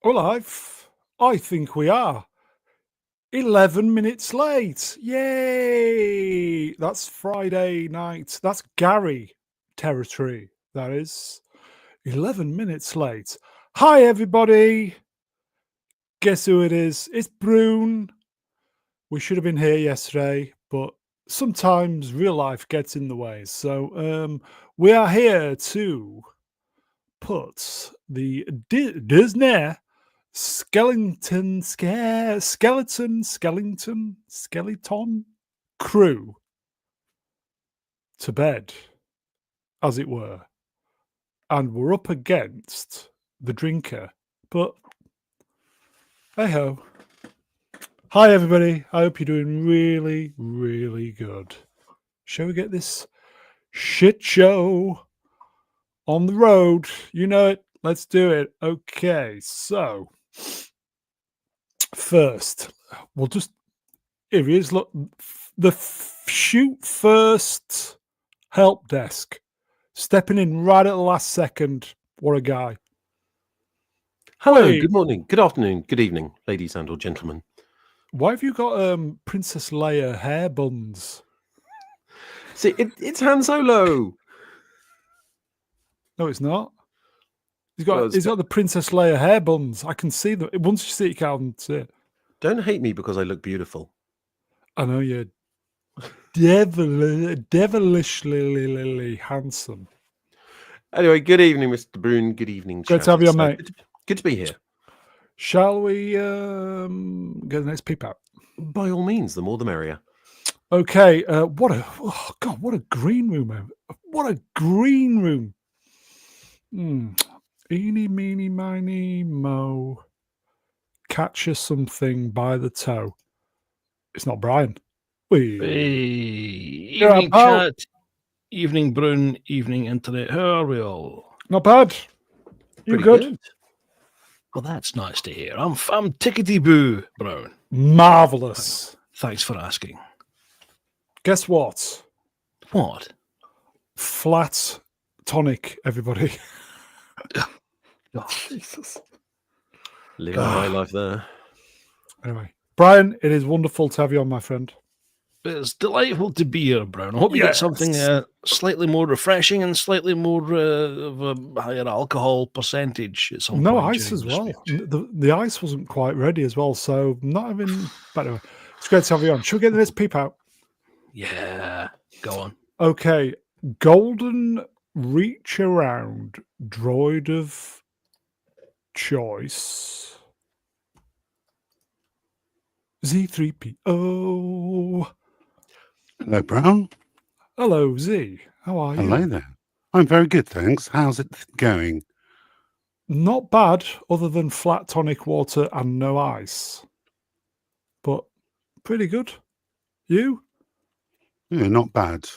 Alive? I think we are. 11 minutes late. Yay! That's Friday night. That's Gary territory. That is 11 minutes late. Hi, everybody. Guess who it is? It's Brune. We should have been here yesterday, but sometimes real life gets in the way. So we are here to put the Disney skeleton crew to bed, as it were. And we're up against the drinker. But hey ho. Hi everybody. I hope you're doing really, really good. Shall we get this shit show on the road? You know it. Let's do it. Okay, so first, we'll just here he is. Look, the shoot first help desk, stepping in right at the last second. What a guy! Hello, Hey. good morning, good afternoon, good evening, ladies and or gentlemen. Why have you got Princess Leia hair buns? See, it's Han Solo. No, it's not. He's got the Princess Leia hair buns. I can see them. Once you see it, you can't see it. Don't hate me because I look beautiful. I know you're devilishly handsome. Anyway, good evening, Mr. Brune. Good evening, Great to have you on, mate. Good to be here. Shall we get the next peep out? By all means, the more the merrier. Okay. What a green room, man. What a green room. Eeny, meeny, miny, mo. Catch us something by the toe. It's not Brian. Hey, evening chat, evening Brune, evening internet. How are we all? Not bad. You good? Well, that's nice to hear. I'm tickety boo, Brown. Marvelous. Thanks for asking. Guess what? What? Flat tonic, everybody. Oh, Jesus. Living my life there. Anyway, Brian, it is wonderful to have you on, my friend. It's delightful to be here, Brown. I hope you get something slightly more refreshing and slightly more of a higher alcohol percentage at some point. No ice as well. The ice wasn't quite ready as well, so not even. But anyway, it's great to have you on. Should we get this peep out? Yeah, go on. Okay, golden reach around droid of choice. Zee-ThreePIO. Hello, Brown. Hello, Z. How are you? Hello there. I'm very good, thanks. How's it going? Not bad, other than flat tonic water and no ice. But pretty good. You? Yeah, not bad.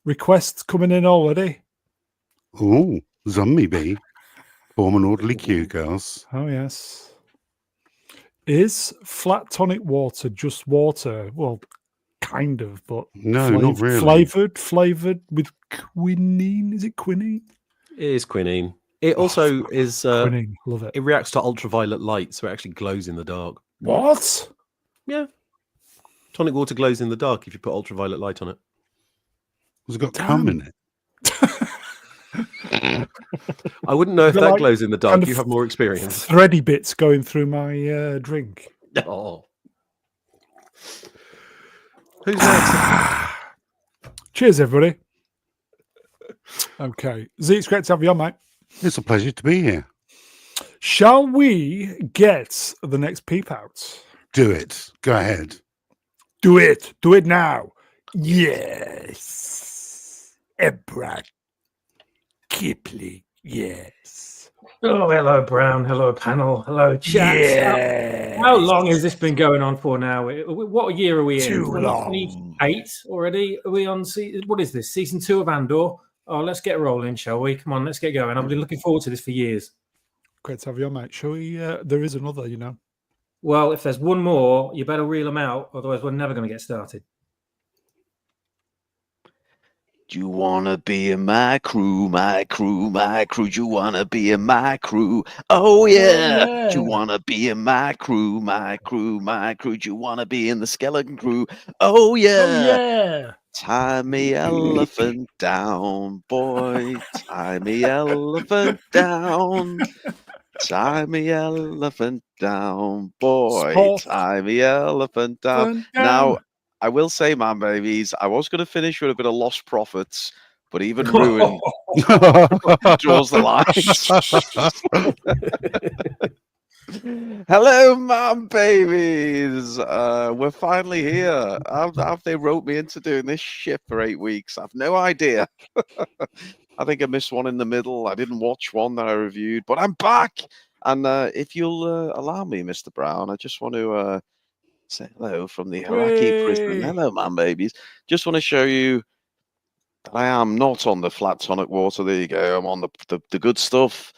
Requests coming in already? Oh, Zombie Bee. Form an orderly queue, girls. Oh, yes. Is flat tonic water just water? Well, kind of, but no, not really. Flavored with quinine. Is it quinine? It is quinine. It also is quinine. Love it. It reacts to ultraviolet light, so it actually glows in the dark. What? Yeah. Tonic water glows in the dark if you put ultraviolet light on it. Has it got cum in it? I wouldn't know if that glows in the dark. You have more experience. Thready bits going through my drink. Oh. Who's next? Cheers, everybody. Okay. Z, it's great to have you on, mate. It's a pleasure to be here. Shall we get the next peep out? Do it. Go ahead. Do it. Do it now. Yes. Emperor Kipling. Yes. Oh, hello, Brown. Hello, panel. Hello, chat. Yes. How long has this been going on for now? What year are we in? Too long. 28 already? Are we on? What is this? Season 2 of Andor? Oh, let's get rolling, shall we? Come on, let's get going. I've been looking forward to this for years. Great to have you on, mate. Shall we? There is another, you know. Well, if there's one more, you better reel them out. Otherwise, we're never going to get started. Do you wanna be in my crew, my crew, my crew? Do you wanna be in my crew? Oh yeah. Do you yeah. wanna be in my crew, my crew, my crew? Do you wanna be in the skeleton crew? Oh yeah. Oh, yeah. Tie me elephant down, boy. Tie me elephant down. Tie me elephant down, boy. Spot Tie me elephant down. them Now, down. I will say, man, babies, I was going to finish with a bit of Lost Prophets, but even Ruin draws the lines. Hello, man, babies. We're finally here. Have they wrote me into doing this shit for 8 weeks? I've no idea. I think I missed one in the middle. I didn't watch one that I reviewed, but I'm back. And if you'll allow me, Mr. Brown, I just want to say hello from the Iraqi prison. Whee! Hello, man, babies. Just want to show you that I am not on the flat tonic water. There you go. I'm on the good stuff.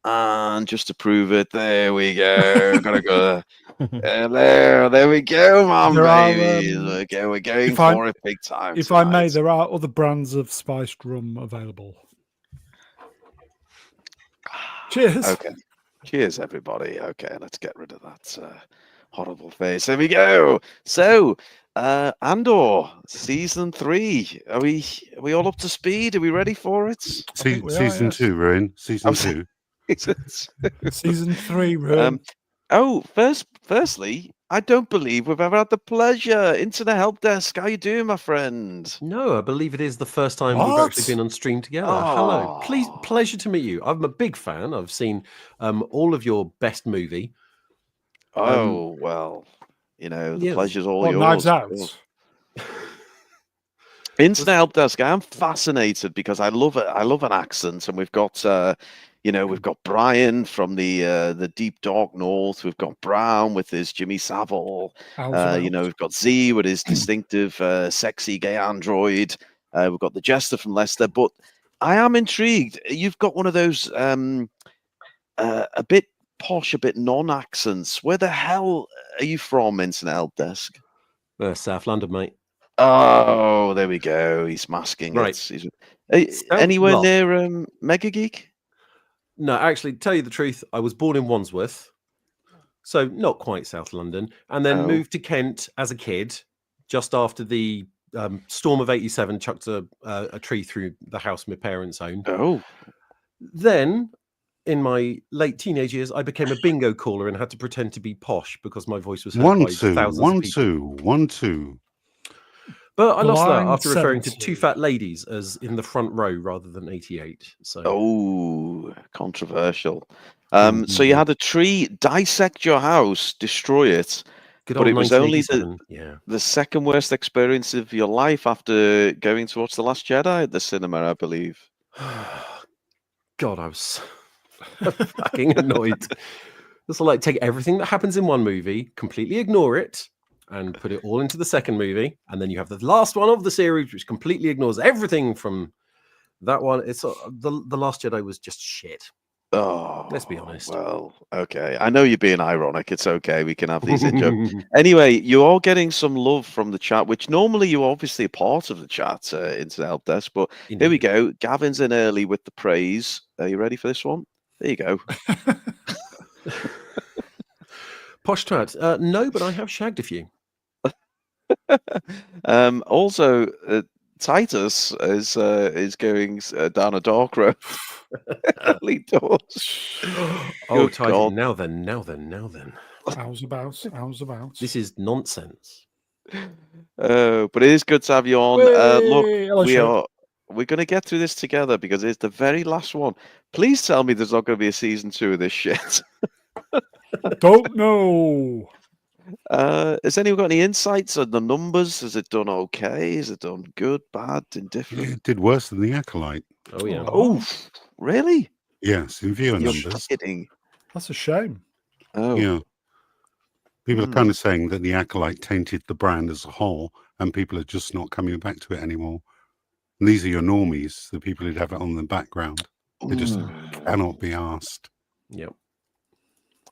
And just to prove it, there we go. Gotta go. There we go, man, There are, babies. We're going if I- for it big time. If I may, tonight. there are other brands of spiced rum available. Cheers. Okay. Cheers, everybody. Okay, let's get rid of that horrible face. There we go. So, Andor season 3. Are we all up to speed? Are we ready for it? think we are, Season yes. 2, Ruin. Season Oh, 2. Season 3 room. Firstly, I don't believe we've ever had the pleasure. Internet help desk. How you doing, my friend? No, I believe it is the first time we've actually What? been on stream together. Hello. Please, Oh. pleasure to meet you. I'm a big fan. I've seen all of your best movie. Oh well, the yes. pleasure's all What, yours. Knives Out? Yours. Internet help desk. I'm fascinated because I love it. I love an accent, and we've got we've got Brian from the deep dark north. We've got Brown with his Jimmy Savile. We've got Z with his distinctive sexy gay android. We've got the Jester from Leicester. But I am intrigued. You've got one of those a bit posh, a bit non-accents. Where the hell are you from, Internet help desk? South London, mate. Oh, there we go. He's masking Right. it. Sounds Anywhere not. near Mega Geek? No, actually, tell you the truth, I was born in Wandsworth, so not quite South London, and then Oh. moved to Kent as a kid, just after the storm of '87 chucked a tree through the house my parents owned. Oh, Then, in my late teenage years, I became a bingo caller and had to pretend to be posh because my voice was heard by thousands of people. 1 2. But I lost that Blind after referring to 70. two fat ladies as in the front row rather than 88. So controversial. So you had a tree dissect your house, destroy it, good but old it was only 1987. the second worst experience of your life after going to watch The Last Jedi at the cinema, I believe. God, I was so fucking annoyed. It's like take everything that happens in one movie, completely ignore it, and put it all into the second movie, and then you have the last one of the series, which completely ignores everything from that one. It's the Last Jedi was just shit. Oh, Let's be honest. Well, okay. I know you're being ironic. It's okay. We can have these in jokes. Anyway, you are getting some love from the chat, which normally you're obviously a part of the chat into the help desk. But here we go. Gavin's in early with the praise. Are you ready for this one? There you go. Posh twat. No, but I have shagged a few. Also, Titus is going down a dark road. Early doors. Oh, Good Titus. God. Now then. How's about? This is nonsense. But it is good to have you on. Look, we're going to get through this together because it's the very last one. Please tell me there's not going to be a season 2 of this shit. Don't know. Has anyone got any insights on the numbers? Has it done okay? Is it done good, bad, indifferent? It did worse than the Acolyte. Oh yeah. Oh, really? Yes, in viewer You're numbers. kidding. That's a shame. Oh, Yeah. People are kind of saying that the Acolyte tainted the brand as a whole, and people are just not coming back to it anymore. And these are your normies, the people who'd have it on the background. They just cannot be asked. Yep.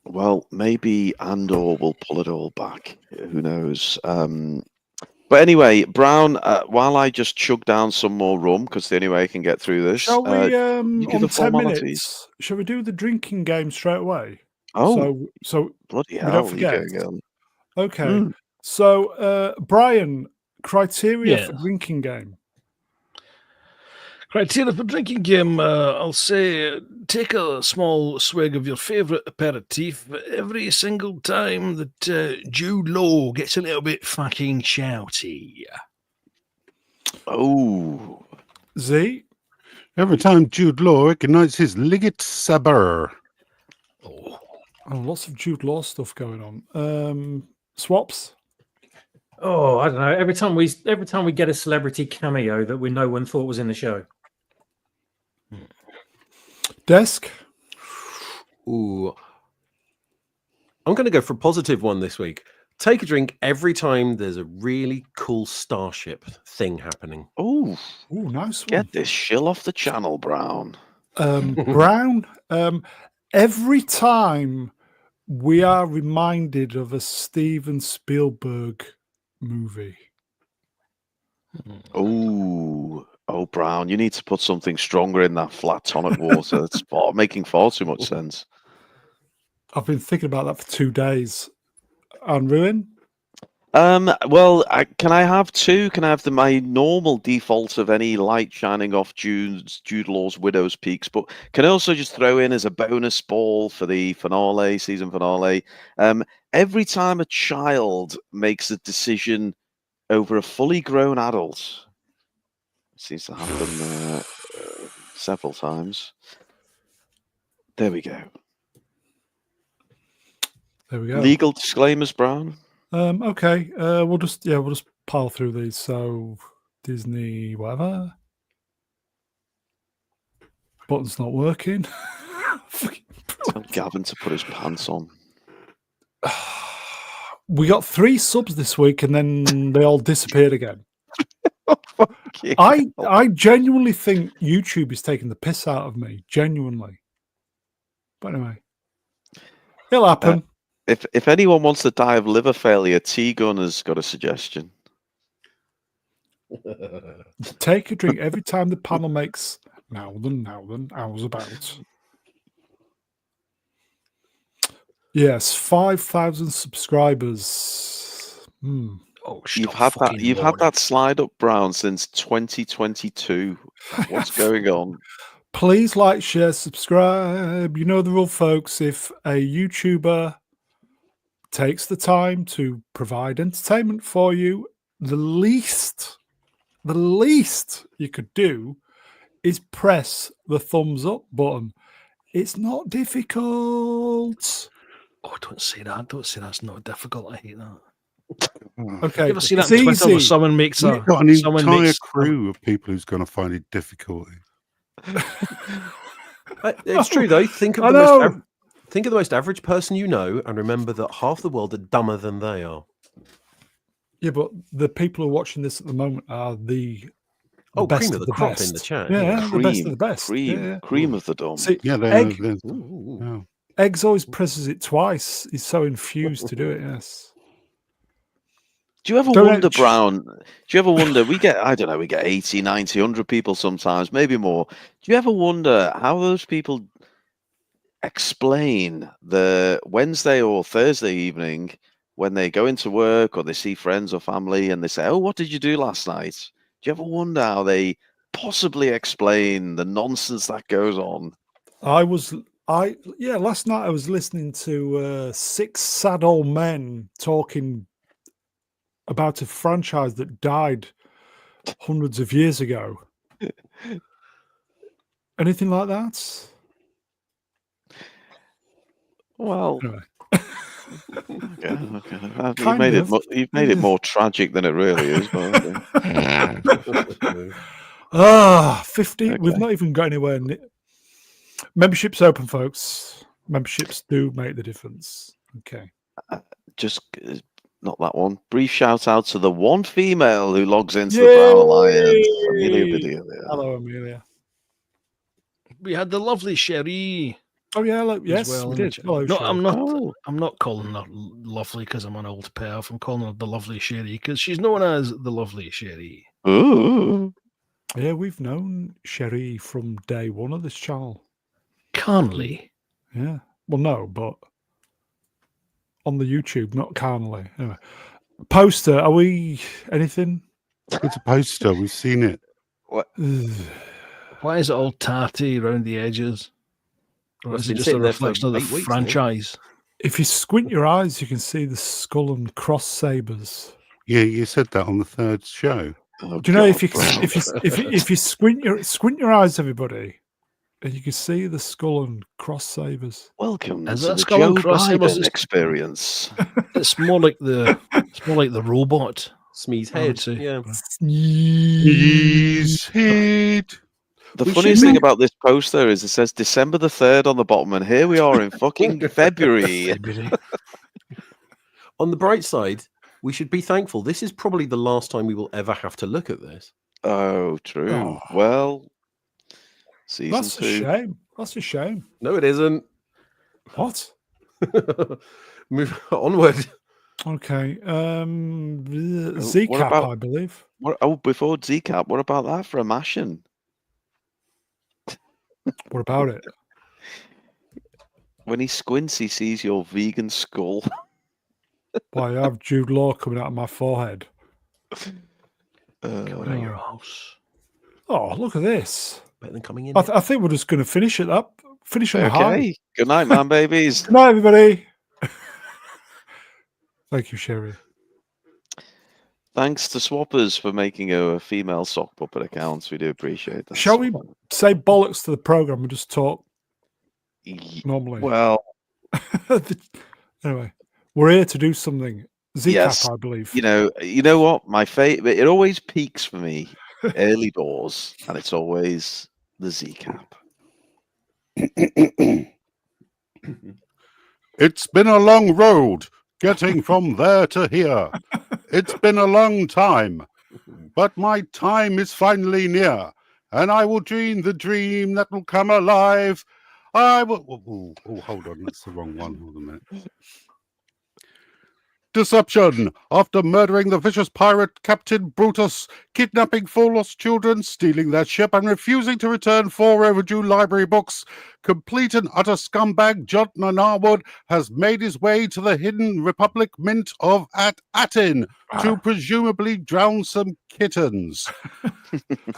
Well, maybe Andor will pull it all back. Who knows? But anyway, Brown, while I just chug down some more rum, because the only way I can get through this, Shall we, you do on the 10 formalities. minutes, shall we do the drinking game straight away? Oh, So bloody we don't hell, you go forget. again. Okay. So, Brian, criteria for Yes. drinking game. Criteria for drinking game, I'll say take a small swig of your favourite aperitif every single time that Jude Law gets a little bit fucking shouty. Oh, Z? Every time Jude Law ignites his Liggett Saber. Oh. Oh, lots of Jude Law stuff going on. Swaps? Oh, I don't know. Every time we get a celebrity cameo that no one thought was in the show. Desk? Ooh. I'm going to go for a positive one this week. Take a drink every time there's a really cool starship thing happening. oh, Ooh, nice one. get this shill off the channel, Brown. Brown? Every time we are reminded of a Steven Spielberg movie. Oh, Brown, you need to put something stronger in that flat tonic water. It's making far too much sense. I've been thinking about that for 2 days. And Ruin? Well, can I have two? Can I have my normal default of any light shining off Jude Law's Widow's Peaks? But can I also just throw in as a bonus ball for the season finale? Every time a child makes a decision over a fully grown adult, it seems to happen several times. There we go. There we go. Legal disclaimers, Brown. Okay. We'll just pile through these. So Disney, whatever. Button's not working. Tell Gavin to put his pants on. We got 3 subs this week, and then they all disappeared again. Yeah. I genuinely think YouTube is taking the piss out of me. Genuinely. But anyway, it'll happen. If anyone wants to die of liver failure, T-Gun has got a suggestion. Take a drink every time the panel makes now then, hours about. Yes, 5,000 subscribers. Oh, You've had that slide up, Brown, since 2022. What's going on? Please like, share, subscribe. You know the rule, folks. If a YouTuber takes the time to provide entertainment for you, the least you could do is press the thumbs up button. It's not difficult. Oh, don't say that. Don't say that's not difficult. I hate that. Okay, You ever see that it's on Twitter where easy. someone makes a... You've got an someone entire makes- crew of people who's going to find it difficult. It's true though. Think of I the know. most average person you know, and remember that half the world are dumber than they are. Yeah, but the people who are watching this at the moment are the Oh, best cream of the crop in the best. chat. Yeah, the best of the Cream, best. cream, Yeah. cream of the dumb. See, Yeah, Egg, Ooh. Eggs always presses it twice. He's so infused to do it. Yes. Do you ever Don't wonder, edge. Brown? Do you ever wonder? We get 80, 90, 100 people sometimes, maybe more. Do you ever wonder how those people explain the Wednesday or Thursday evening when they go into work or they see friends or family and they say, "Oh, what did you do last night?" Do you ever wonder how they possibly explain the nonsense that goes on? Last night I was listening to 6 sad old men talking about a franchise that died hundreds of years ago. Anything like that? Well, Anyway. okay. Kind of. You've made it more tragic than it really is. But okay. 50. Okay. We've not even got anywhere. Membership's open, folks. Memberships do make the difference. Okay. Just not that one. Brief shout out to the one female who logs into the Brown Alliance, Amelia Yay! Bedelia. Hello, Amelia. We had the lovely Sherry. Oh yeah, yes, well we in the did. chat. Hello, No, Sherry. I'm not. Oh. I'm not calling her lovely because I'm an old perv. I'm calling her the lovely Sherry because she's known as the lovely Sherry. Ooh. Yeah, we've known Sherry from day one of this channel. Carnley. Yeah. Well, no, but on the YouTube, not carnally. Anyway, poster. Are we anything? It's a poster. We've seen it. Why is it all tatty around the edges? Or Well, it's is it been just a sitting there for reflection of the 8 weeks now. franchise? If you squint your eyes, you can see the skull and cross sabers. Yeah, you said that on the third show. Oh, Do you know if God, you Brown. if you squint your eyes, everybody, and you can see the skull and cross sabers. Welcome Is to that the skull and Joe crossovers? Biden experience. It's more like the robot. Smee's I would head. say. Yeah. He's hit. The We funniest should thing be- about this poster is it says December the 3rd on the bottom, and here we are in fucking February. February. On the bright side, we should be thankful. This is probably the last time we will ever have to look at this. Oh, true. Oh. Well, season That's a 2. shame. That's a shame. No, it isn't. What? Move onward. Okay. what Z-Cap, about- I believe. Before Z-Cap, what about that for a mashing? What about it? When he squints, he sees your vegan skull. Why, I have Jude Law coming out of my forehead. Coming out of your house. Oh, look at this. Better than coming in. I think we're just going to finish it up. Finish on a high. Okay. Good night, man, babies. Good night, everybody. Thank you, Sherry. Thanks to Swappers for making a female sock puppet account. We do appreciate that. Shall we say bollocks to the program and just talk normally? Well, Anyway, we're here to do something. Z-Cap, Yes. I believe. you know what? My favorite. It always peaks for me early doors, and it's always the Z-Cap. It's been a long road getting from there to here. It's been a long time, but my time is finally near, and I will dream the dream that will come alive. I will. Oh, hold on, that's the wrong one. Hold on a minute. Deception. After murdering the vicious pirate Captain Brutus, kidnapping 4 lost children, stealing their ship, and refusing to return 4 overdue library books, complete and utter scumbag John Narwood has made his way to the hidden Republic Mint of Atin to presumably drown some kittens.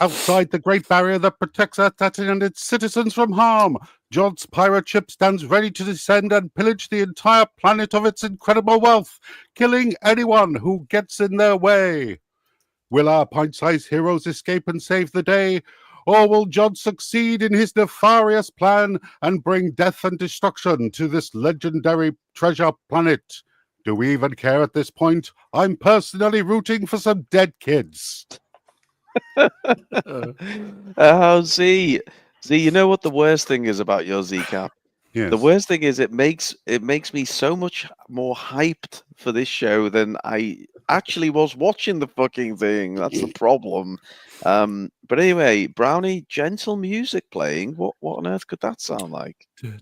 Outside the Great Barrier that protects Atin and its citizens from harm, John's pirate ship stands ready to descend and pillage the entire planet of its incredible wealth, killing anyone who gets in their way. Will our pint-sized heroes escape and save the day, or will John succeed in his nefarious plan and bring death and destruction to this legendary treasure planet? Do we even care at this point? I'm personally rooting for some dead kids. Z, you know what the worst thing is about your Z-Cap? Yes. The worst thing is it makes me so much more hyped for this show than I actually was watching the fucking thing. That's the problem. But anyway, Brownie, gentle music playing. What on earth could that sound like? Who's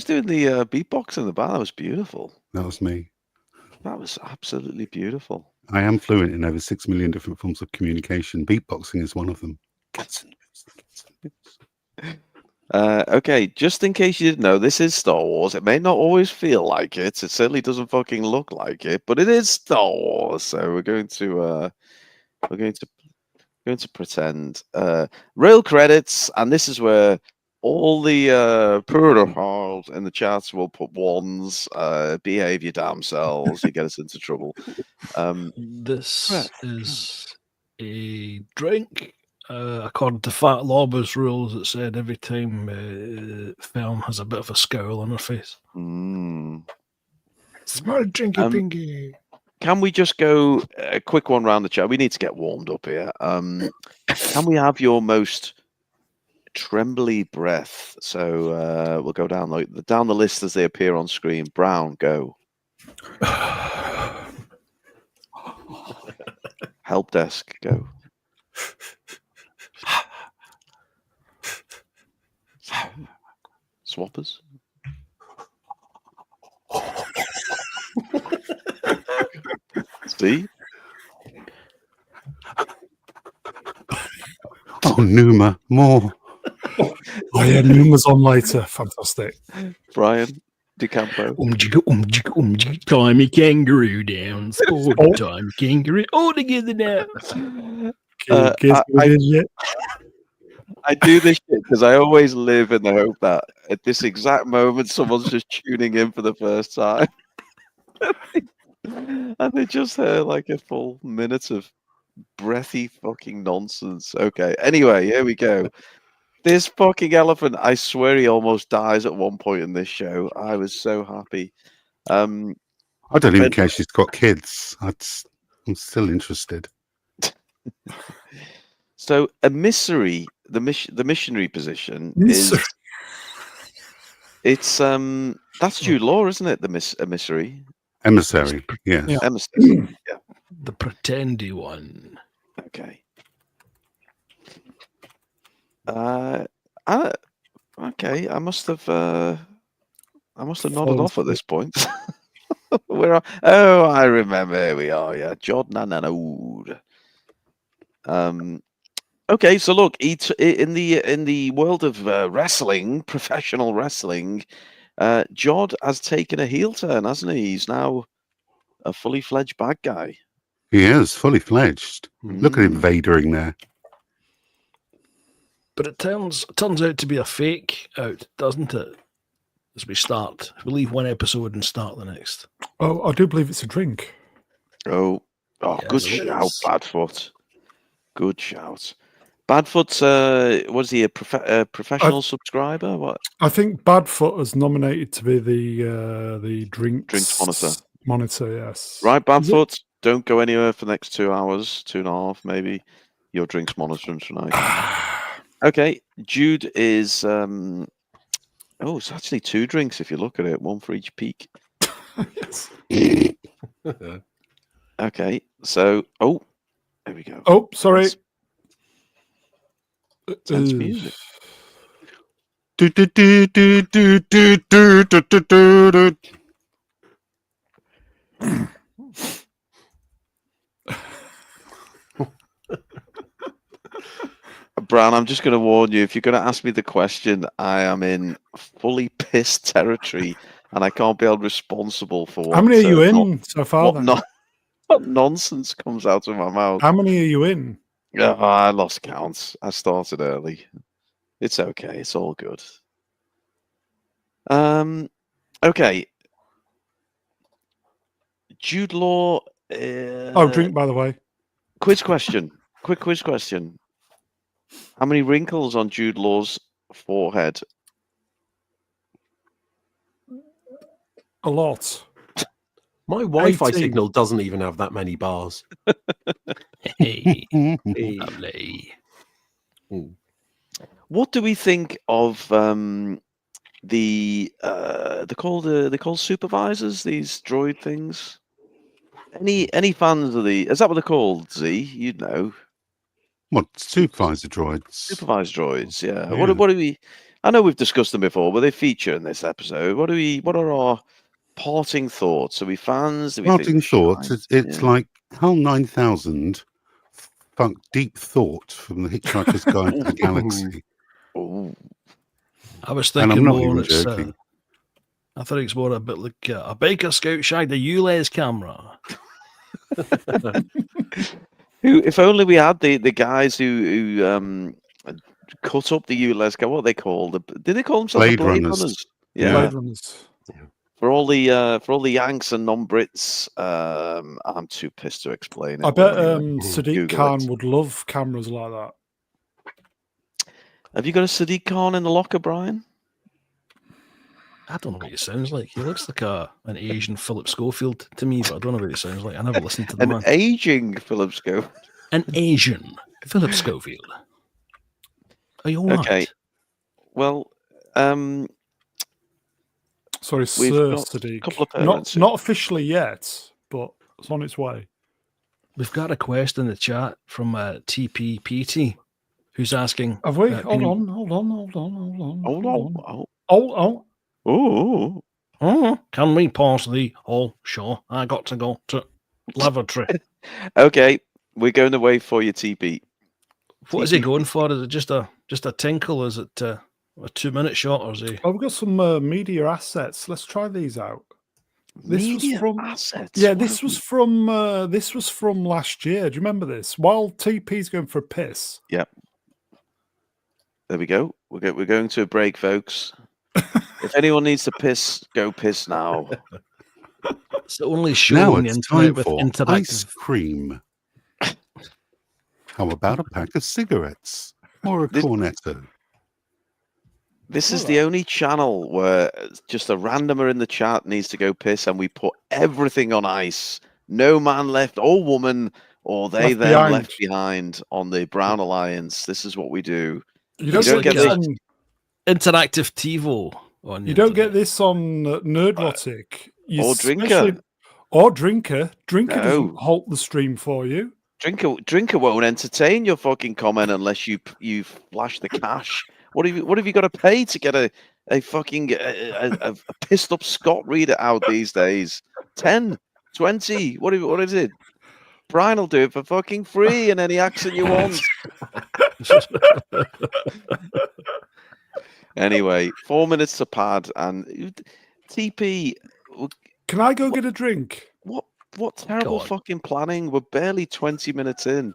doing the beatbox in the band? That was beautiful. That was me. That was absolutely beautiful. I am fluent in over 6 million different forms of communication. Beatboxing is one of them. Okay, just in case you didn't know, this is Star Wars. It may not always feel like it. It certainly doesn't fucking look like it, but it is Star Wars. So we're going to pretend. Real credits, and this is where all the protocols in the chats will put ones. Behave your damn selves. You get us into trouble. This is a drink. According to Fat Lobber's rules, it said every time film has a bit of a scowl on her face. Smell drinky pinky. Can we just go a quick one round the chat? We need to get warmed up here. Can we have your most trembly breath. So we'll go down the list as they appear on screen. Brown, go. Helpdesk, go. Swappers. See? Oh, Numa, more. Oh yeah, Numa's on later. Fantastic. Brian, DeCampo. Time a kangaroo down. Sport time kangaroo. All together now. I do this shit because I always live in the hope that at this exact moment someone's just tuning in for the first time. And they just hear like a full minute of breathy fucking nonsense. Okay, anyway, here we go. This fucking elephant, I swear he almost dies at one point in this show. I was so happy. I don't even care if she's got kids. I'm still interested. So emissary, the missionary position is that's Jude Law, isn't it? The emissary. Emissary, yes. Yeah. Emissary. Yeah. The pretendy one. Okay. Okay. I must have nodded off at this point. I remember. Here we are. Yeah, Jordan and Okay, so look, in the world of wrestling, professional wrestling, Jod has taken a heel turn, hasn't he? He's now a fully fledged bad guy. He is fully fledged. Look at him vadering there. But it turns out to be a fake out, doesn't it? As we we leave one episode and start the next. Oh, I do believe it's a drink. Oh, Yes, good it shout, is. Badfoot. Good shout. Badfoot's was he a professional subscriber? What? I think Badfoot is nominated to be the drinks monitor. Yes. Right, Badfoot. Don't go anywhere for the next 2 hours, 2.5 maybe. Your drinks monitoring tonight. Okay, Jude is. It's actually 2 drinks if you look at it, 1 for each peak. Yes. Okay, so there we go. Oh, sorry. Tense music. Brown, I'm just going to warn you, if you're going to ask me the question, I am in fully pissed territory and I can't be held responsible for what... How many are you in so far, then? What nonsense comes out of my mouth. How many are you in? Yeah, I lost count. I started early. It's okay. It's all good. Okay. Jude Law... drink, by the way. Quick quiz question. How many wrinkles on Jude Law's forehead? A lot. My Wi-Fi 18. signal doesn't even have that many bars. Hey, lovely. What do we think of they're called supervisors, these droid things? Any fans of is that what they're called, Z? You'd know. What, supervisor droids? Supervised droids, yeah. What do we... I know we've discussed them before, but they feature in this episode. What are our parting thoughts? Are we fans? Parting thoughts, it's like HAL 9000 deep thought from the Hitchhiker's Guide to the Galaxy. Ooh. I was And thinking I'm not more even it's joking. I thought it's more a bit like a Baker Scout shagged a ULEZ camera. If only we had the guys who cut up the ULEZ camera. What are they called? Did they call themselves Blade the Blade Runners. Runners? Yeah. Blade Runners. For all the Yanks and non-Brits, I'm too pissed to explain it. I bet Google Sadiq Khan it. would love cameras like that. Have you got a Sadiq Khan in the locker, Brian? I don't know what he sounds like. He looks like an Asian Philip Schofield to me, but I don't know what he sounds like. I never listened to the man. Aging Philip Schofield. An Asian Philip Schofield. Are you all right? Okay. Well, Sorry, we've Sir got a Sadiq. couple of parents. Not officially yet, but it's on its way. We've got a request in the chat from TPPT, who's asking. Have we? can Hold you- on. Oh, Can we pause the whole show? I got to go to lavatory. okay. We're going away for your TP. What is he going for? Is it just a tinkle? Is it a 2-minute shot, or is he? Oh, we've got some media assets. Let's try these out. This was Media from- assets. Yeah, What this have was from last year. Do you remember this? While TP's going for a piss. we- There we go. We're going to a break, folks. If anyone needs to piss, go piss now. It's the only show Now on the it's internet time with for interactive. ice cream. How about a pack of cigarettes or a This- cornetto? This is the only channel where just a randomer in the chat needs to go piss, and we put everything on ice. No man left, or woman, or they Left them behind. left behind on the Brown Alliance. This is what we do. You don't, don't get get this the- on. Interactive TiVo on the You don't get internet. this on Nerdrotic. You Or Drinker. especially- Or Drinker. Drinker doesn't No. halt the stream for you. Drinker won't entertain your fucking comment unless you flash the cash. What have you got to pay to get a fucking a pissed up Scott reader out these days? 10, 20. What is it? Brian will do it for fucking free in any accent you want. Anyway, 4 minutes to pad and TP. Can I go get a drink? What terrible on. fucking planning? We're barely 20 minutes in.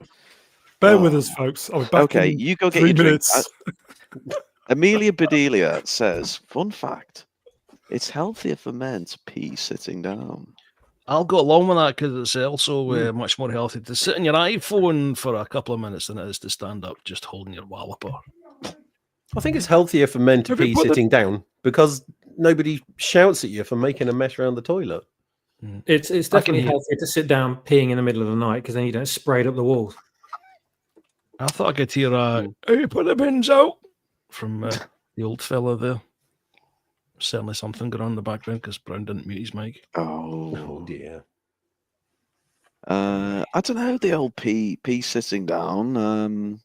Bear Oh. with us, folks. I'll be back Okay, in you go get 3 your drink. minutes. Amelia Bedelia says, fun fact, it's healthier for men to pee sitting down. I'll go along with that because it's also much more healthy to sit on your iPhone for a couple of minutes than it is to stand up just holding your walloper. I think it's healthier for men to Have you pee put the- sitting down because nobody shouts at you for making a mess around the toilet. It's I can definitely hear- healthier to sit down peeing in the middle of the night because then you don't spray it up the walls. I thought I could hear hey, put the bins out from the old fella there. Certainly something going on in the background because Brown didn't mute his mic. Oh, dear. I don't know, the old pee sitting down.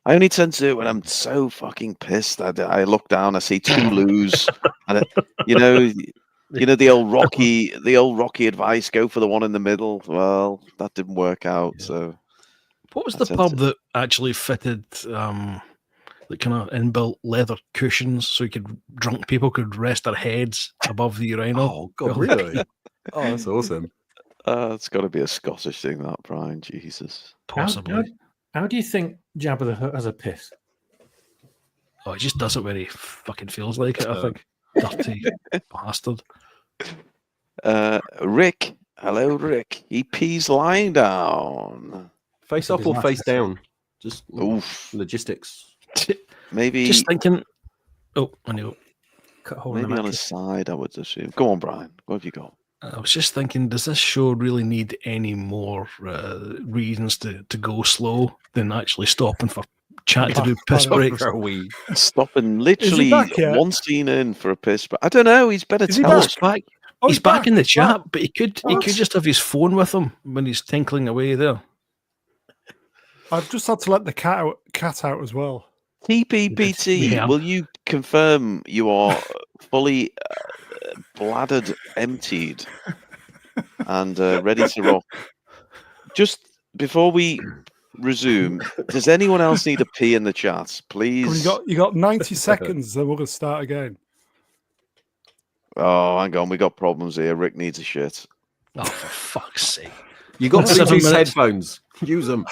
I only tend to do it when I'm so fucking pissed. I look down, I see two loos, and you know the old Rocky advice: go for the one in the middle. Well, that didn't work out. Yeah. So, What was I the tend pub to- that actually fitted the kind of inbuilt leather cushions so drunk people could rest their heads above the urinal? Oh, God, really? Oh, that's awesome. it's got to be a Scottish thing, that Brian. Jesus. Possibly. How do you think Jabba the Hutt has a piss? Oh, he just does it where he fucking feels like it, I think. Dirty bastard. Rick, hello, Rick. He pees lying down. Face Could up be or nice. face down? Just Oof. logistics. Maybe Just thinking. Oh, I know. Cut a hole in the maybe on his mattress. side, I would assume. Go on, Brian. What have you got? I was just thinking, does this show really need any more reasons to go slow than actually stopping for chat to do piss breaks? Are we? Stopping literally back yet? one scene in for a piss, but I don't know. He's better Is he tell back? us. Back. Oh, He's back in the chat, but he could What? just have his phone with him when he's tinkling away there. I've just had to let the cat out as well. TPPT, Yeah. will you confirm you are fully bladdered, emptied, and ready to rock? Just before we resume, does anyone else need a pee in the chat, please? You got 90 seconds, then we're going to start again. Oh, hang on, we got problems here. Rick needs a shit. Oh, for fuck's sake. You got 7 Bluetooth minutes. headphones. Use them.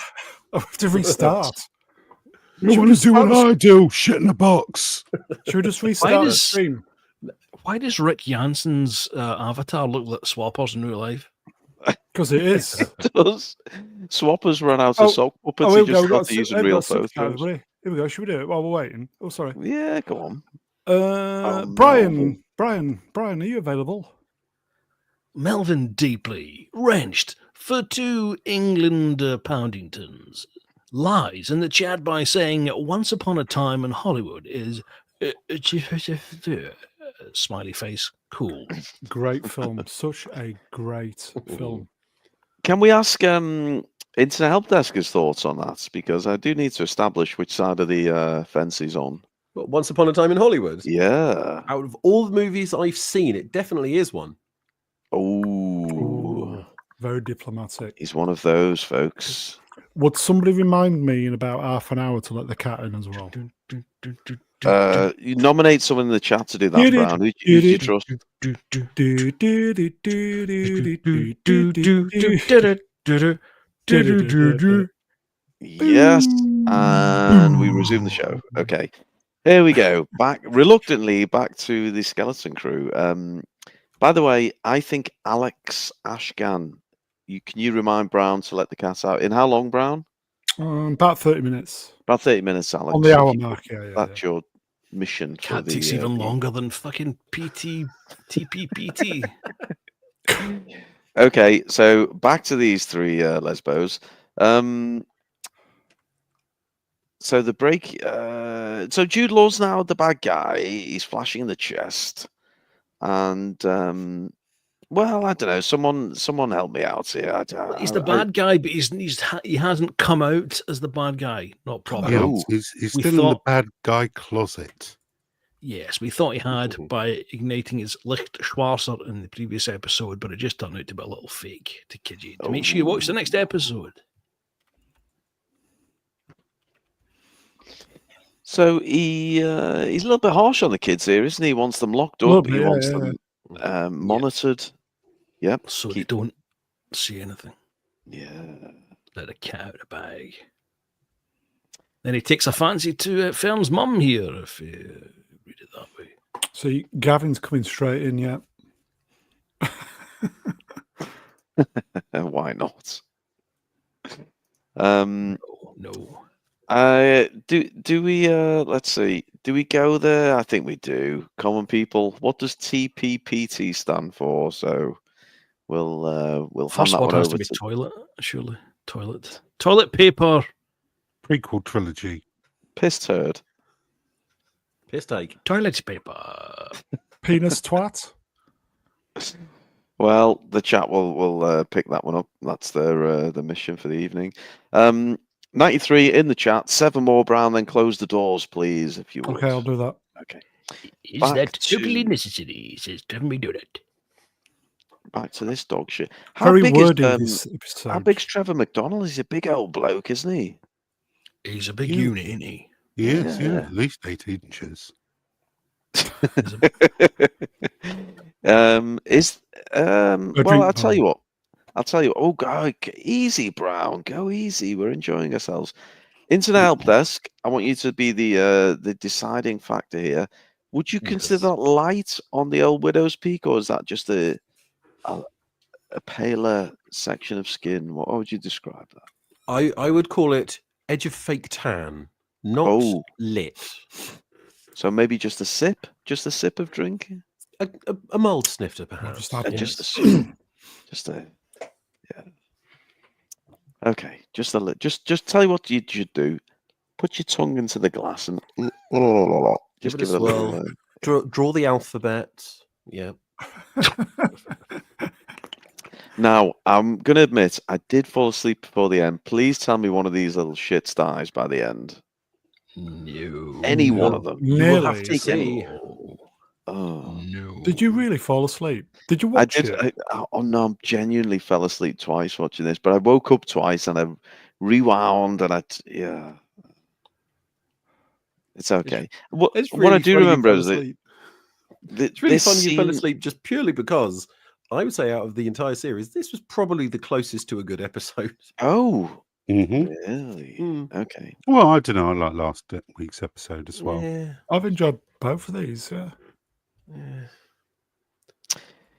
I have to restart. You want to do what I do? Shit in a box. Should we just restart the does- stream? Why does Rick Jansen's avatar look like Swappers in real life? Because it is. Does Swappers run out Oh, of sock puppets? here He we go. just We've got got to use we've real got subtitles, photos. buddy. Here we go. Should we do it while we're waiting? Oh, sorry. Yeah, go on. Brian, are you available? Melvin Deeply, wrenched for 2 England Poundingtons, lies in the chat by saying Once Upon a Time in Hollywood is Smiley face. Cool. Great film. Such a great film. Can we ask Internet Help Desk his thoughts on that? Because I do need to establish which side of the fence he's on. But Once Upon a Time in Hollywood. Yeah. Out of all the movies I've seen, it definitely is one. Oh, Very diplomatic. he's one of those folks. Would somebody remind me in about half an hour to let the cat in as well? You nominate someone in the chat to do that, You did. Brown. Who You do you did. trust? Do, do, do, do, do, do, do, do, do. Yes, and we resume the show. Okay, here we go. Reluctantly back to the Skeleton Crew. By the way, I think Alex Ashgan. Can you remind Brown to let the cat out? In how long, Brown? About 30 minutes. About 30 minutes, Alex. On the If hour you- mark, yeah. That's your mission. For Cat the, takes even the- longer than fucking TPPT. Okay, so back to these three lesbos. So the break. So Jude Law's now the bad guy. He's flashing in the chest, and well, I don't know. Someone help me out here. He's the bad guy, but he hasn't come out as the bad guy. Not properly. Yeah, Oh. he's We still in the thought- bad guy closet. Yes, we thought he had by igniting his Licht Schwarzer in the previous episode, but it just turned out to be a little fake to kid you. To make sure you watch the next episode. So he's a little bit harsh on the kids here, isn't he? He wants them locked Little up. bit, He yeah, wants yeah, them monitored. Yep. So they Keep- don't see anything. Yeah. Let a cat out of the bag. Then he takes a fancy to Fern's mum here, if you read it that way. See, Gavin's coming straight in, yeah. Why not? No. Do we let's see. Do we go there? I think we do. Common people. What does TPPT stand for? So we'll hand First that word one has over to be to toilet, surely. Toilet paper. Prequel trilogy. Piss Turd. Piss take. Toilet paper. Penis twat. Well, the chat will pick that one up. That's their mission for the evening. 93 in the chat. 7 more, Brown. Then close the doors, please, if you would. Okay, I'll do that. Okay. Is Back that to- totally necessary? Says Kevin me do that. Back to this dog shit. Very big wordy, is, this episode. how big's Trevor McDonald? He's a big old bloke, isn't he? He's a big Yeah. unit, isn't he? Yes, Yeah. yeah, at least 8 inches. He's a- Well, drink I'll tell pie. you what. Oh, God, easy, Brown. Go easy. We're enjoying ourselves. Internet Help Desk. I want you to be the deciding factor here. Would you consider that light on the old Widow's Peak, or is that just a paler section of skin? What would you describe that? I would call it edge of fake tan, not Oh. lit. So maybe just a sip of drink. A mild snifter, perhaps. just have Just a Yes. sip. Just a yeah. Okay, just tell you what you should do. Put your tongue into the glass and just give it a little. Draw the alphabet. Yeah. Now, I'm going to admit, I did fall asleep before the end. Please tell me one of these little shits dies by the end. No. Any one No. of them. You will have to Nearly. see. Oh, No. Did you really fall asleep? Did you I watch did. it? Oh no, I genuinely fell asleep twice watching this, but I woke up twice and I rewound and yeah. It's okay. What It's what I really do funny you remember fell is that asleep. It's really this fun you fell scene- asleep just purely because I would say out of the entire series, this was probably the closest to a good episode. Oh, hmm really? Mm. Okay. Well, I don't know. I like last week's episode as well. Yeah. I've enjoyed both of these, yeah.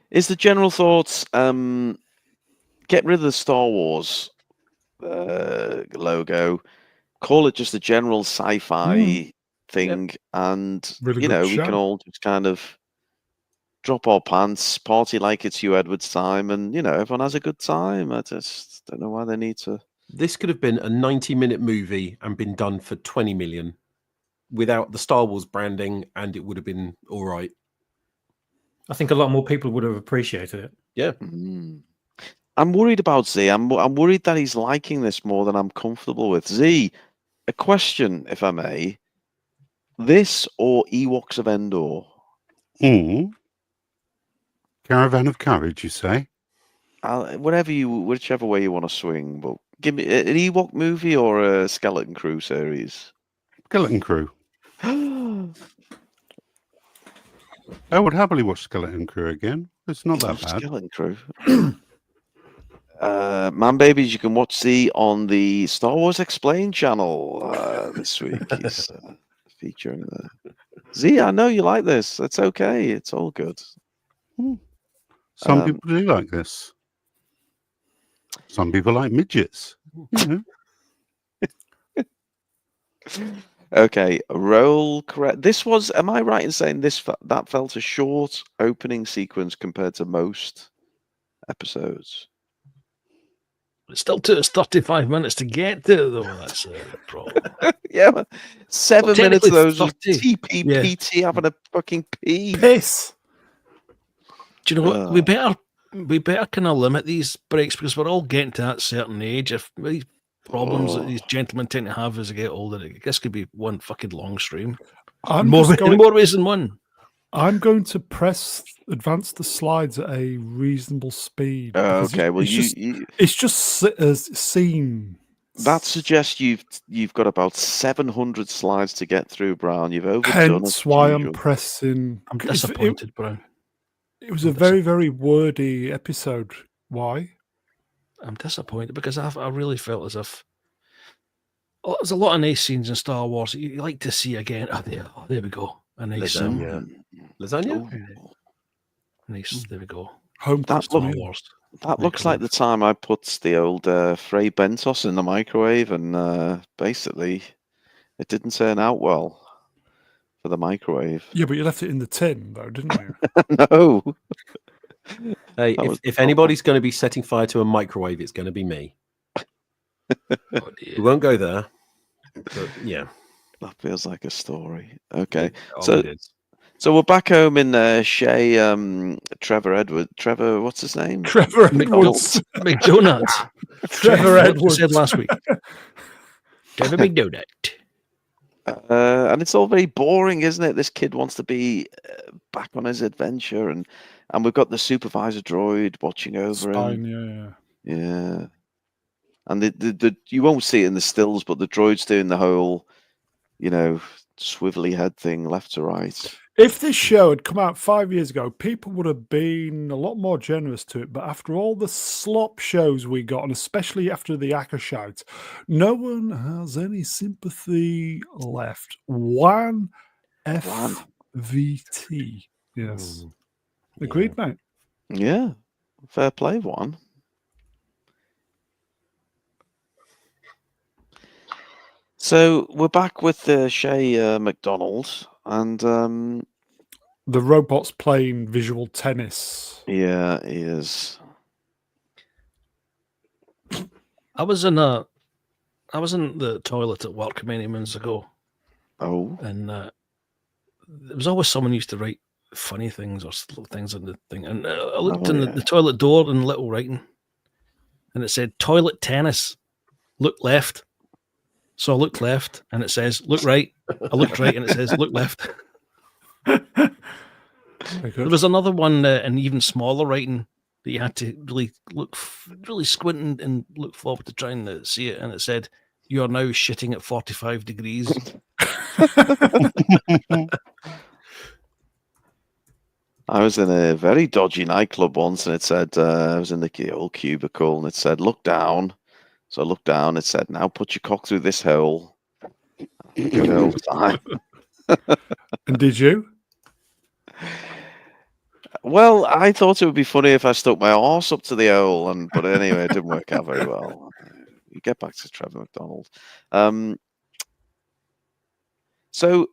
Is the general thoughts get rid of the Star Wars logo, call it just a general sci-fi thing, and Really you good know we show. can all just kind of drop our pants, party like it's Hugh Edwards' time, and you know everyone has a good time. I just don't know why they need to. This could have been a 90-minute movie and been done for 20 million. without the Star Wars branding, and it would have been all right. I think a lot more people would have appreciated it. Yeah. Mm. I'm worried about Z. I'm worried that he's liking this more than I'm comfortable with. Z, a question, if I may. This or Ewoks of Endor? Caravan of Courage, you say? Whichever way you want to swing. But give me an Ewok movie or a Skeleton Crew series. Skeleton Crew. I would happily watch Skeleton Crew again. It's not that bad. Skeleton Crew. Man Babies, you can watch Z on the Star Wars Explained channel this week. He's featuring there. Z, I know you like this. It's okay. It's all good. Some people do like this. Some people like midgets. You know. Okay, roll correct. This was, am I right in saying that felt a short opening sequence compared to most episodes? It still took us 35 minutes to get there, though. That's the problem. Yeah, man. 7 Well, minutes of those was technically TPPT having a fucking pee. Piss. Do you know what? We better kind of limit these breaks because we're all getting to that certain age. If these problems that these gentlemen tend to have as they get older, this could be one fucking long stream. In more ways than one. I'm going to advance the slides at a reasonable speed. Okay, well, it's just a scene. That suggests you've got about 700 slides to get through, Brown. You've overdone Hence it. why I'm pressing. I'm disappointed, Brown. It was a very, very wordy episode. Why? I'm disappointed because I really felt as if there's a lot of nice scenes in Star Wars that you like to see again. Oh, there we go. A nice Lasagna? Nice, there we go. Home Star Wars. That looks like the time I put the old Frey Bentos in the microwave, and basically it didn't turn out well for the microwave. Yeah, but you left it in the tin, though, didn't you? No. Hey, if anybody's going to be setting fire to a microwave, it's going to be me. We won't go there. But yeah. That feels like a story. Okay. It So we're back home in Shay, Trevor, what's his name? Trevor Edwards. McDonald. Trevor Edwards. Said last week. Trevor McDonald. And it's all very boring, isn't it? This kid wants to be back on his adventure, and we've got the supervisor droid watching over him. Yeah. And the you won't see it in the stills, but the droid's doing the whole, swivelly head thing left to right. If this show had come out 5 years ago, people would have been a lot more generous to it. But after all the slop shows we got, and especially after the Akka shout, no one has any sympathy left. One FVT. Yes. Agreed, mate. Yeah. Fair play, one. So we're back with Shay McDonald, and the robot's playing visual tennis. Yeah, he is. I was in the toilet at work many months ago. Oh, and there was always someone used to write funny things or things on the thing, and I looked in the toilet door in little writing, and it said "toilet tennis." Look left. So I looked left, and it says, look right. I looked right, and it says, look left. There was another one in even smaller writing that you had to really squint and look forward to trying to see it. And it said, you are now shitting at 45 degrees. I was in a very dodgy nightclub once, and it said, I was in the old cubicle, and it said, look down. So I looked down, it said, now put your cock through this hole. Good old time. And did you? Well, I thought it would be funny if I stuck my arse up to the hole, but anyway, it didn't work out very well. You get back to Trevor McDonald. So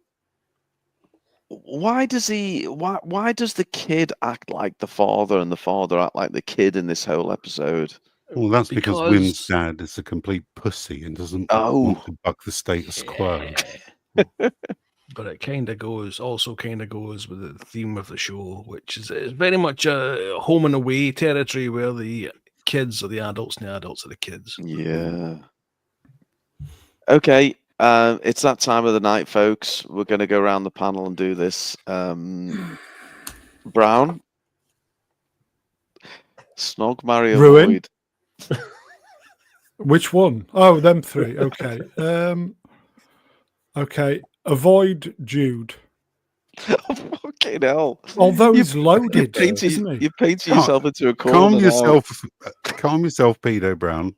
why does the kid act like the father and the father act like the kid in this whole episode? Well, that's because Wynn's dad is a complete pussy and doesn't want to buck the status quo. but it kind of goes with the theme of the show, which is it's very much a home and away territory where the kids are the adults and the adults are the kids. Yeah. Okay. It's that time of the night, folks. We're going to go around the panel and do this. Brown, Snog, Mario, Ruin. Void. Which one? Oh, them three. Okay. Okay. Avoid Jude. Fucking hell. Although You- he's loaded, You painted, isn't he? you painted yourself into a corner. Calm now. yourself, Pedo Brown.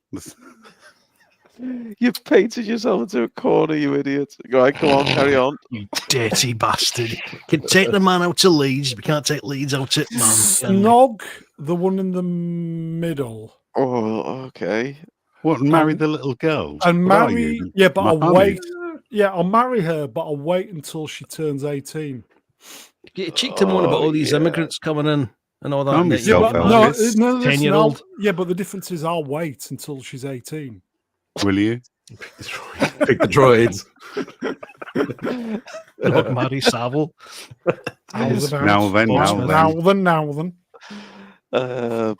You've painted yourself into a corner, you idiot. Right, come on, carry on. You dirty bastard! Can take the man out to Leeds, we can't take Leeds out at man. Snog, the one in the middle. Oh, okay. What? Marry the little girl? And What are marry, you? yeah, but I'll Mohammed? wait. Yeah, I'll marry her, but I'll wait until she turns 18. Get a cheek to moan about all these immigrants coming in and all that. Calm and that yourself, you- but no, Elvis. no, listen, 10-year-old. yeah, but the difference is I'll wait until she's 18. Will you? Pick the droids. Not Mary Savile. How's about? Now then, Now then.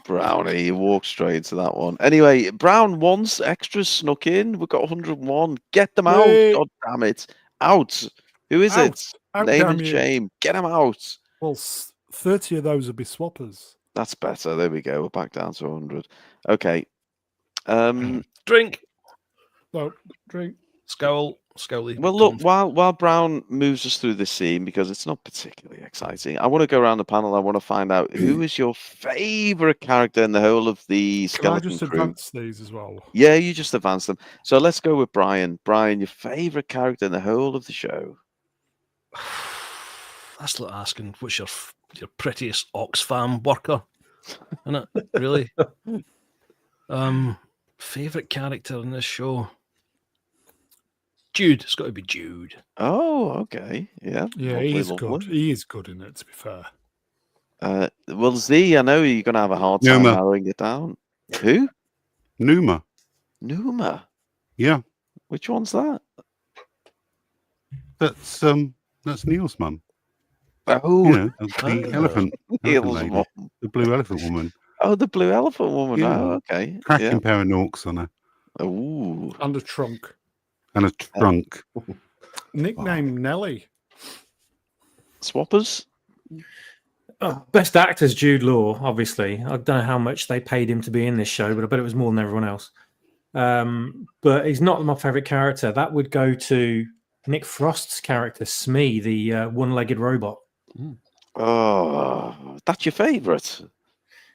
Brownie, you walked straight into that one. Anyway, Brown once extras snuck in. We've got 101. Get them out. Yay. God damn it. Out. Who is Out. it? Out, Name damn and you. shame. Get them out. Well, 30 of those would be swappers. That's better. There we go. We're back down to 100. Okay. Drink. No, drink. Scowly. Well, look, while Brown moves us through this scene, because it's not particularly exciting, I want to go around the panel. I want to find out who is your favourite character in the whole of the Can I Skeleton just Crew. advance these as well? Yeah, you just advance them. So let's go with Brian. Brian, your favourite character in the whole of the show. That's like asking what's your prettiest Oxfam worker, isn't it? Really? Favorite character in this show? Jude. It's got to be Jude. Oh, okay. Yeah. Yeah, lovely, he's lovely. good. He is good in it, to be fair. Well, Z, I know you're going to have a hard time Numa. narrowing it down. Who? Numa. Numa. Yeah, Which one's that? that's Neil's mum. Oh, You know, the elephant Neil's lady, mum. the blue elephant woman. Oh, the blue elephant woman. Yeah. Oh, okay. Cracking Yeah. pair of norks on her Ooh. And a trunk. and a trunk. Nickname Nelly. Swappers. Best actor's Jude Law, obviously. I don't know how much they paid him to be in this show, but I bet it was more than everyone else. But he's not my favourite character. That would go to Nick Frost's character, Smee, the one-legged robot. Oh, that's your favourite.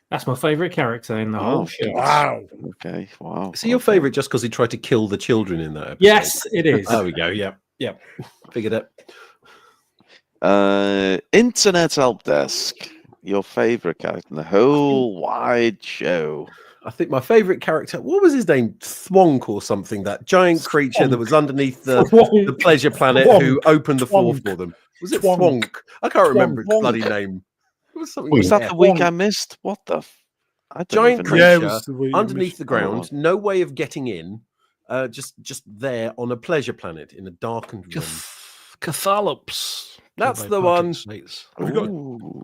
That's my favourite character in the whole show. Wow. Okay. Wow. Is he your okay. favourite just because he tried to kill the children in that episode? Yes, it is. There we go. Yep. Figured it. Internet Helpdesk. Your favourite character in the whole wide show. I think my favourite character, what was his name? Thwonk or something, that giant creature that was underneath the pleasure planet who opened the floor Twonk. for them. Was it Twonk. Thwonk? I can't remember his Twonk. bloody name. It was something Was that with the F. week I missed? What the? I don't Giant even know. creature Yeah, it was the week you underneath missed. the ground, no way of getting in, just there on a pleasure planet in a darkened room. Cathalops. That's by the Patrick one. Smites. Ooh.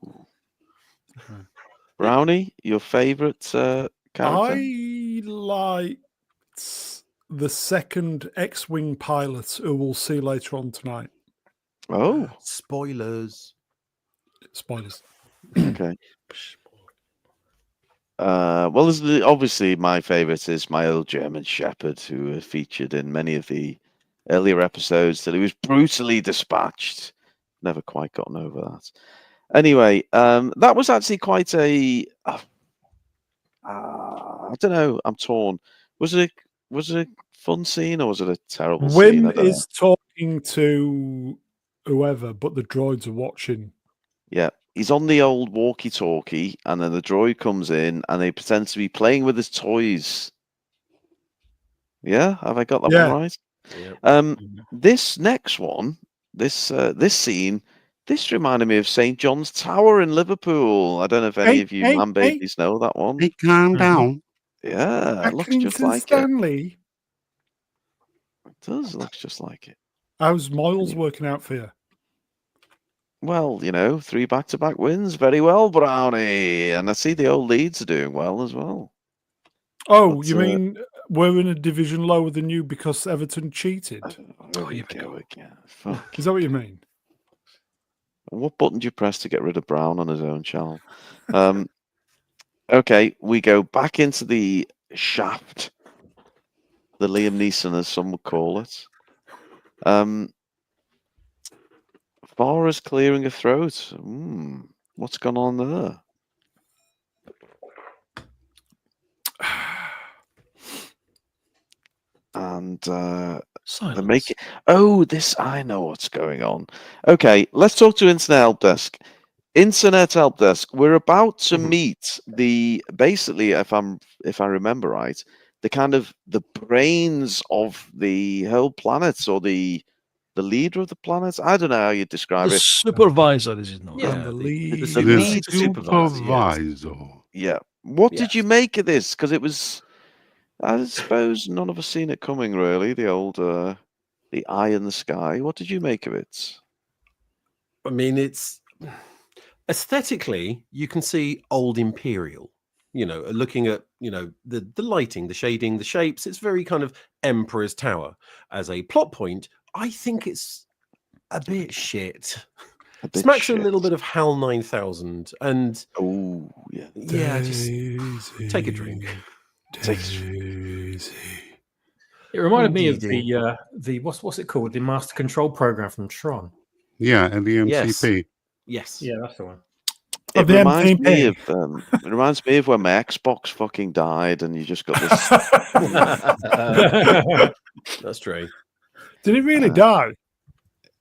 Brownie, your favourite character? I liked the second X-Wing pilot who we'll see later on tonight. Oh, Spoilers. Spoilers. okay. Well, obviously my favourite is my old German Shepherd, who featured in many of the earlier episodes till he was brutally dispatched. Never quite gotten over that. Anyway, that was actually quite a. I don't know. I'm torn. Was it a fun scene or was it a terrible scene? Wim I don't know. is talking to whoever, but the droids are watching. Yeah, he's on the old walkie-talkie, and then the droid comes in, and they pretend to be playing with his toys. Yeah, have I got that Yeah. one right? Yeah. This next one, this scene, this reminded me of St. John's Tower in Liverpool. I don't know if any Hey, of you hey, man hey. babies know that one. Hey, calm Mhm. down. Yeah, it looks just Accrington like Stanley. it. It does looks just like it. How's Miles working out for you? Well, 3 back-to-back wins. Very well, Brownie. And I see the old Leeds are doing well as well. Oh, But, you mean we're in a division lower than you because Everton cheated? Here we go again. Fuck. Is that what you mean? What button do you press to get rid of Brown on his own channel? Okay, we go back into the shaft. The Liam Neeson, as some would call it. Far as clearing a throat. What's gone on there? And they're Silence. making. Oh, this, I know what's going on. Okay, let's talk to Internet Help Desk. Internet Help Desk. We're about to meet basically, if I remember right, the brains of the whole planet, or the leader of the planet. I don't know how you describe The it. supervisor, is it not? Yeah, And the lead. the lead supervisor. Yeah. What Yes. did you make of this? Because it was, I suppose, none of us seen it coming. Really, the old, the eye in the sky. What did you make of it? I mean, it's aesthetically, you can see old Imperial. Looking at the lighting, the shading, the shapes. It's very kind of Emperor's Tower. As a plot point, I think it's a bit shit. Smacks a little bit of HAL 9000, and oh yeah, just take a drink. Daisy. It reminded me of Indeedy. the what's it called? The Master Control program from Tron. Yeah, and the MCP. Yes. Yeah, that's the one. It the reminds me MCP. of it reminds me of when my Xbox fucking died, and you just got this. That's true. Did it really die?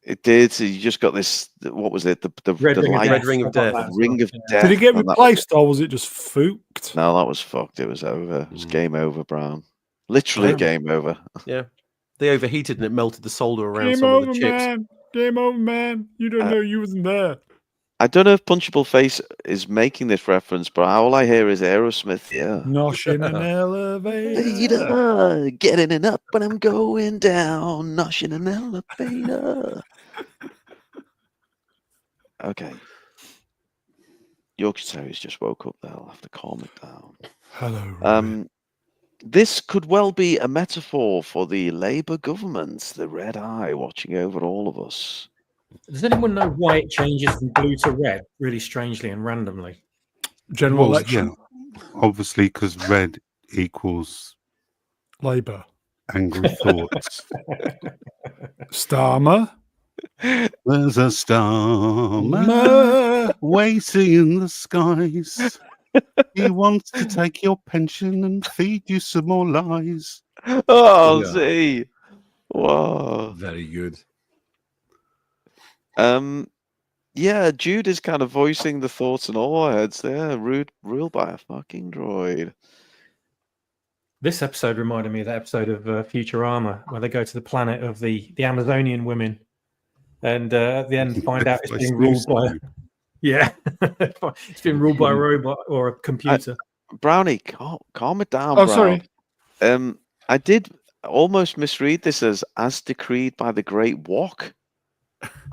It did. So you just got this. What was it? The Red Ring of light- Death. Ring of stuff like Death. that as Ring well. of Yeah. Death. Did it get and that was replaced, or was it just fooked? No, that was fucked. It was over. It was Mm. game over, Brown. Literally Oh. game over. Yeah. They overheated and it melted the solder around Game some over, of the chips. man. Game over, man. You don't know you wasn't there. I don't know if Punchable Face is making this reference, but all I hear is Aerosmith. Yeah. Nosh in an elevator. Getting it up, but I'm going down. Nosh in an elevator. Okay. Yorkshire Terriers just woke up. They'll have to calm it down. Hello. This could well be a metaphor for the Labour government, the red eye watching over all of us. Does anyone know why it changes from blue to red really strangely and randomly? General Well, election. yeah, obviously, because red equals Labour. angry thoughts. Starmer. There's a star waiting in the skies. He wants to take your pension and feed you some more lies. Oh, Yeah. see. Whoa. Very good. Yeah, Jude is kind of voicing the thoughts in all our heads there. Ruled by a fucking droid. This episode reminded me of that episode of Futurama where they go to the planet of the Amazonian women, and at the end find out it's being ruled by it's been ruled by a robot or a computer. Brownie, calm it down. Oh, Brown. sorry. I did almost misread this as decreed by the Great Walk.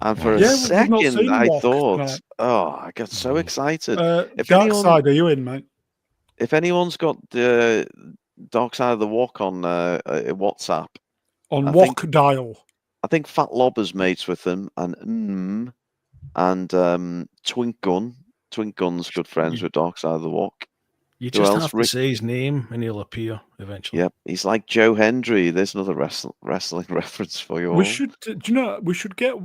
And for a Yeah, we've not second, seen I Walk, thought, right. I got so excited. If Dark anyone- Side, are you in, mate? If anyone's got the Dark Side of the Walk on WhatsApp, On I Walk think- Dial. I think Fat Lobber's mates with them, and Twink Gun. Twink Gun's good friends with Dark Side of the Walk. You Who just else, have to Rick? say his name and he'll appear eventually. Yep, he's like Joe Hendry. There's another wrestling reference for you all. We should, do you know, we should get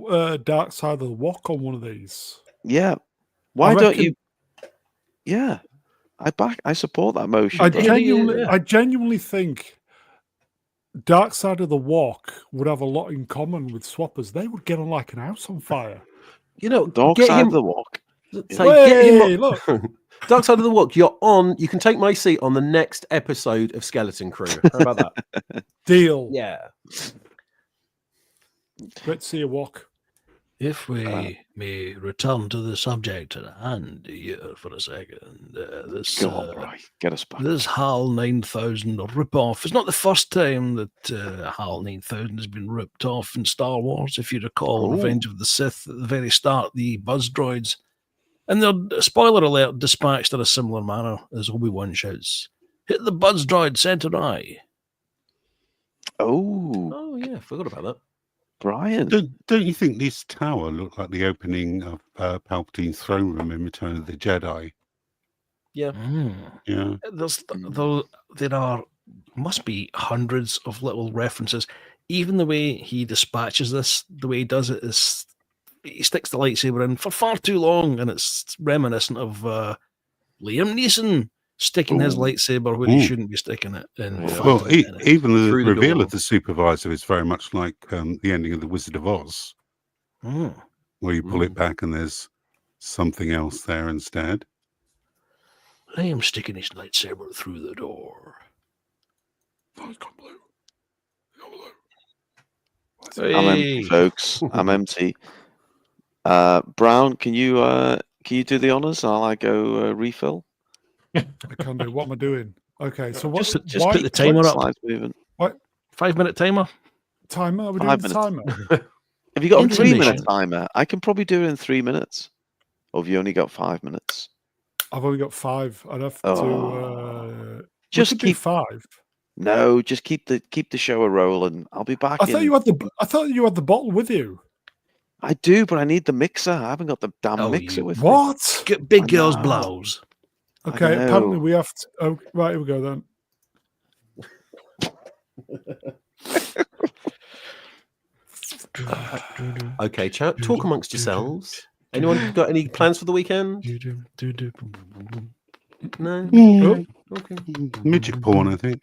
Dark Side of the Walk on one of these. Yeah. Why don't reckon- you? Yeah, I support that motion. I Brad. genuinely think Dark Side of the Walk would have a lot in common with Swappers. They would get on like an house on fire. Dark get Side him. of the Walk. Say, get him Hey, on- look. Dark Side of the Walk. You're on. You can take my seat on the next episode of Skeleton Crew. How about that? Deal. Yeah. Great to see you walk. If we may return to the subject at hand here for a second, this Go on, Bry. Get us back. this HAL 9000 rip-off is not the first time that HAL 9000 has been ripped off in Star Wars. If you recall, Oh. Revenge of the Sith, at the very start, the buzz droids, and their spoiler alert, dispatched in a similar manner as Obi-Wan shouts, "Hit the buzz droid center eye." Oh, Oh yeah, forgot about that. Brian. Don't you think this tower looked like the opening of Palpatine's throne room in Return of the Jedi? Yeah. Yeah. There are must be hundreds of little references. Even the way he dispatches this, the way he does it is he sticks the lightsaber in for far too long, and it's reminiscent of Liam Neeson sticking his Ooh. lightsaber where he shouldn't be sticking it. In Yeah. Well, Phantom Menace. even the Through the reveal door. of the supervisor is very much like the ending of The Wizard of Oz, where you pull it back and there's something else there instead. Liam sticking his lightsaber through the door. Oh, it's gone blue. It's gone blue. I'm empty, folks. I'm empty. Brown, can you do the honors? I'll I go refill. I can't do. What am I doing? Okay, so what? Just put the timer up. Slides moving. 5-minute timer. Timer? Are we 5 doing the minutes. timer? Have you got a Intermission. 3-minute timer? I can probably do it in 3 minutes. Or have you only got 5 minutes? I've only got 5. I'd have Oh. to. Just we could do keep 5. No, just keep the show a rolling. I'll be back. I thought you had the bottle with you. I do, but I need the mixer. I haven't got the damn Oh, mixer you- with me. What? Get big I girls' know. blouse. I Okay, know. apparently we have to. Oh, right, here we go then. Okay, talk amongst yourselves. Anyone got any plans for the weekend? No. Oh, Okay. midget porn, I think.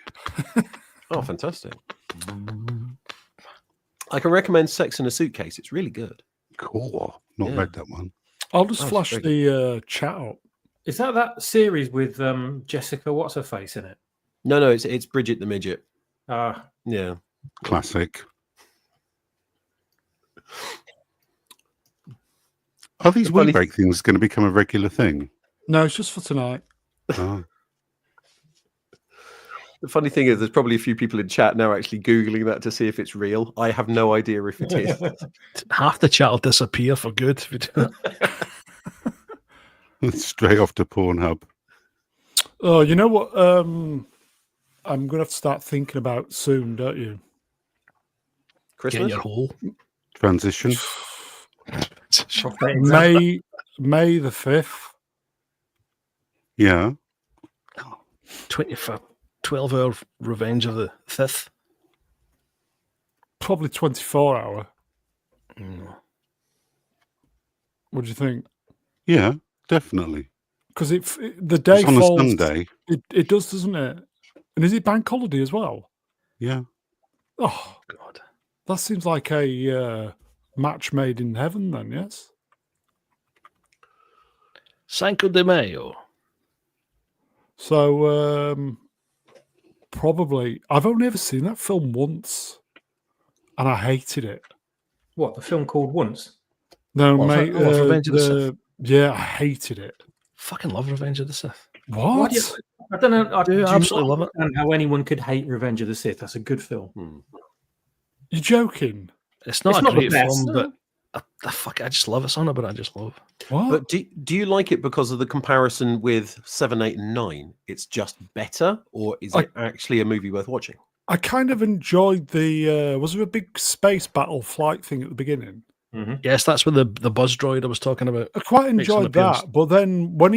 Oh, fantastic. I can recommend Sex in a Suitcase. It's really good. Cool. Not Yeah. read that one. I'll just Oh, flash very the chat up. Is that series with Jessica? What's her face in it? No, it's Bridget the Midget. Ah, Yeah. Classic. Are these The funny- wee break things going to become a regular thing? No, it's just for tonight. Oh. The funny thing is, there's probably a few people in chat now actually Googling that to see if it's real. I have no idea if it is. Half the chat will disappear for good if we do that. Straight off to Pornhub. Oh, you know what? I'm going to have to start thinking about soon, don't you? Get in Christmas? your hole. Transition. May the 5th. Yeah. 12-hour Revenge of the Sith. Probably 24 hour. Mm. What do you think? Yeah, definitely. Because the day It's on a falls. Sunday. It does, doesn't it? And is it bank holiday as well? Yeah. Oh, God. that seems like a match made in heaven then, yes? Cinco de Mayo. So, probably. I've only ever seen that film once. And I hated it. what, the film called Once? No, What, mate. Revenge of the Sith? Yeah, I hated it. Fucking love Revenge of the Sith. Why What? do I don't know. I Do do absolutely not love it. understand how anyone could hate Revenge of the Sith. That's a good film. You're joking? It's not It's a not the great best, film, no. but I just love it. Something about it I just love. What? But do you like it because of the comparison with 7, 8, and 9? It's just better, or is it actually a movie worth watching? I kind of enjoyed the. Was there a big space battle flight thing at the beginning? Yes, that's with the buzz droid I was talking about. I quite Makes an enjoyed appearance. that, but then when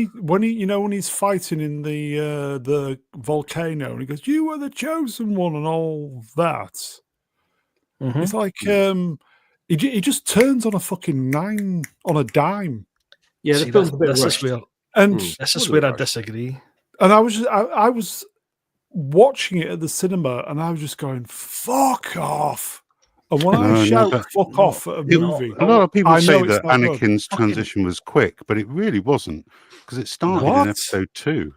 he's fighting in the volcano and he goes, "You are the chosen one," and all that, Mhm. it's like he just turns on a fucking on a dime, Yeah, the See, film's a bit this is rushed. where and this is Wasn't where I rushed. disagree. and I was watching it at the cinema and I was just going, "Fuck off!" And when No, I shout but- "fuck off" at a movie, A lot of people I say know it's that not good. Anakin's transition was quick, but it really wasn't because it started What? in episode 2.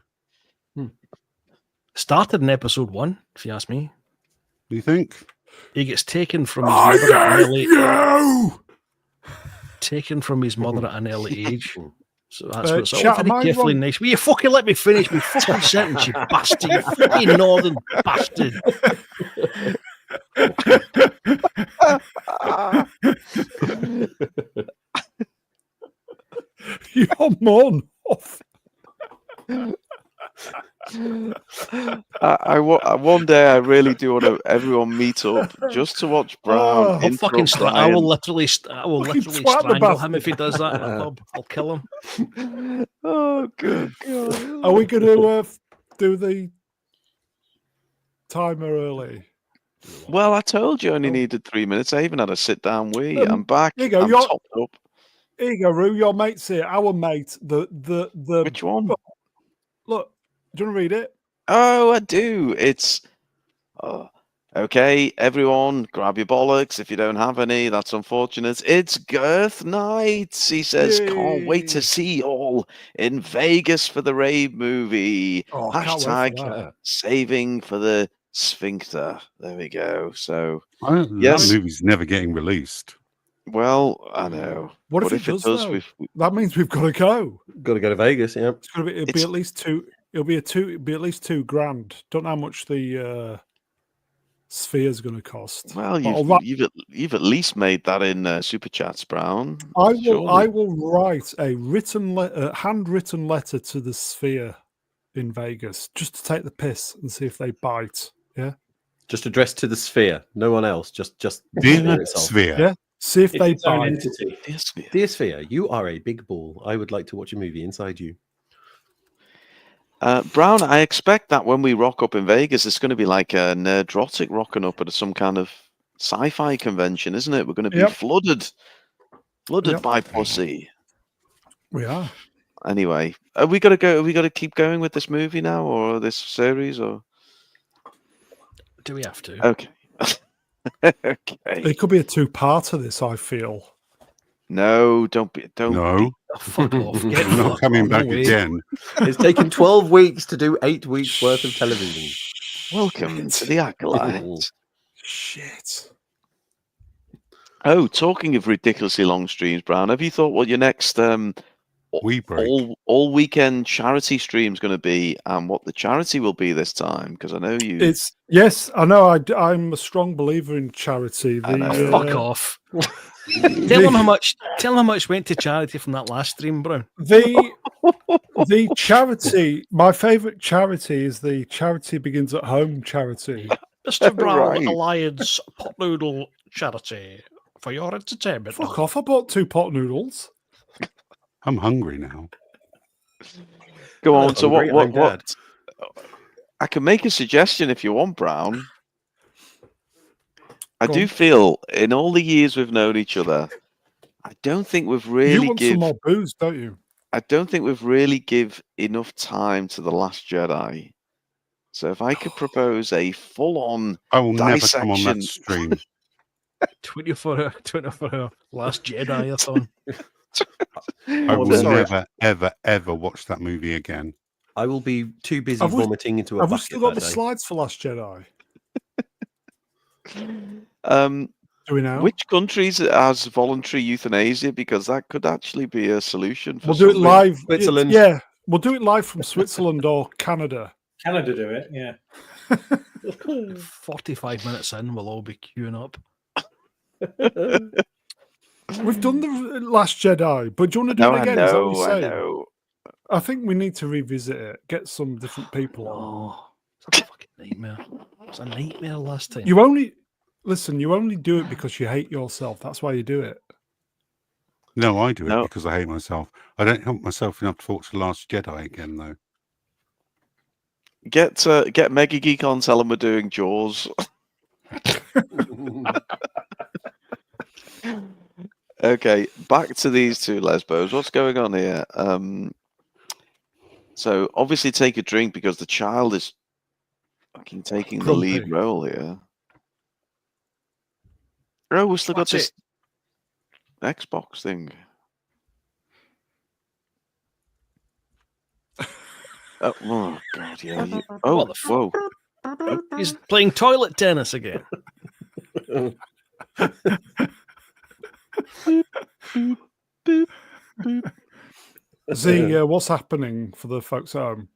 Started in episode 1, if you ask me. Do you think? He gets taken from his I mother and hate Ellie. you. taken from his mother at an early age. So that's what's all chat, very am I carefully wrong? nice. Will you fucking let me finish my fucking sentence, you bastard, you fucking northern bastard. You're mourn off. One day I really do want to everyone meet up just to watch Brown Oh, I'll fucking interrupt I will Brian. literally, Fucking twat the strangle him bastard. if he does that in the pub. I'll kill him. Oh, good God. Are we going to do the timer early? Well, I told you I only Oh. needed 3 minutes. I even had a sit down wee. I'm back. Here you go. I'm You're- topped up. Here you go, Roo. Your mate's here. Our mate. The Which one? Look. Do you want to read it? Oh, I do. It's okay. Everyone, grab your bollocks. If you don't have any, that's unfortunate. It's Girth Nights. He says, "Can't wait to Yay. see you all in Vegas for the rave movie." Oh, I can't wait for that. Saving for the sphincter. There we go. So, That Yes. movie's never getting released. well, I know. What But if it does, though? we've That means we've got to go. Got to go to Vegas. Yeah. It's gonna be. It'll be It's- at least two. It'll be at least $2,000. Don't know how much the sphere's going to cost. well, But I'll write- you've at least made that in super chats, Brown. I will. Surely. I will write a handwritten letter to the Sphere in Vegas just to take the piss and see if they bite. Yeah. Just addressed to the Sphere. No one else. Just the Dear Sphere itself. Sphere. Yeah. See if It's they its own bite. entity. Yes, yeah. Dear Sphere, you are a big ball. I would like to watch a movie inside you. Brown, I expect that when we rock up in Vegas, it's going to be like a Nerdrotic rocking up at some kind of sci-fi convention, isn't it? We're going to be Yep. flooded Yep. by pussy. We are. Anyway, are we got to go? Are we got to keep going with this movie now, or this series, or Do we have to? okay? Okay. It could be a two-parter. This, I feel. No, don't be. No, Oh, fuck off. Get I'm not fucked coming off, back no way. again. It's taken 12 weeks to do 8 weeks worth of television. Welcome to the Acolyte. Shit. Oh, talking of ridiculously long streams, Brown, have you thought what your next We break. all weekend charity stream is going to be, and what the charity will be this time? Because I know you. It's yes. I know. I'm a strong believer in charity. I know. Fuck off. Tell him how much. Tell him how much went to charity from that last stream, Brown. The charity. My favourite charity is the Charity Begins at Home charity. Mr. Brown Right. Alliance Pot Noodle Charity for your entertainment. Fuck off! I bought 2 pot noodles. I'm hungry now. Go I'm on. So hungry, I'm what? I can make a suggestion if you want, Brown. I Go do on. feel in all the years we've known each other, I don't think we've You really want give. some more booze, don't you? I don't think we've really give enough time to the Last Jedi. So if I could propose a full-on I will never come on that Dissection. stream. 24 hour Last Jedi-a-thon. I will sorry. never, ever, ever watch that movie again. I will be too busy Have we- vomiting into a Have we bucket still got that the day. slides for Last Jedi? Do we know? Which countries has voluntary euthanasia? Because that could actually be a solution for We'll do it something. live. Switzerland. Yeah, we'll do it live from Switzerland or Canada. Canada do it, yeah. 45 minutes in, we'll all be queuing up. We've done the Last Jedi, but do you want to do No, it I again? Is that what know, you're I saying? know. I think we need to revisit it. Get some different people on. Oh, it's a fucking nightmare. It was a nightmare last time. You only listen. You only do it because you hate yourself. That's why you do it. No, I do it No. because I hate myself. I don't help myself enough to watch The Last Jedi again, though. Get Mega Geek on, tell them we're doing Jaws. Okay, back to these two lesbos. What's going on here? So obviously take a drink because the child is fucking taking the lead Grumpy. role here. Oh, we've still got What's this Xbox thing. Oh god, yeah. Oh, What the whoa. He's playing toilet tennis again. Z, what's happening for the folks at home?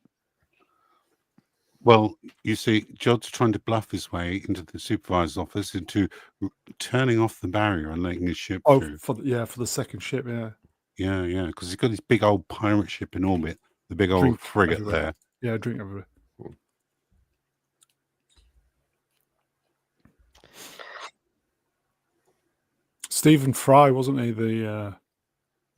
Well, you see, Judd's trying to bluff his way into the supervisor's office into turning off the barrier and letting his ship through. For the second ship, yeah. Yeah, because he's got this big old pirate ship in orbit, the big old Drink frigate everywhere. there. Yeah, drink everywhere. Stephen Fry, wasn't he, the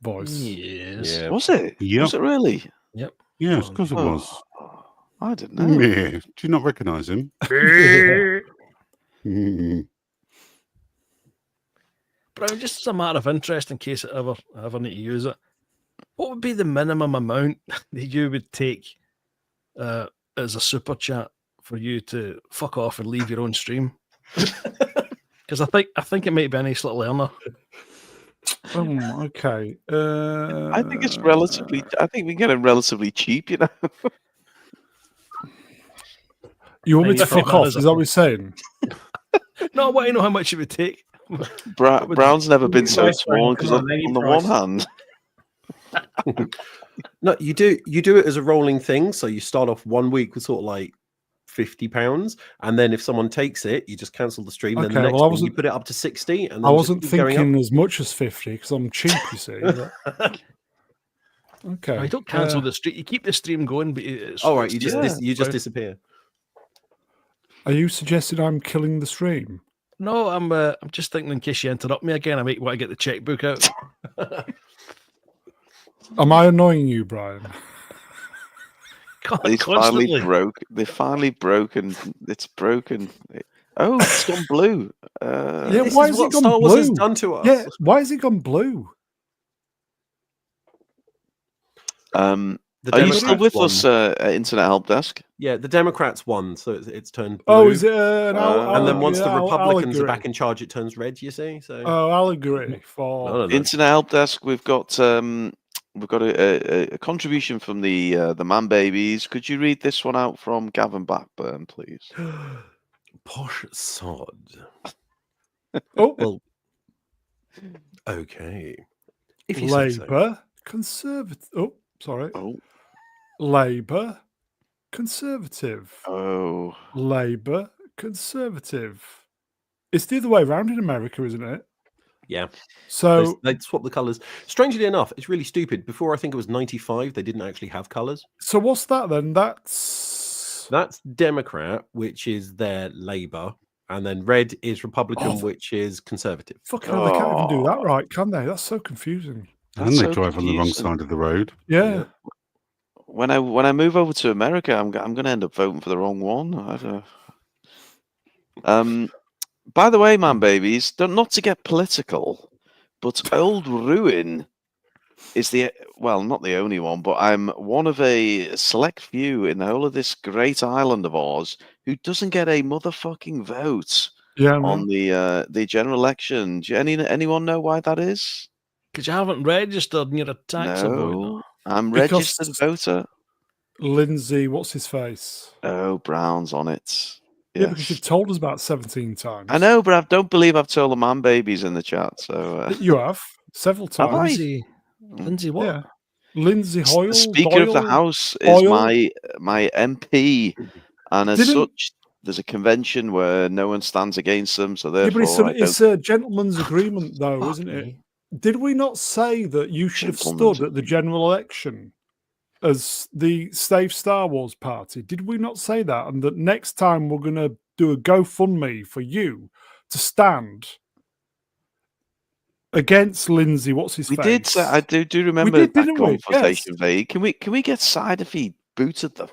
voice? Yes. Yeah. Was it? Yep. Was it really? Yep. Yes, of course it was. Oh, I didn't know. Yeah. Do you not recognise him? Mm. Brown, just as a matter of interest, in case I ever need to use it, what would be the minimum amount that you would take as a super chat for you to fuck off and leave your own stream? Because I think it might be a nice little earner. Okay. I think it's relatively. I think we get it relatively cheap. You know. You want me Yeah, to fuck off? Is that what you're saying? No, I want to know how much it would take. Brown's never been so Price torn range, because come on on, any the price. one hand, No, you do it as a rolling thing. So you start off 1 week with sort of like £50, and then if someone takes it, you just cancel the stream. Then the Okay, next well, week you put it up to 60, and then I just wasn't keep going up. thinking as much as 50 because I'm cheap, you see. but- Okay. No, you don't cancel the stream. You keep the stream going, but it's All right, you it's- just disappear. Are you suggesting I'm killing the stream? No, I'm just thinking in case you interrupt me again, I might want to get the checkbook out. Am I annoying you, Brian? they finally Constantly. broke. They finally broken. It's broken. Oh, it's gone blue. Yeah, This why is has it what gone Star Wars has blue? done to us. Yeah, why has it gone blue? The Are you still Democrats with won. us at Internet Help Desk? Yeah, the Democrats won, so it's turned blue. Oh, is it? And then once the I'll Republicans are agree. back in charge, it turns red. You see, so Oh, I'll agree. For No. Internet Help Desk. We've got a contribution from the Man Babies. Could you read this one out from Gavin Blackburn, please? posh sod. oh, Well, okay. If you say so. Labour Conservative. Oh, sorry. Oh, Labour Conservative. oh, Labour Conservative. It's the other way around in America, isn't it? Yeah. So They swap the colours. Strangely enough, it's really stupid. Before, I think it was 95, they didn't actually have colours. So what's that then? That's Democrat, which is their Labour, and then red is Republican, Oh. which is Conservative. fucking hell, they can't even do that Oh. right, can they? That's so confusing. And That's they so drive on the wrong confusing. side of the road. Yeah. When I move over to America, I'm going to end up voting for the wrong one. I don't... By the way, Man Babies, not to get political, but Old Ruin is not the only one, but I'm one of a select few in the whole of this great island of ours who doesn't get a motherfucking vote Yeah. on the general election. Do anyone know why that is? Because you haven't registered and you're a taxer voter. No, I'm Because- registered voter. Lindsay, what's his face? Oh, Brown's on it. Yeah, because you've Yes. told us about 17 times. I know, but I don't believe I've told the Man Babies in the chat. So You have several Have I? times. Lindsay, what? Yeah. Lindsay Hoyle. the Speaker of the Doyle? House is Doyle? my MP, and as Didn't- such, there's a convention where no one stands against them. So Yeah, therefore, but it's a gentleman's agreement, though, Fuck isn't it? me. Did we not say that you should have Gentleman's stood at the general election as the Save Star Wars party? Did we not say that? And that next time we're going to do a GoFundMe for you to stand against Lindsay. What's his we face? did. I do remember did, that didn't we? conversation. Vague. Can we get Side if he booted the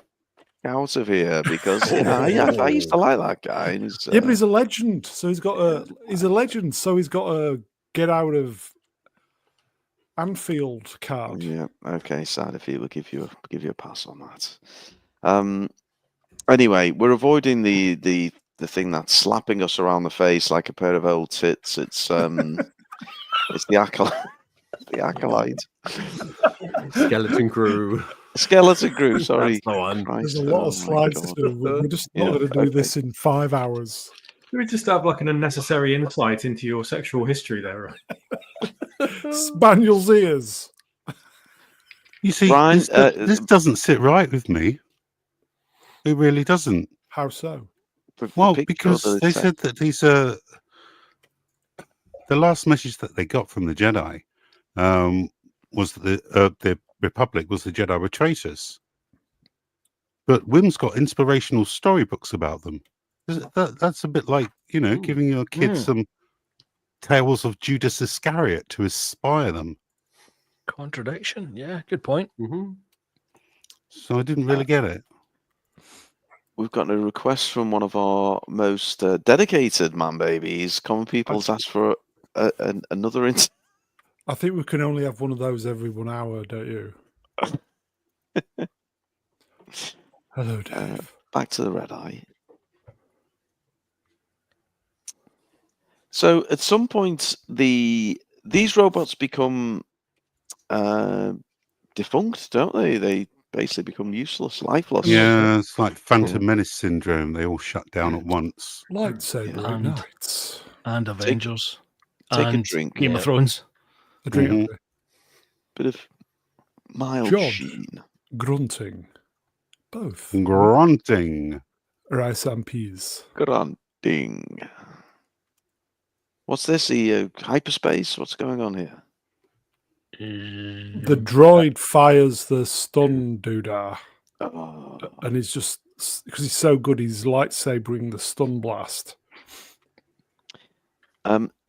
out of here? Because I used to like that guy. And he's, Yeah, but he's a legend. So he's a legend. So he's got a get out of Anfield card. Yeah. Okay. Sad if he will give you a pass on that. Anyway, we're avoiding the thing that's slapping us around the face like a pair of old tits. It's it's the acolyte. The acolyte. Skeleton Crew. Skeleton Crew. Sorry. That's the one. There's Christ, a lot oh of my slides to God. do. We're just not Yeah, going to do okay. this in 5 hours. Do we just have like an unnecessary insight into your sexual history there? Right? Spaniel's ears. You see, Brian, this doesn't sit right with me. It really doesn't. How so? Well, picture because that they it's said that these are the last message that they got from the Jedi was that the Republic was the Jedi were traitors. But Wim's got inspirational storybooks about them. That's a bit like, giving your kids some tales of Judas Iscariot to inspire them. Contradiction. Yeah, good point. Mm-hmm. So I didn't really get it. We've got a request from one of our most dedicated man babies. Common People's asked for another. I think we can only have one of those every 1 hour, don't you? Hello, Dave. Back to the red eye. So at some point, these robots become defunct, don't they? They basically become useless, lifeless. Yeah, it's like Phantom Menace syndrome. They all shut down at once. Lightsaber And- ignites. And Avengers. Take a and drink. Game Yeah. of Thrones. A drink. Mhm. Okay. Bit of mild John. sheen. Grunting. Both. Grunting. Rice and peas. Grunting. What's this? Hyperspace? What's going on here? The droid fires the stun doodah, Oh, and he's just because he's so good, he's lightsabering the stun blast.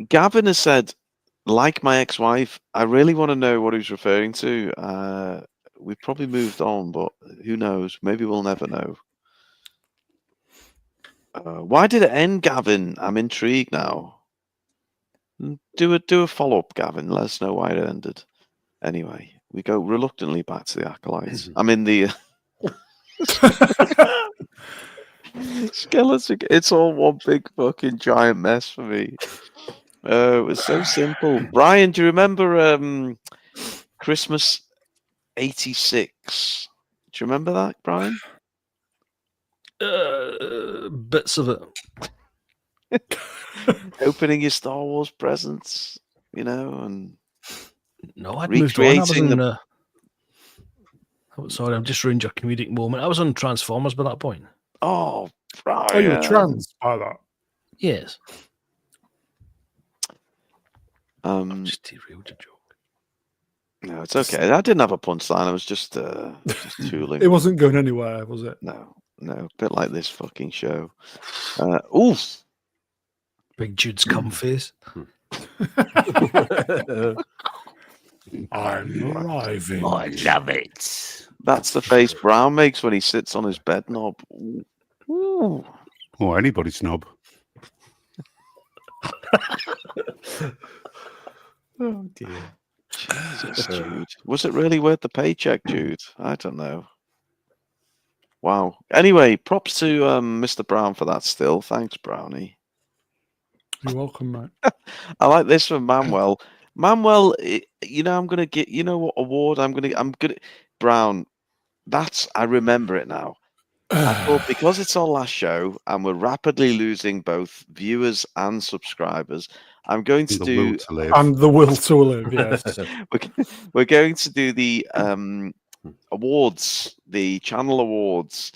Gavin has said, like my ex-wife, I really want to know what he's referring to. We've probably moved on, but who knows? Maybe we'll never know. Why did it end, Gavin? I'm intrigued now. Do a follow-up, Gavin. Let us know why it ended. Anyway, we go reluctantly back to the acolytes. I mean the skeleton. It's all one big fucking giant mess for me. It was so simple. Brian, do you remember Christmas '86? Do you remember that, Brian? Bits of it. Opening your Star Wars presents, and No, I'd moved on. I was Recreating on, oh, sorry, I've just ruined your comedic moment. I was on Transformers by that point. oh, Brian. Oh, you were trans by that. Yes. Just derailed the joke. No, it's okay. I didn't have a punchline. I was just tooling. It wasn't going anywhere, was it? No, a bit like this fucking show. Oof. Big Jude's cum face. I'm arriving. I love it. That's the face Brown makes when he sits on his bed knob. Ooh. Or anybody's knob. Oh dear. Jesus, Jude. Was it really worth the paycheck, Jude? I don't know. Wow. Anyway, props to Mr. Brown for that still. Thanks, Brownie. You're welcome, mate. I like this from Manuel. Manuel, I'm going to get, what award I'm going to, Brown, I remember it now. I thought because it's our last show and we're rapidly losing both viewers and subscribers, I'm going to The do, will to live. And the will to live, yes. we're going to do the awards, the channel awards,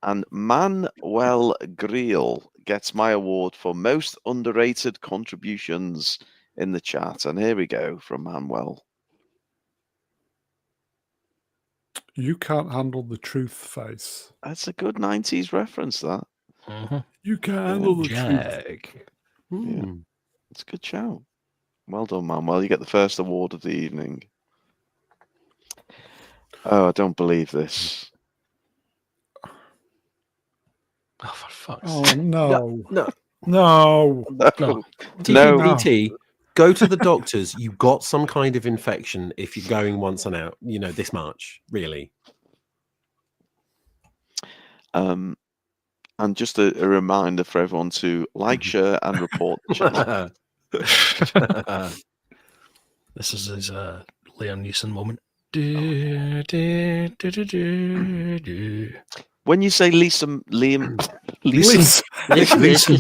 and Manuel Greel gets my award for most underrated contributions in the chat. And here we go from Manuel. You can't handle the truth face. That's a good 90s reference, that. You can't handle the truth. Jack. Yeah. It's a good show. Well done, Manuel. You get the first award of the evening. Oh, I don't believe this. Oh, for fuck's Oh, sake. no. No. No. No. TPT, go to the doctors. You got some kind of infection if you're going once and out, this March, really. And just a reminder for everyone to like, share, and report the channel. This is his Liam Neeson moment. When you say Liam, Liam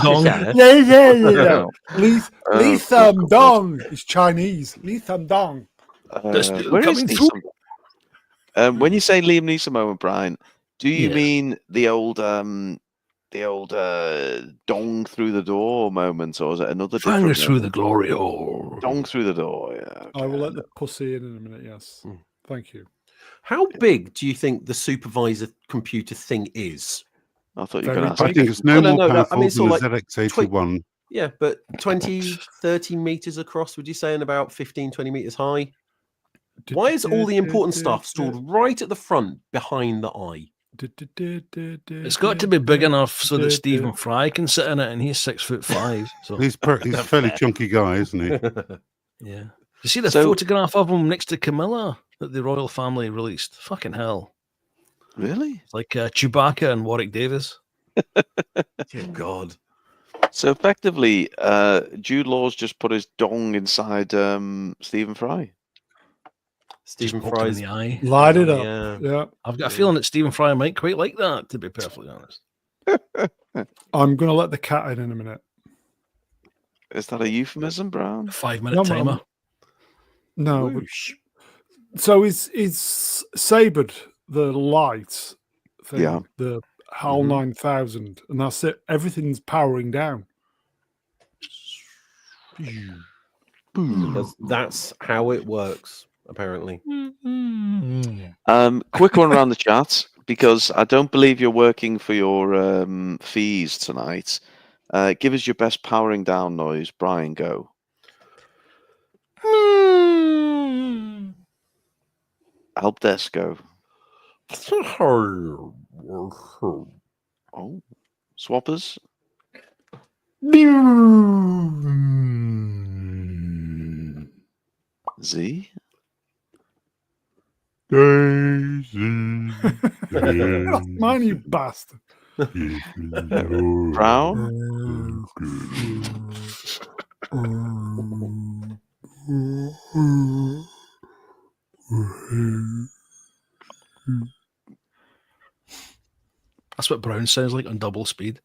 Dong. Yeah. Lee Thumb Dong. It's Chinese. Lee Thumb Dong. That's where is coming through. When you say Liam Neeson moment, Brian, do you Yeah. mean the old dong through the door moment, or is it another Fingers different through moment? the glory hole. Dong through the door? Yeah. I will okay, let the pussy in a minute. Yes. Mm. Thank you. How big do you think the supervisor computer thing is? I thought you were Very going to I ask. think it's no No, more no, no, powerful I mean, it's than all the like ZX81. Yeah, but 20, 30 meters across, would you say, and about 15, 20 meters high? Why is all the important stuff stored right at the front behind the eye? It's got to be big enough so that Stephen Fry can sit in it, and he's 6'5". So He's a fairly chunky guy, isn't he? yeah. You see the So- photograph of him next to Camilla that the royal family released? Fucking hell! Really? It's like Chewbacca and Warwick Davis. Dear God. So effectively, Jude Law's just put his dong inside Stephen Fry. Stephen Just poked him in Fry's the eye. Light it up. Yeah. Yeah. I've got a feeling that Stephen Fry might quite like that, to be perfectly honest. I'm going to let the cat in a minute. Is that a euphemism, Brown? 5-minute No, timer. No. But, Whoosh. so is sabered the light thing, Yeah. the HAL 9000, and that's it. Everything's powering down. Because that's how it works, apparently. Quick one around the chat, because I don't believe you're working for your fees tonight. Give us your best powering down noise. Brian, go. Helpdesk, go. Oh, swappers. Z. Daisy. That's mine, you bastard. Brown. That's what Brown sounds like on double speed.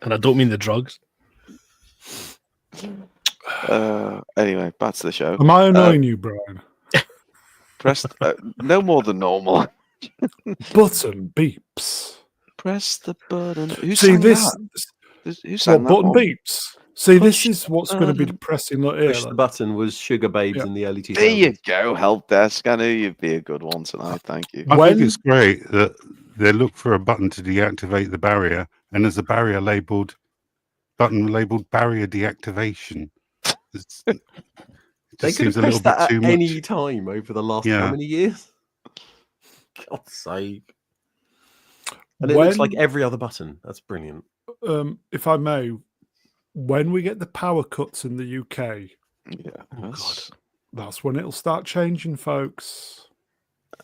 And I don't mean the drugs. Anyway, back to the show. Am I annoying you, Brian? Press no more than normal. Button beeps. Press the button. Who See sang this? that? Who What sang that button one? beeps? See, Push this is what's going to be button. depressing. Look here. Push the button was Sugar Babes Yeah. in the early 2000s. There you go, Helpdesk. I knew you'd be a good one tonight. Thank you. I When- think it's great that they look for a button to deactivate the barrier, and there's a button labeled barrier deactivation. It They just could have seems a little pressed bit that too at much. any time over the last how Yeah. many years? God's sake. And it looks like every other button. That's brilliant. If I may, when we get the power cuts in the UK, Yeah. Oh, God. that's when it'll start changing, folks.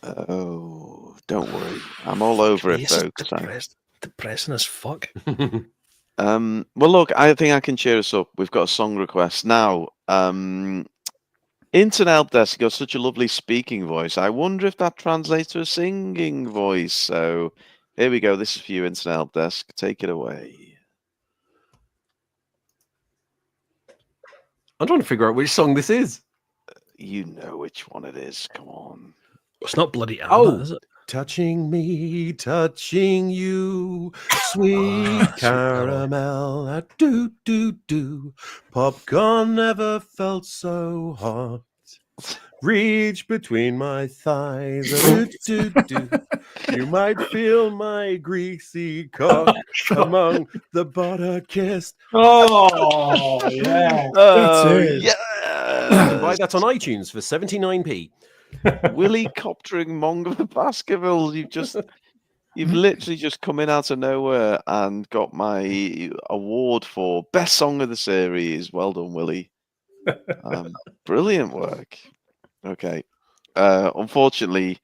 Oh, don't worry. I'm all over it, This is folks. depressing as fuck. Well, look, I think I can cheer us up. We've got a song request now. Internet Helpdesk, you've got such a lovely speaking voice. I wonder if that translates to a singing voice. So here we go. This is for you, Internet Helpdesk. Take it away. I'm trying to figure out which song this is. You know which one it is. Come on. It's not bloody ABBA, Oh. is it? Touching me, touching you, sweet caramel, a do do do. Popcorn never felt so hot. Reach between my thighs, a do do do. You might feel my greasy cock among the butter kissed. Oh, yeah. Oh, it. yeah. Buy that on iTunes for 79p. Willy coptering Mongo Baskerville. You've literally just come in out of nowhere and got my award for best song of the series. Well done, Willie. Brilliant work. Okay. Unfortunately,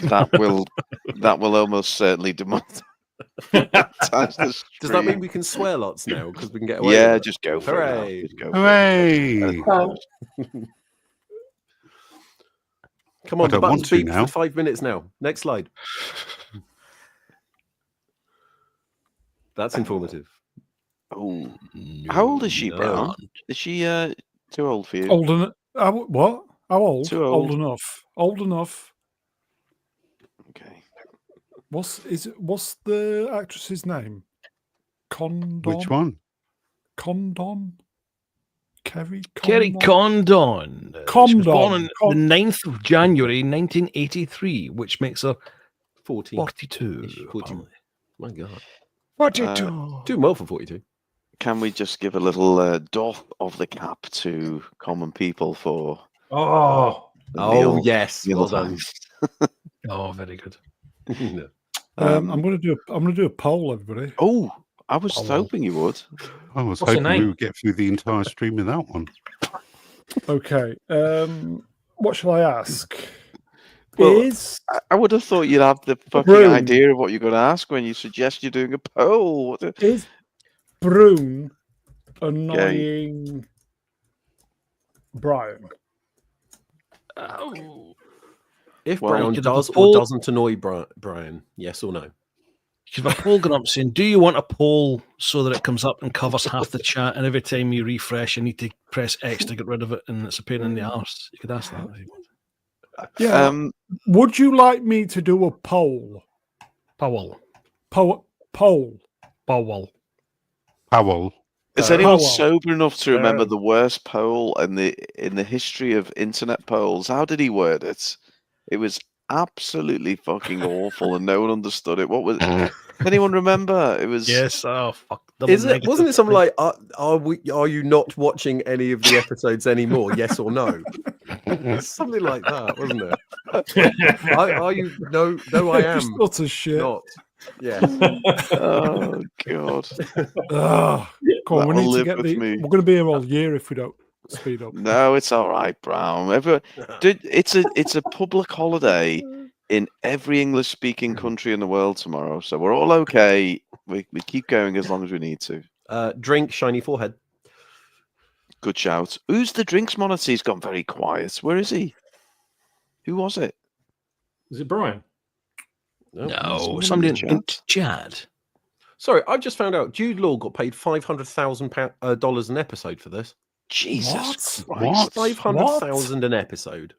that will almost certainly demonetize the Does that mean stream. we can swear lots now because we can get away? Yeah, with it? just go for it. now. Hooray. Just go for it. Hooray! Come on, I the don't want button's to beeped now. for 5 minutes now. Next slide. That's informative. Oh, how old is she, No. Brown? Is she too old for you? Older than what? How old? Too Old old. enough. Old enough. Okay. What's the actress's name? Condon. Which one? Condon. Kerry Condon. She was born on Condon. the 9th of January, 1983, which makes her 40. 42. 40. apparently. My God. 42. Doing well for 42. Can we just give a little doff of the cap to common people for Oh, the Oh, meal? yes. meal Well done. times? Oh, very good. No. I'm gonna do a poll, everybody. Oh, I was Oh. hoping you would. I was What's her hoping we name? would get through the entire stream with that one. Okay. What shall I ask? Well, Is I would have thought you'd have the fucking Broom. idea of what you're going to ask when you suggest you're doing a poll. What the- is Brune annoying Brian? Oh. If Well, Brown you could have does a or poll. doesn't annoy Brian, yes or no? Because my poll going up saying, do you want a poll so that it comes up and covers half the chat, and every time you refresh, you need to press X to get rid of it, and it's a pain in the arse? You could ask that. If you want. Yeah. Would you like me to do a poll? Powell. Poll. Powell. Powell. Is anyone Powell. sober enough to remember Um, the worst poll in the history of internet polls? How did he word it? It was absolutely fucking awful, and no one understood it. What was? Anyone remember? It was. Yes. Oh, fuck. Wasn't it something like, are you not watching any of the episodes anymore? Yes or no? Something like that, wasn't it? Are you? No, I am Just utter shit. not. Yes. Oh God! Come on, we That'll need to live get with me. We're going to be here all year if we don't speed up. No, it's all right, Brown. It's a public holiday in every English-speaking country in the world tomorrow, so we're all okay. We keep going as long as we need to. Drink shiny forehead. Good shout. Who's the drinks monitor? He's gone very quiet. Where is he? Who was it? is it Brian? No. No, Someone in somebody the in chat. chat. Sorry, I've just found out Jude Law got paid $500,000 an episode for this. Jesus What? Christ. What? $500,000 an episode.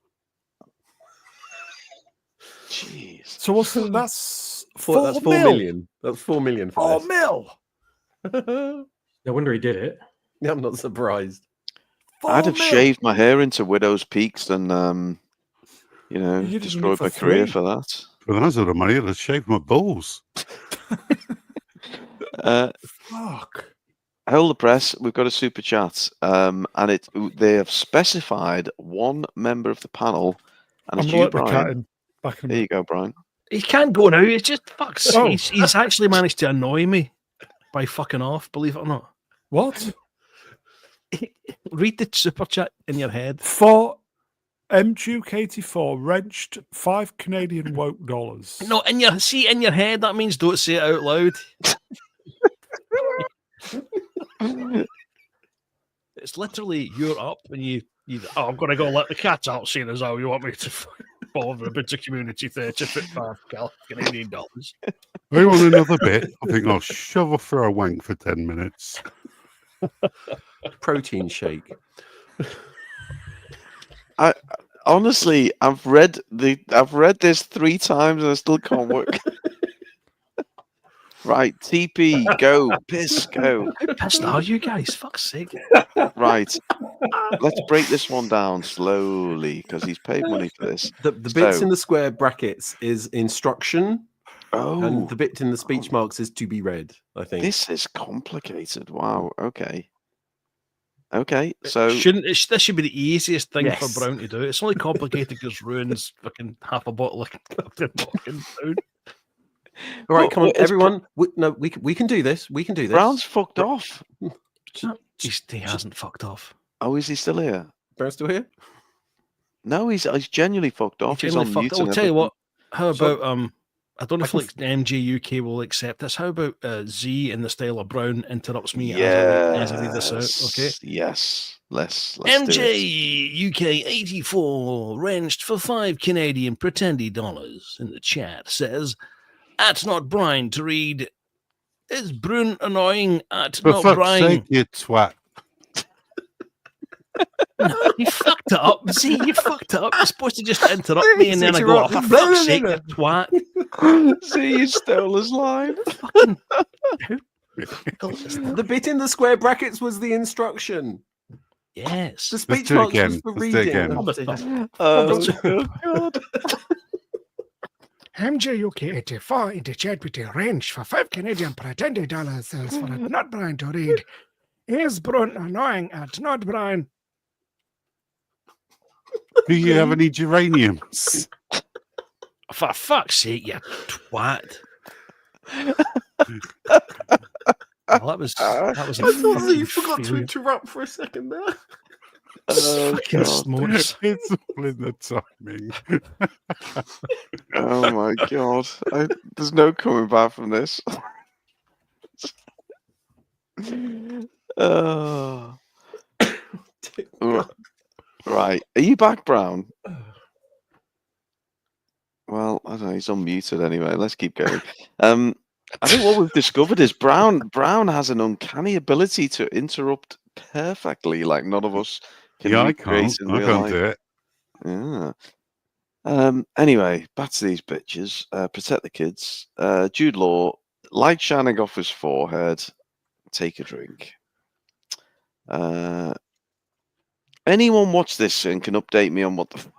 Jeez. So what's that's That's 4 4 million. That's 4 million for 4 this. mil. No wonder he did it. Yeah, I'm not surprised. I'd have 4 mil. shaved my hair into widow's peaks and You did it destroyed for my career 3. for that. For that sort of money, I'd have shaved my balls. Fuck. Hold the press. We've got a super chat, and they have specified one member of the panel, and I'm it's going you, to let the cat Brian. in. Back in a There you minute. go, Brian. He can't go now. It's just fuck's Oh. He's actually managed to annoy me by fucking off, believe it or not. What? Read the super chat in your head. For MDuke84 wrenched 5 Canadian woke dollars. No, in your head, that means don't say it out loud. It's literally you're up and you I'm gonna go let the cat out, seeing as how you want me to fall over a bit of community 35 Canadian dollars. I want another bit. I think I'll shove off for a wank for 10 minutes. Protein shake. Honestly, I've read this 3 times and I still can't work. Right, TP, go, piss, go. How pissed are you guys? Fuck's sake. Right, let's break this one down slowly because he's paid money for this. The bits So- in the square brackets is instruction, and Oh, the bit in the speech marks is to be read, I think. this is complicated. Wow. Okay. So This should be the easiest thing Yes. for Brown to do. It's only complicated because ruins fucking half a bottle of Captain Morgan down. All right, What- come on, what is everyone. We can do this. We can do this. Brown's fucked off. He hasn't fucked off. Oh, is he still here? Brown's still here? No, he's genuinely fucked off. He's Generally on fucked. mute. I'll and tell you what. How So- about I don't know if like MJ UK will accept this. How about Z in the style of Brown interrupts me as I read this out? Okay. Yes. Let's do it. MJ UK 84 wrenched for 5 Canadian pretendy dollars in the chat says, at not Brian to read, is Brune annoying at For not fuck's Brian? sake, you twat. No, you fucked it up. See, you fucked it up. You're supposed to just interrupt me and then I go, oh, for fuck's sake, you twat. See, you stole his line. Fucking The bit in the square brackets was the instruction. yes. The speech do it marks was again. for Let's do it reading. again. Oh, God. MJUK84 in the chat with the range for 5 Canadian pretended dollars for a not Brian to read. Is Brun annoying at not Brian? Do you have any geraniums? For fuck's sake, you twat. Well, that was a I thought fucking you forgot to failure. interrupt for a second there. Oh, Fucking God. smokes. It's all in the timing. Oh, my God. There's no coming back from this. Oh. Right. Are you back, Brown? Well, I don't know. He's unmuted anyway. Let's keep going. I think what we've discovered is Brown has an uncanny ability to interrupt perfectly, like none of us can Yeah, I recreate can't. in I real can't life. do it. Yeah. Anyway, back to these bitches. Protect the kids. Jude Law, light shining off his forehead. Take a drink. Anyone watch this and can update me on what the fuck?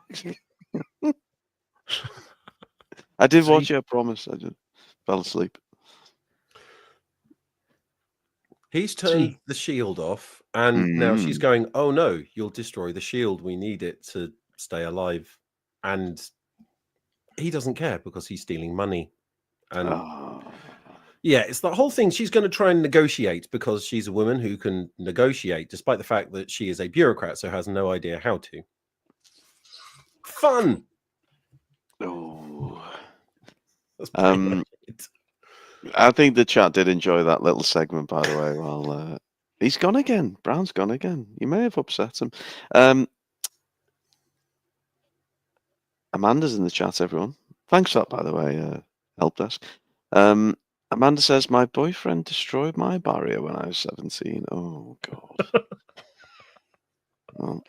I did watch it, I promise. I just fell asleep. He's turned the shield off, and now she's going, oh no, you'll destroy the shield. We need it to stay alive. And he doesn't care because he's stealing money. And yeah, it's the whole thing. She's going to try and negotiate because she's a woman who can negotiate, despite the fact that she is a bureaucrat, so has no idea how to. Fun. Oh. That's pretty much it. I think the chat did enjoy that little segment, by the way. Well, he's gone again. Brown's gone again. You may have upset him. Amanda's in the chat, everyone. Thanks for that, by the way, Helpdesk. Amanda says, my boyfriend destroyed my barrier when I was 17. Oh, God. Well,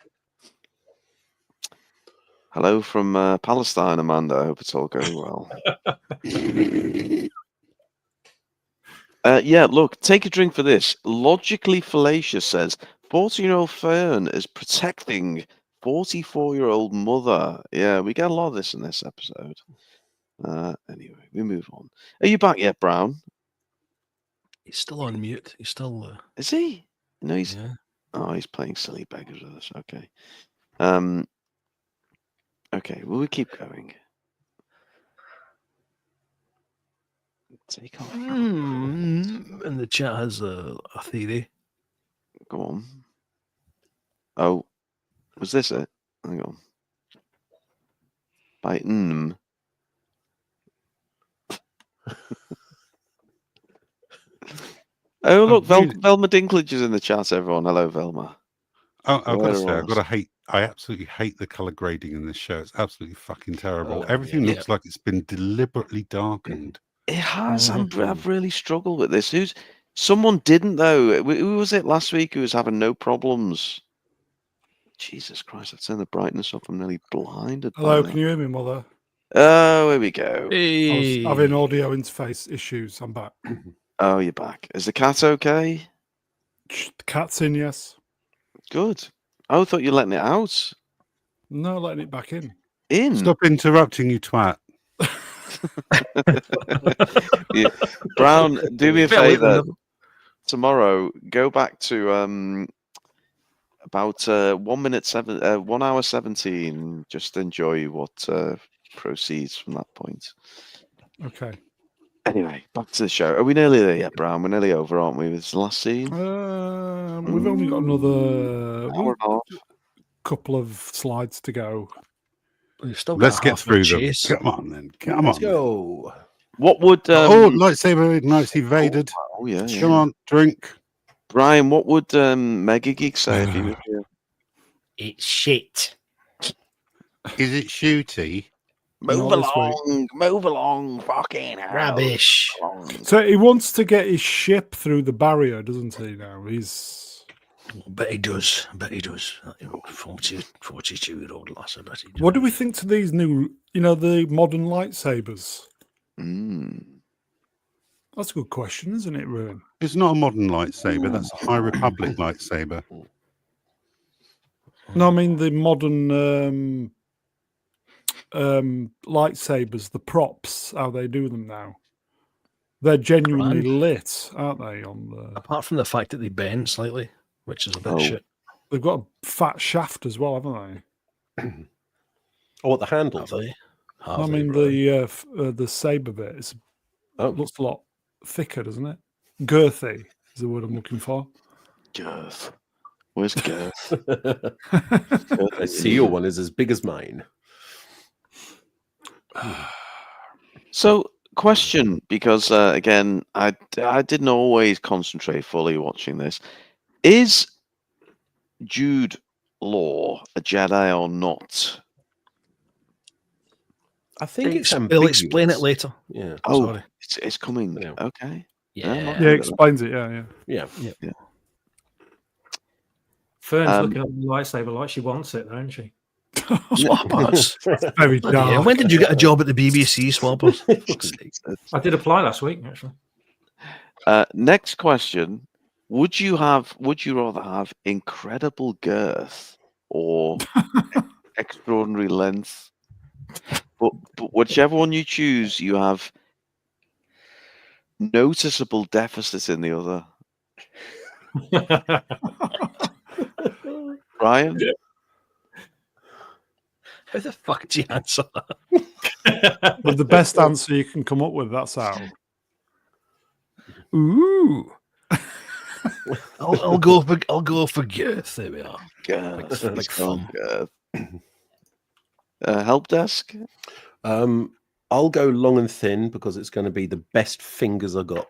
hello from Palestine, Amanda. I hope it's all going well. Yeah, look, take a drink for this. Logically Fallacious says, 14-year-old Fern is protecting 44-year-old mother. Yeah, we get a lot of this in this episode. Anyway, we move on. Are you back yet, Brown? He's still on mute. He's still. Is he? No, he's. Yeah. Oh, he's playing silly beggars with us. Okay. Okay. Will we keep going? Take off. And the chat has a theory. Go on. Oh, was this it? Hang on. By Oh, look, Velma Dinklage is in the chat, everyone. Hello, Velma. Oh, I've got to say, Where I absolutely hate the color grading in this show. It's absolutely fucking terrible. Oh, Everything yeah. looks like it's been deliberately darkened. It has. I've really struggled with this. Someone didn't, though. Who was it last week who was having no problems? Jesus Christ, I've turned the brightness up. I'm nearly blinded. Hello, by can you hear me, Mother? Oh, here we go. I was having audio interface issues. I'm back. Oh, you're back. Is the cat okay? The cat's in, yes. Good. Oh, I thought you were letting it out. No, letting it back in. Stop interrupting, you twat. Yeah. Brown, do me a favour. Tomorrow, go back to about 1 hour 17. Just enjoy what proceeds from that point. Okay. Anyway, back to the show. Are we nearly there yet, Brown? We're nearly over, aren't we? With this last scene. We've only got another Hour and a half. couple of slides to go. We've still Let's got get half through a them. chase. Come on, then. Come Let's on. go. What would Lightsaber ignites evaded. Oh yeah. Come on, drink. Brian, what would Mega Geek say if he was here? It's shit. Is it shooty? Move Not this along, fucking hell. Rubbish. Move along. So he wants to get his ship through the barrier, doesn't he? Now he's I bet he does. 42-year-old lass. I bet he does. What do we think to these new, the modern lightsabers? That's a good question, isn't it, Ruin? It's not a modern lightsaber. That's a High Republic lightsaber. No, I mean the modern lightsabers, the props, how they do them now. They're genuinely lit, aren't they? Apart from the fact that they bend slightly, which is a bit shit. They've got a fat shaft as well, haven't they? Oh, what, the handles? Have they? I mean the saber bit. Looks a lot thicker, doesn't it? Girthy is the word I'm looking for. Girth. Where's girth? I see your one is as big as mine. So, question, because again, I didn't always concentrate fully watching this. Is Jude Law a Jedi or not? I think it's They'll explain it later. Yeah. Oh, Sorry. it's coming. Yeah. Okay. Yeah. Yeah, it explains it. Yeah. Yeah. Fern's looking at the lightsaber like she wants it, don't she? Swappers. Very Yeah. dark. When did you get a job at the BBC, Swappers? I did apply last week, actually. Next question: Would you rather have incredible girth or extraordinary length? But whichever one you choose, you have noticeable deficit in the other. Brian? How the fuck do you answer that? But the best answer you can come up with, that's how. Ooh. I'll go for girth. There we are. Girth. Like It's called fun. girth. Helpdesk? I'll go long and thin because it's going to be the best fingers I got.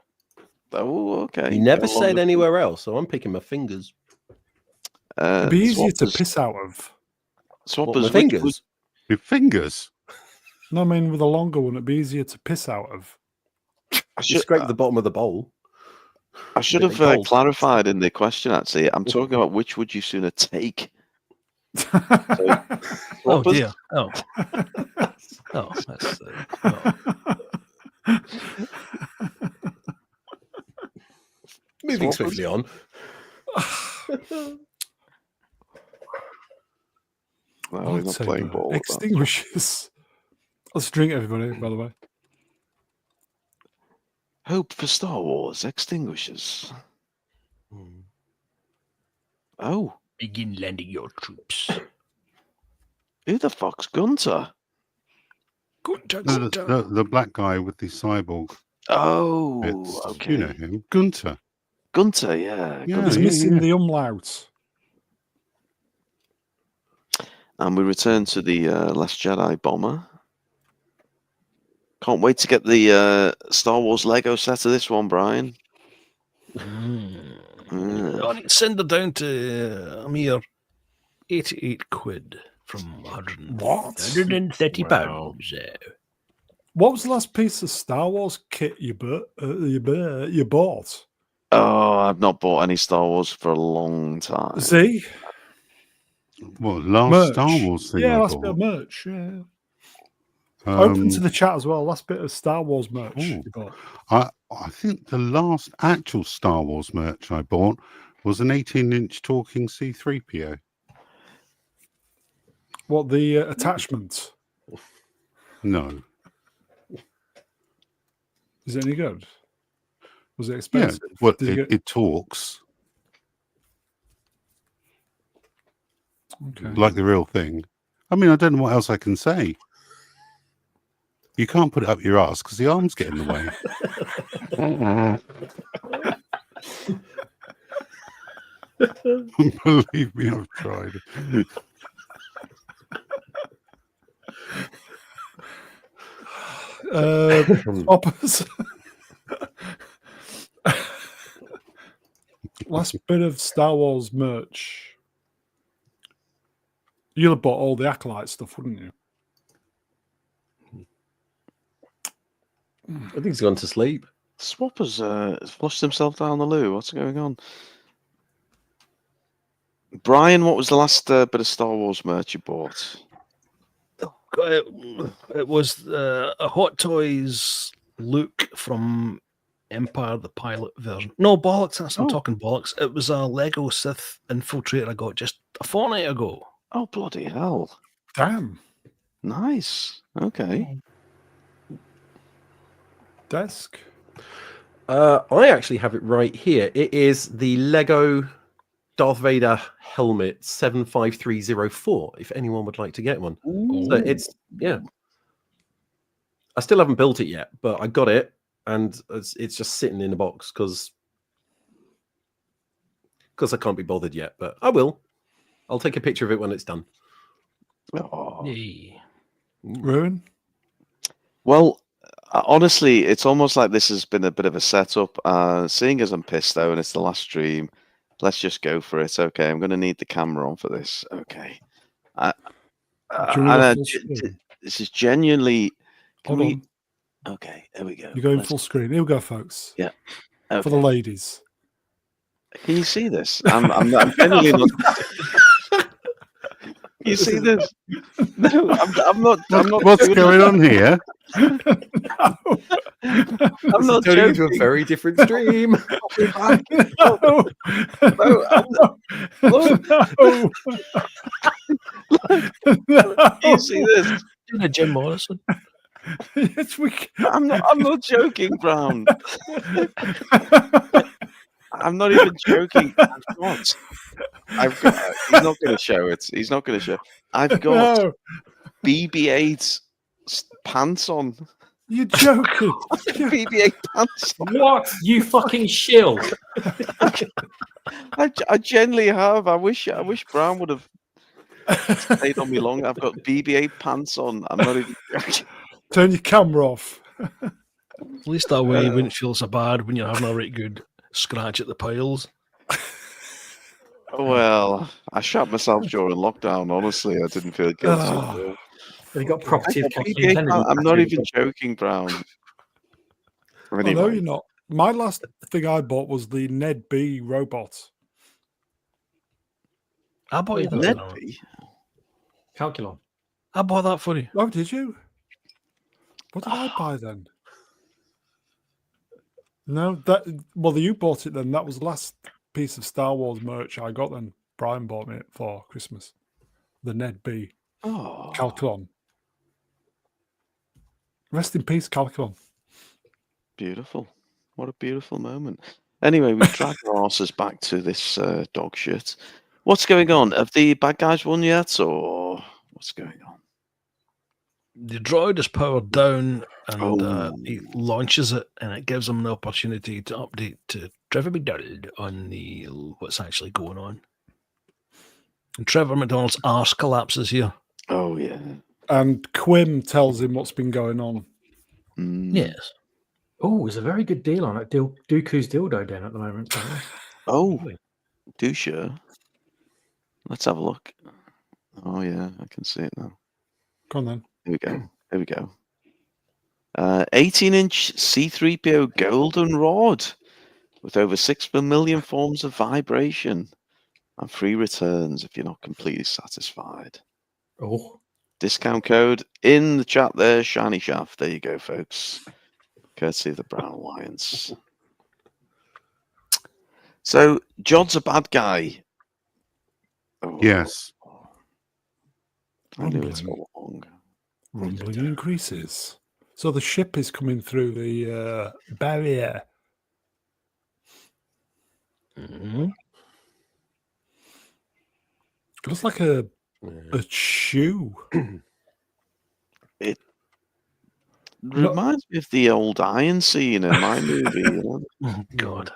Oh, okay. You never Go said on. anywhere else, so I'm picking my fingers. It'd be easier to Swappers- piss out of. What, Swappers, my which fingers? would- With fingers. No, I mean with a longer one, it'd be easier to piss out of. I You should, scrape the bottom of the bowl. I should bit have like gold. clarified in the question, actually. I'm talking about which would you sooner take? Oh Swappers? dear. Oh. Oh, that's Moving Swappers? swiftly on. No, he's not playing Lightsaber ball. extinguishes. Let's drink, everybody, by the way. Hope for Star Wars extinguishes. Oh, begin landing your troops. who the fuck's Gunter? The black guy with the cyborg Oh, bits. okay. You know him. Gunter. Gunter, yeah. Yeah, Gunter. He's missing the umlaut. And we return to the Last Jedi bomber. Can't wait to get the Star Wars Lego set of this one, Brian. Send it down to a mere 88 quid from 130 Wow. pounds. What was the last piece of Star Wars kit you bought? Oh, I've not bought any Star Wars for a long time. See? What, last Merch. Star Wars thing Yeah, I last bought? bit of merch. Yeah. Open to the chat as well. Last bit of Star Wars merch Ooh. you bought. I think the last actual Star Wars merch I bought was an 18-inch talking C-3PO. What, the attachment? No. Is it any good? Was it Yeah, expensive? well, Did you get- it talks Okay. like the real thing. I mean, I don't know what else I can say. You can't put it up your ass because the arms get in the way. Believe me, I've tried. Hoppers. Last bit of Star Wars merch. You'll have bought all the Acolyte stuff, wouldn't you? I think he's gone to sleep. Swapper's flushed himself down the loo. What's going on? Brian, what was the last bit of Star Wars merch you bought? It was a Hot Toys Luke from Empire the Pilot version. No, bollocks. I'm talking bollocks. It was a Lego Sith infiltrator I got just a fortnight ago. Oh, bloody hell. Damn. Nice. Okay. Desk. I actually have it right here. It is the Lego Darth Vader helmet 75304. If anyone would like to get one, so it's I still haven't built it yet, but I got it, and it's just sitting in a box because I can't be bothered yet. But I will. I'll take a picture of it when it's done. Oh. Yay. Ruin. Well, honestly, it's almost like this has been a bit of a setup. Seeing as I'm pissed though, and it's the last stream, let's just go for it. Okay, I'm going to need the camera on for this. Okay. This is genuinely. Hold on. Okay, there we go. You're going full screen. Here we go, folks. Yeah. Okay. For the ladies. Can you see this? I'm genuinely not. You see this? No, I'm not. What's going on here? I'm not turning into a joking. very different stream. No. You see this? Jim Morrison. Yes, we can. I'm not joking, Brown. I'm not even joking. I've got. He's not going to show it. He's not going to show. I've got No. BB-8 pants on. You're joking. BB-8 pants on. What? You fucking shill. I genuinely have. I wish Brown would have stayed on me longer. I've got BB-8 pants on. I'm not even joking. Turn your camera off. At least that way you wouldn't feel so bad when you're having a right good scratch at the piles. Well, I shot myself during lockdown. Honestly, I didn't feel guilty. Oh. Have you got property of BB-8 Kathleen I'm not even joking, Brown. Anyway. No, you're not. My last thing I bought was the Ned B robot. I bought you that. Ned B? Calculon. I bought that for you. Oh, did you? What did I buy then? No, you bought it then. That was the last piece of Star Wars merch I got then. Brian bought me it for Christmas. The Ned B. Oh. Calculon. Rest in peace, Calculon. Beautiful. What a beautiful moment. Anyway, we dragged our asses back to this dog shit. What's going on? Have the bad guys won yet, or what's going on? The droid is powered down, and he launches it, and it gives him the opportunity to update to Trevor McDonald on what's actually going on. And Trevor McDonald's arse collapses here. Oh, yeah. And Quim tells him what's been going on. Yes. Oh, there's a very good deal on it. Dooku's dildo down at the moment. Oh, do sure. Let's have a look. Oh, yeah, I can see it now. Go on then. Here we go. Here we go. 18-inch Zee-ThreePIO golden rod with over 6 million forms of vibration and free returns if you're not completely satisfied. Oh. Discount code in the chat there, Shiny Shaft. There you go, folks. Courtesy of the Brown Alliance. So, Jod's a bad guy. Oh, Yes. I knew it all along. Rumbling increases. So the ship is coming through the barrier. Mm-hmm. It looks like a shoe. It reminds me of the old iron scene in my movie. You know? Oh, God.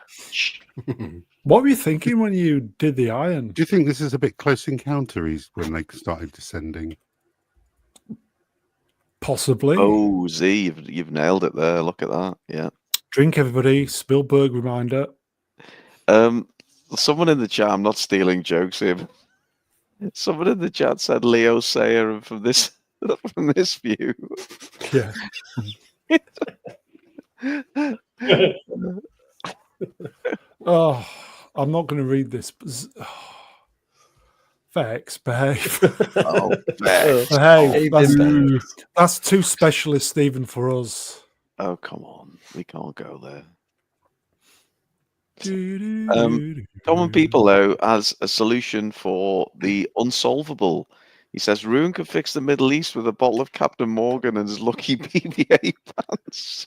What were you thinking when you did the iron? Do you think this is a bit Close Encounters when they started descending? Possibly. Oh, Z, you've nailed it there. Look at that. Yeah. Drink, everybody. Spielberg reminder. Someone in the chat, I'm not stealing jokes here. Someone in the chat said Leo Sayer from this view. Yeah. Oh, I'm not going to read this. Vex, behave. Oh, Vex. Behave. Even That's too specialist even for us. Oh, come on. We can't go there. Do-do-do-do. Common People, though, as a solution for the unsolvable. He says Rune could fix the Middle East with a bottle of Captain Morgan and his lucky PVA pants.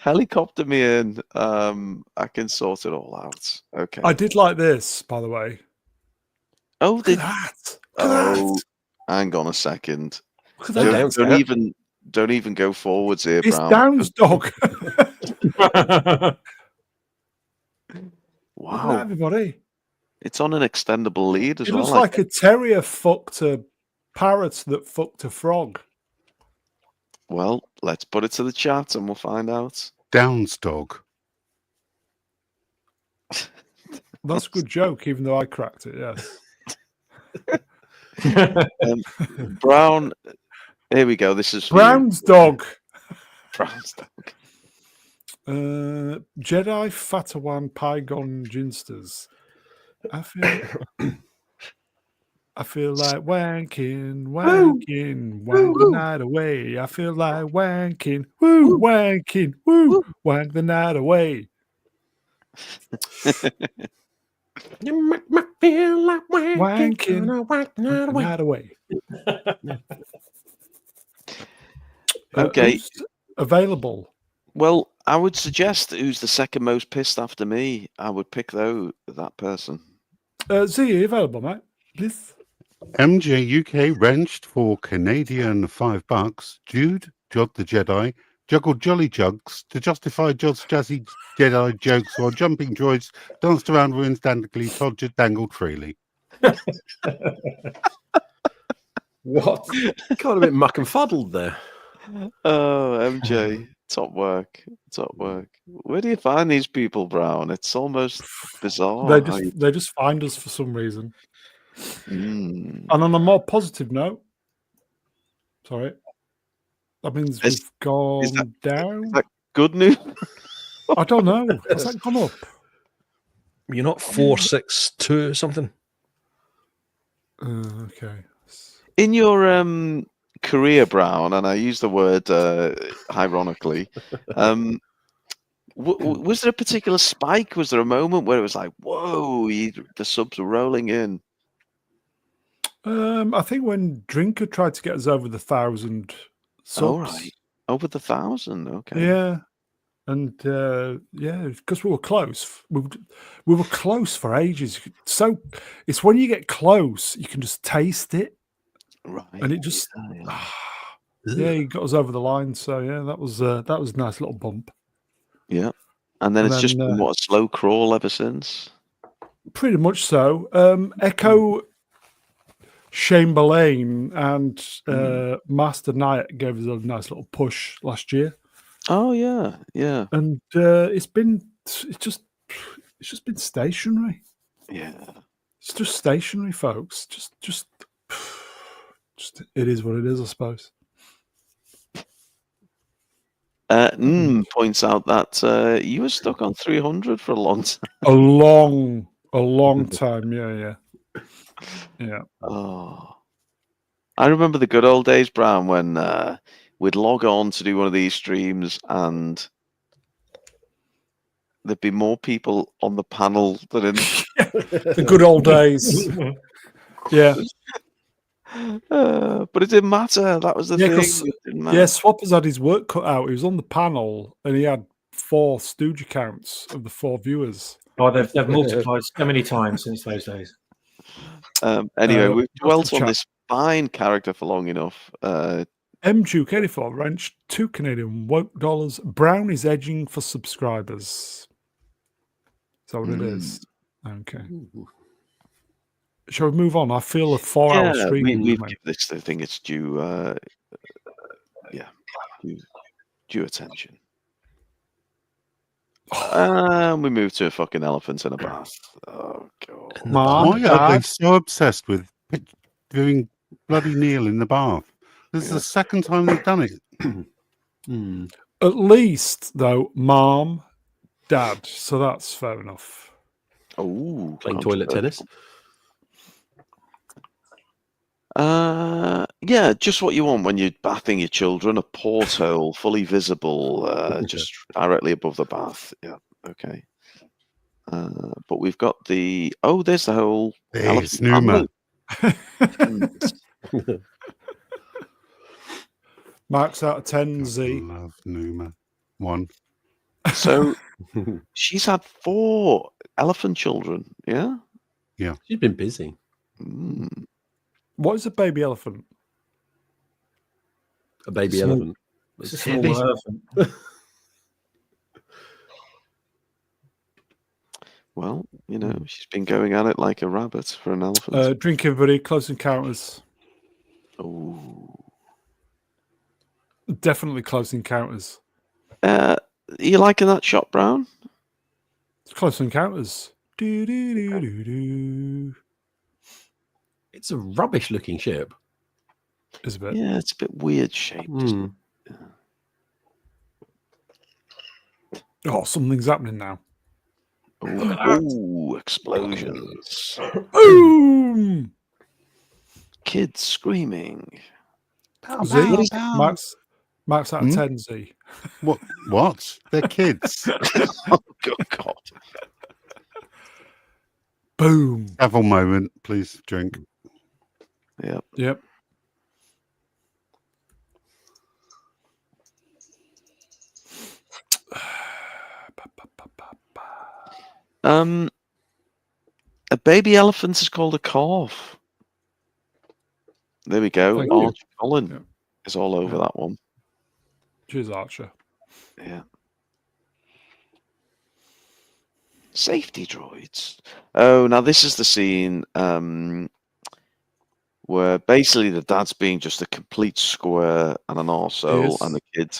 Helicopter me in. I can sort it all out. Okay. I did like this, by the way. Oh, Look did at that. Look at oh, that. hang on a second. Look at No that. doubt. Don't even go forwards here, It's Brown. Down's dog. Look at Wow, that, everybody. it's on an extendable lead as It well. looks like a terrier fucked a parrot that fucked a frog. Well, let's put it to the chat and we'll find out. Down's dog. That's a good joke, even though I cracked it, yes. Brown, here we go. This is for you. Brown's dog. Brown's dog. Jedi Fatawan Pygon Ginsters. I feel like wanking, wank the night away. I feel like wanking, wanking, wank the night away. You make me feel like Wanking, wank the night away. night away. Okay. Who's available? Well, I would suggest who's the second most pissed after me. I would pick that person. Z, are you available, mate? Please. MJ UK wrenched for Canadian $5. Jude, Jod the Jedi, juggled jolly jugs to justify Jod's jazzy Jedi jokes while jumping droids danced around ruins dandically, Todd just dangled freely. What? Got a bit muck and fuddled there. Oh, MJ, top work, top work. Where do you find these people, Brown? It's almost bizarre. They just find us for some reason. Mm. And on a more positive note, sorry, that means Is- we've gone is down. is that good news? I don't know. Has that gone up? You're not 462 something. Okay. In your career, Brown, and I use the word ironically, was there a particular spike? Was there a moment where it was like, whoa, the subs were rolling in? I think when Drinker tried to get us over the 1,000 subs. All right. Over the 1,000. Okay. Yeah. And yeah, because we were close. We were close for ages. So it's when you get close, you can just taste it. Right. And it just yeah. he got us over the line. So yeah, that was a nice little bump. Yeah. And then And it's just then, been what, a slow crawl ever since? Pretty much so. Echo Chamberlain and Master Knight gave us a nice little push last year. Oh yeah, yeah. And it's just been stationary. Yeah. It's just stationary, folks. Just it is what it is, I suppose. Points out that you were stuck on 300 for a long time. A long time. Yeah. Oh, I remember the good old days, Brown, when we'd log on to do one of these streams and there'd be more people on the panel than in The good old days. Yeah. But it didn't matter. That was the thing. 'cause- It didn't matter. Yeah, Swapper's had his work cut out. He was on the panel and he had 4 Stooge accounts of the 4 viewers. Oh, they've multiplied so many times since those days. Anyway, we've that's dwelt the on chat. this fine character for long enough. M Duke 84 wrenched 2 Canadian woke dollars. Brown is edging for subscribers. Is that what it is? Okay. Shall we move on? I feel a 4-hour stream. we've mate. given this. I think it's due. Due attention. And we move to a fucking elephant in a bath. Oh god. Mom, Why are they Dad, so obsessed with doing bloody Neil in the bath? This is the second time they've done it. at least though, Mom, Dad. So that's fair enough. Oh, Playing toilet tennis. Yeah, just what you want when you're bathing your children. A porthole, fully visible, just directly above the bath. Yeah, okay. But we've got the there's the whole There's elephant Numa. family. Marks out of 10, God, Z. love Numa. 1. So she's had 4 elephant children. Yeah. She's been busy. Mm. What is a baby elephant? A baby Small- elephant. It's a It's small heavy. elephant. Well, she's been going at it like a rabbit for an elephant. Drink, everybody. Close Encounters. Oh. Definitely Close Encounters. You liking that shot, Brown? It's Close Encounters. Do, do, do, do, do. It's a rubbish looking ship. Is a bit. Yeah, it's a bit weird shaped. isn't it? Oh, something's happening now. Oh, explosions. Boom! Kids screaming. Z. pow. Marks out of 10, Z. What? They're kids. Oh, God. Boom. Gavel moment, please drink. Yep. Yep. A baby elephant is called a calf. There we go. Thank you. Arch Colin Yep. is all over Yep. that one. Cheers, Archer. Yeah. Safety droids. Oh, now this is the scene where basically the dad's being just a complete square and an arsehole, Yes. and the kid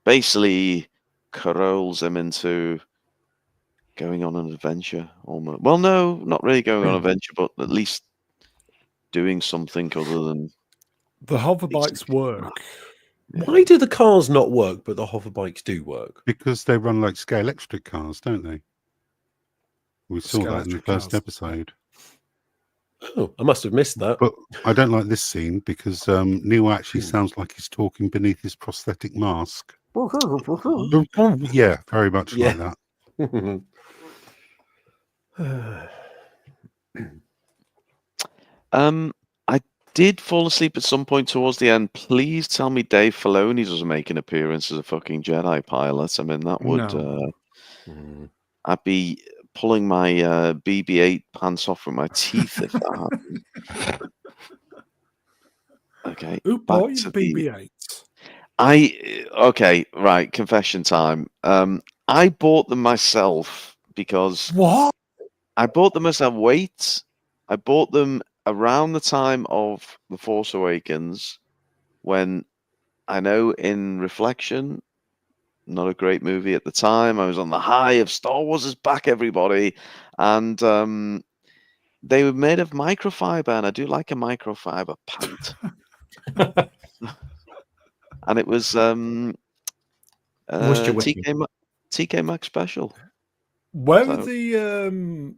basically carols him into going on an adventure. Almost. Well, no, not really going on an adventure, but at least doing something other than. The hover bikes work. Why do the cars not work, but the hover bikes do work? Because they run like scale electric cars, don't they? We saw Scale that in the electric first cars. episode. Oh, I must have missed that. But I don't like this scene because Neil actually sounds like he's talking beneath his prosthetic mask. Yeah, very much Yeah. like that. I did fall asleep at some point towards the end. Please tell me Dave Filoni doesn't make an appearance as a fucking Jedi pilot. I mean, that would No. I'd be pulling my BB-8 pants off with my teeth if that happened. Okay. Who back bought you to the the- BB-8? Okay, right, confession time. I bought them myself because What? I bought them myself. Wait, I bought them around the time of The Force Awakens, when I know in reflection, not a great movie at the time. I was on the high of Star Wars is back, everybody, and they were made of microfiber, and I do like a microfiber pant. And it was Moisture wicking. TK Maxx special. Where So- are the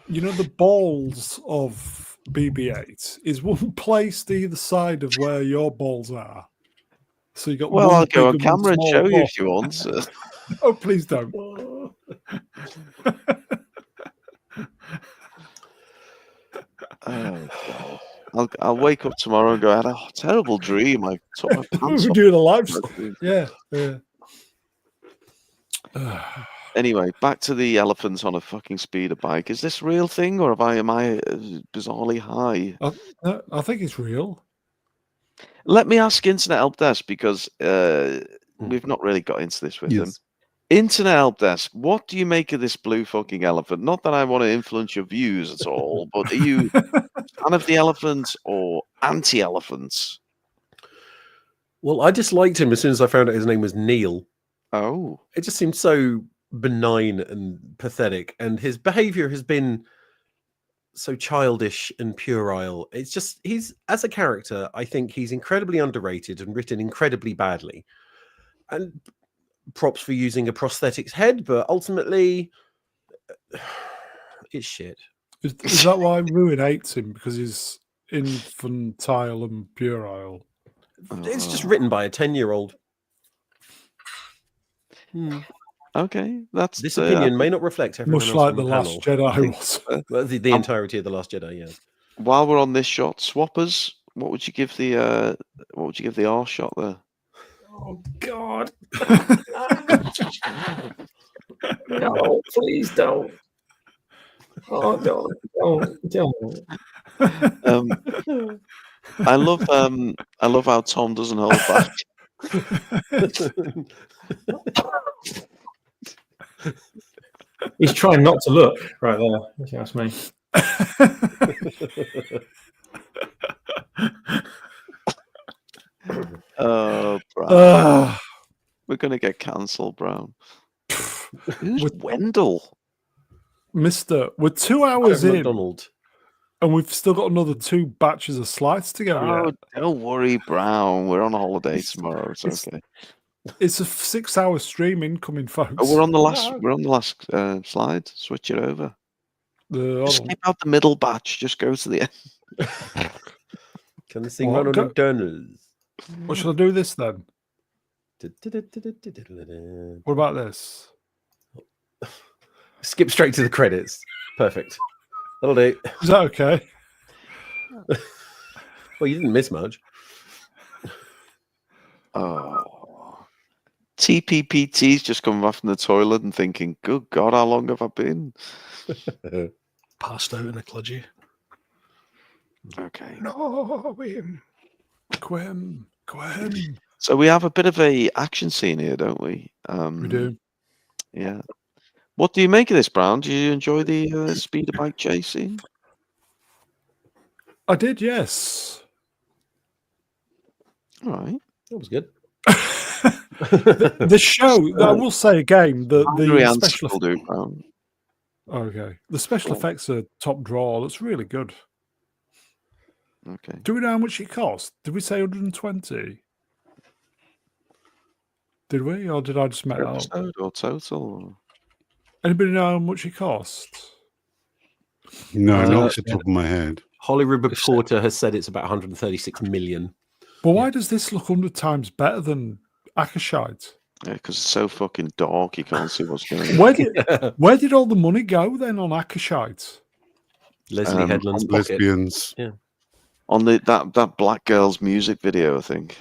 the balls of BB-8? Is one placed either side of where your balls are? So you got Well, one I'll go on big and one camera and small show you ball. if you want. Oh, please don't. Oh, God. I'll wake up tomorrow and go, I had a terrible dream. I took my pants We're off. doing a live. Yeah, yeah. Anyway, back to the elephants on a fucking speeder bike. Is this real thing, or am I bizarrely high? I think it's real. Let me ask Internet Helpdesk, because we've not really got into this with them. Yes. Internet Helpdesk, what do you make of this blue fucking elephant? Not that I want to influence your views at all, but are you a fan of the elephants or anti-elephants? Well, I disliked him as soon as I found out his name was Neil. Oh, It just seemed so benign and pathetic, and his behavior has been so childish and puerile. It's just, he's, as a character, I think he's incredibly underrated and written incredibly badly. And props for using a prosthetics head, but ultimately it's shit. Is that why Ruin hates him? Because he's infantile and puerile? It's just written by a 10-year-old. Okay, that's This opinion may not reflect everyone Much else like on the the Last panel. Jedi was. Well, the entirety of the Last Jedi, yeah. While we're on this shot, swappers, what would you give the R shot there? Oh God! No, please don't. Oh, don't. I love how Tom doesn't hold back. He's trying not to look right there. If you ask me. Oh, Brown. Ah, We're gonna get cancelled, Brown. Who's With- Wendell? Mister, we're 2 hours in, McDonald. and we've still got another 2 batches of slides to go. Oh, Yet. don't worry, Brown. We're on a holiday tomorrow. It's okay. It's a 6-hour stream incoming, folks. Oh, we're on the last. We're on the last slide. Switch it over. hold on. Skip out the middle batch. Just go to the end. Can this thing What? run on Go- McDonald's? What should I do this then? What about this? Skip straight to the credits. Perfect. That'll do. Is that okay? Well, you didn't miss much. Oh, TPPT's just coming back from the toilet and thinking, "Good God, how long have I been?" Passed out in a kludgy. Okay. No, him. Quim. So we have a bit of a action scene here, don't we? We do. Yeah. What do you make of this, Brown? Do you enjoy the speeder bike chase scene? I did, yes. All right. That was good. The show, I will say again, the Adrian special will do, Brown. Okay. The special Cool. effects are top draw. That's really good. Okay. Do we know how much it cost? Did we say 120? Did we? Or did I just make that up? Episode or total? Anybody know how much it cost? No, not Uh, off the top of my head. Hollywood Reporter has said it's about 136 million. Well, why does this look 100 times better than Akashite? Yeah, because it's so fucking dark, you can't see what's going on. Where did all the money go then on Akashite? Leslie Headland's pocket. Lesbians. On that black girl's music video, I think.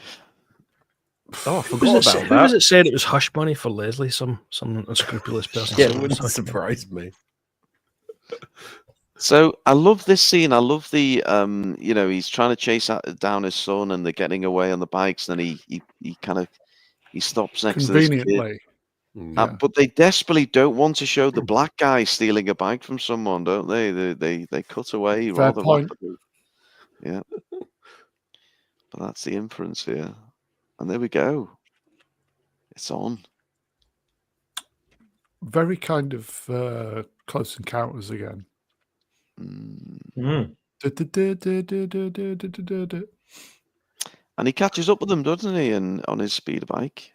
Oh, I Who forgot was, about it, who was that. it said it was hush money for Leslie? Some unscrupulous person. Yeah, it wouldn't surprise me. So I love this scene. I love the he's trying to chase down his son, and they're getting away on the bikes. And then he stops next to this kid. Conveniently. Yeah. But they desperately don't want to show the black guy stealing a bike from someone, don't they? They cut away Fair rather point. rapidly. Yeah. But that's the inference here. And there we go. It's on. Very kind of Close Encounters again. Mm. And he catches up with them, doesn't he? And on his speeder bike.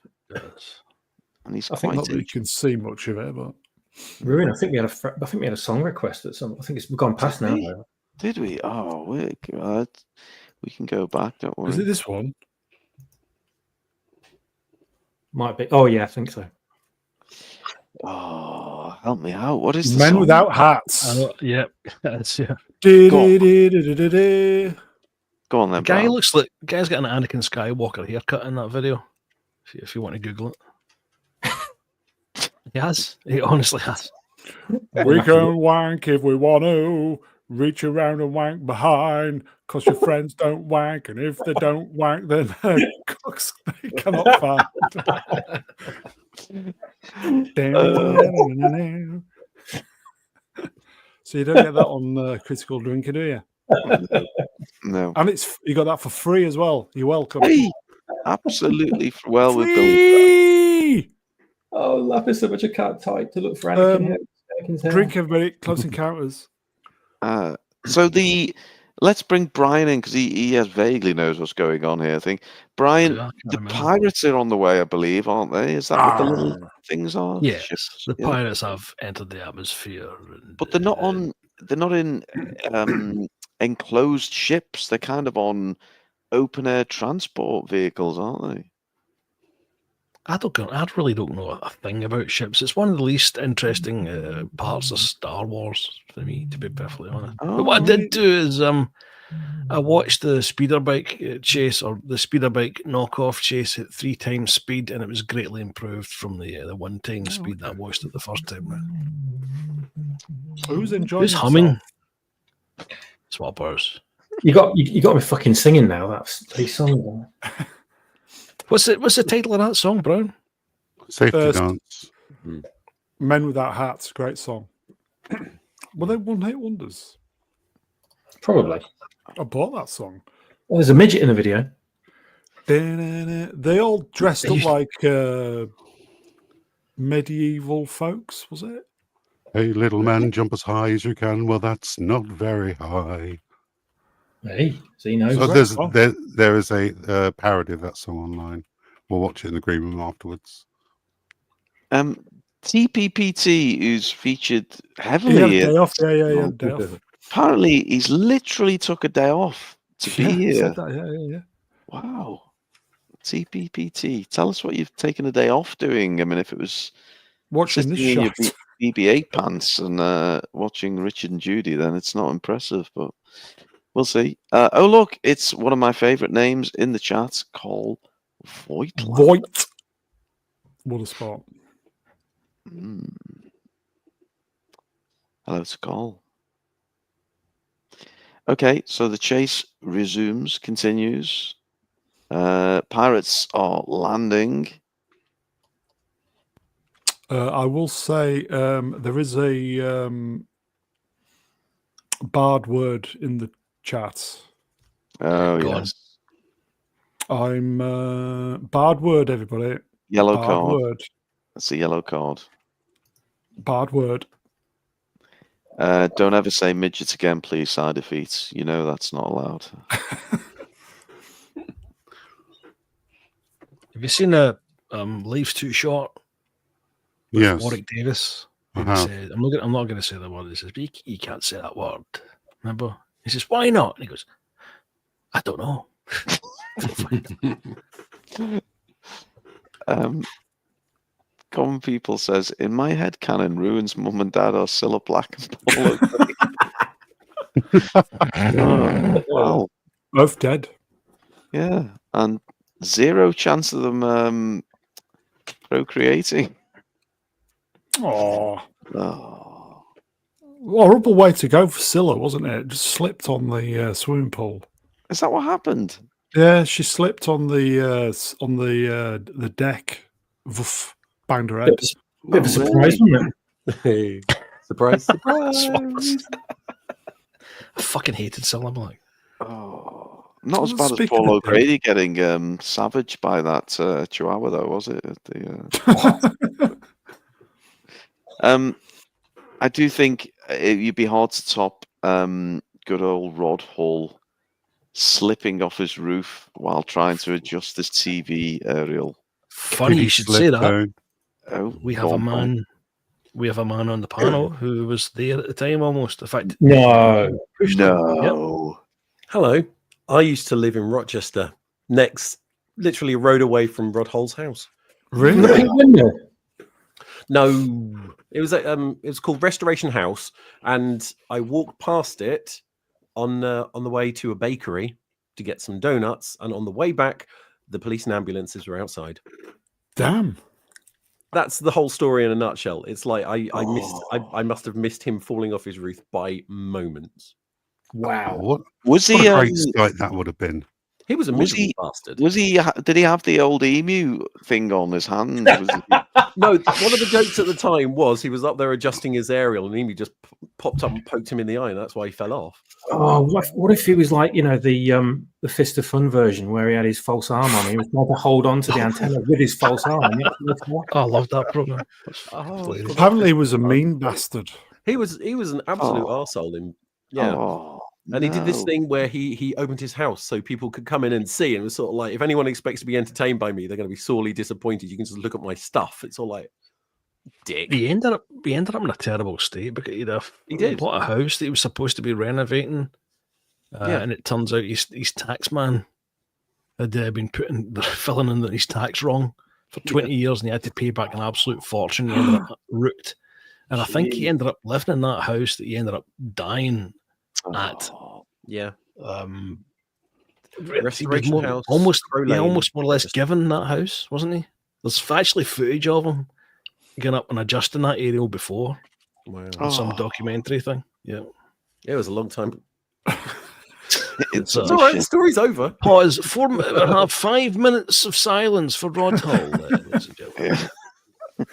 And he's I think quite Not that you can see much of it, but Ruin. I think we had a song request at some. I think we've gone past now. Though. Did we? Oh, we can go back, don't worry. is it this one? Might be. Oh yeah, I think so. Oh, help me out. What is the Men song? Without Hats. Yeah, that's yeah. Du-du-du-du-du-du. Go on then, The guy Brown. looks like guy's got an Anakin Skywalker haircut in that video. If you want to Google it, he has. He honestly has. We can wank if we want to. Reach around and wank behind, because your friends don't wank, and if they don't wank, then cooks they cannot find. So you don't get that on Critical Drinker, do you? No. And you got that for free as well. You're welcome. Free. Absolutely. Well, we've built. Free! Oh, laughing so much I can't type to look for Anakin's hair. Drink everybody. Close Encounters. So the let's bring Brian in because he vaguely knows what's going on here. I think Brian, I can't the remember. pirates are on the way, I believe, aren't they? Is that what the little things are? Yes, Ships? the Yeah. pirates have entered the atmosphere. And, But they're not on. They're not in enclosed ships. They're kind of on open air transport vehicles, aren't they? I really don't know a thing about ships. It's one of the least interesting parts of Star Wars for me, to be perfectly honest. But what I did do is I watched the speeder bike chase, or the speeder bike knockoff chase, at 3 times speed, and it was greatly improved from the 1 time speed that I watched it the first time round. Who's enjoying Who's humming? Swappers. You got me fucking singing now. That's the song. What's the title of that song, Brown? Safety Dance. Men Without Hats, great song. Were they one-hit wonders? Probably. I bought that song. Well, there's a midget in the video. They all dressed up like medieval folks, was it? Hey, little man, jump as high as you can. Well, that's not very high. Hey, so he knows. So there is a parody of that song online. We'll watch it in the green room afterwards. TPPT, who's featured heavily. Day off. Yeah, day off. Apparently, he's literally took a day off to be here. Yeah. Wow. TPPT, tell us what you've taken a day off doing. I mean, if it was watching this in your shot. BB-8 pants and watching Richard and Judy, then it's not impressive, but we'll see. Oh, look, it's one of my favourite names in the chat, called Voigt. What a spot. Hello to Cole. Okay, so the chase continues. Pirates are landing. I will say there is a barred word in the chat. Oh, Go yes. I'm barred word, everybody. Yellow barred card. Word. That's a yellow card. Barred word. Don't ever say midgets again, please, side defeats. You know that's not allowed. Have you seen Life's Too Short? Yes. Warwick Davis. He said, I'm not going to say the word. He says, but you can't say that word. Remember? He says, why not? And he goes, I don't know. Common People says, in my head canon, Ruin's mum and dad are Cilla Black and Paulo. Wow. Both dead. Yeah. And 0 chance of them procreating. Oh. Oh. Horrible way to go for Scylla, wasn't it? Just slipped on the swimming pool. Is that what happened? Yeah, she slipped on the deck. Woof, banged her head. Bit of a surprise, wasn't it? Hey, surprise, surprise. I fucking hated Cilla Black. Oh, not as Well, bad as speaking Paul of dead. O'Grady getting savaged by that chihuahua, though, was it? At the, I do think you'd be hard to top good old Rod Hall slipping off his roof while trying to adjust his TV aerial. Funny you should say that. Down. Oh, We have a man. We have a man on the panel who was there at the time almost. In fact, No. No. Hello. I used to live in Rochester, literally a road away from Rod Hull's house. The pink window. No, it was called Restoration House, and I walked past it on the way to a bakery to get some donuts, and on the way back, the police and ambulances were outside. Damn. That's the whole story in a nutshell. It's like I must have missed him falling off his roof by moments. Wow. What Was a he? great sight that would have been. He was a Was miserable he- bastard. Was he? Did he have the old emu thing on his hand? No, one of the jokes at the time was he was up there adjusting his aerial, and Emu just popped up and poked him in the eye, and that's why he fell off. Oh, what if he was like, the Fist of Fun version where he had his false arm on? He was trying to hold on to the antenna with his false arm. I love that program. Apparently, he was a mean bastard. He was an absolute arsehole. Oh. And he did this No. thing where he opened his house so people could come in and see. And it was sort of like, if anyone expects to be entertained by me, they're going to be sorely disappointed. You can just look at my stuff. It's all like, dick. He ended up in a terrible state because He did. bought a house that he was supposed to be renovating. Yeah. And it turns out his tax man had been filling in his tax wrong for 20 years, and he had to pay back an absolute fortune. He ended up rooked. And I think he ended up living in that house that he ended up dying at. Oh, Yeah. Restoration House. Almost Crowlane. almost more or less given that house, wasn't he? There's actually footage of him going up and adjusting that aerial before Wow. on some documentary thing. Yeah. It was a long time. it's It's all right. The story's over. Pause. 5 minutes of silence for Rod Hull. Ladies and gentlemen.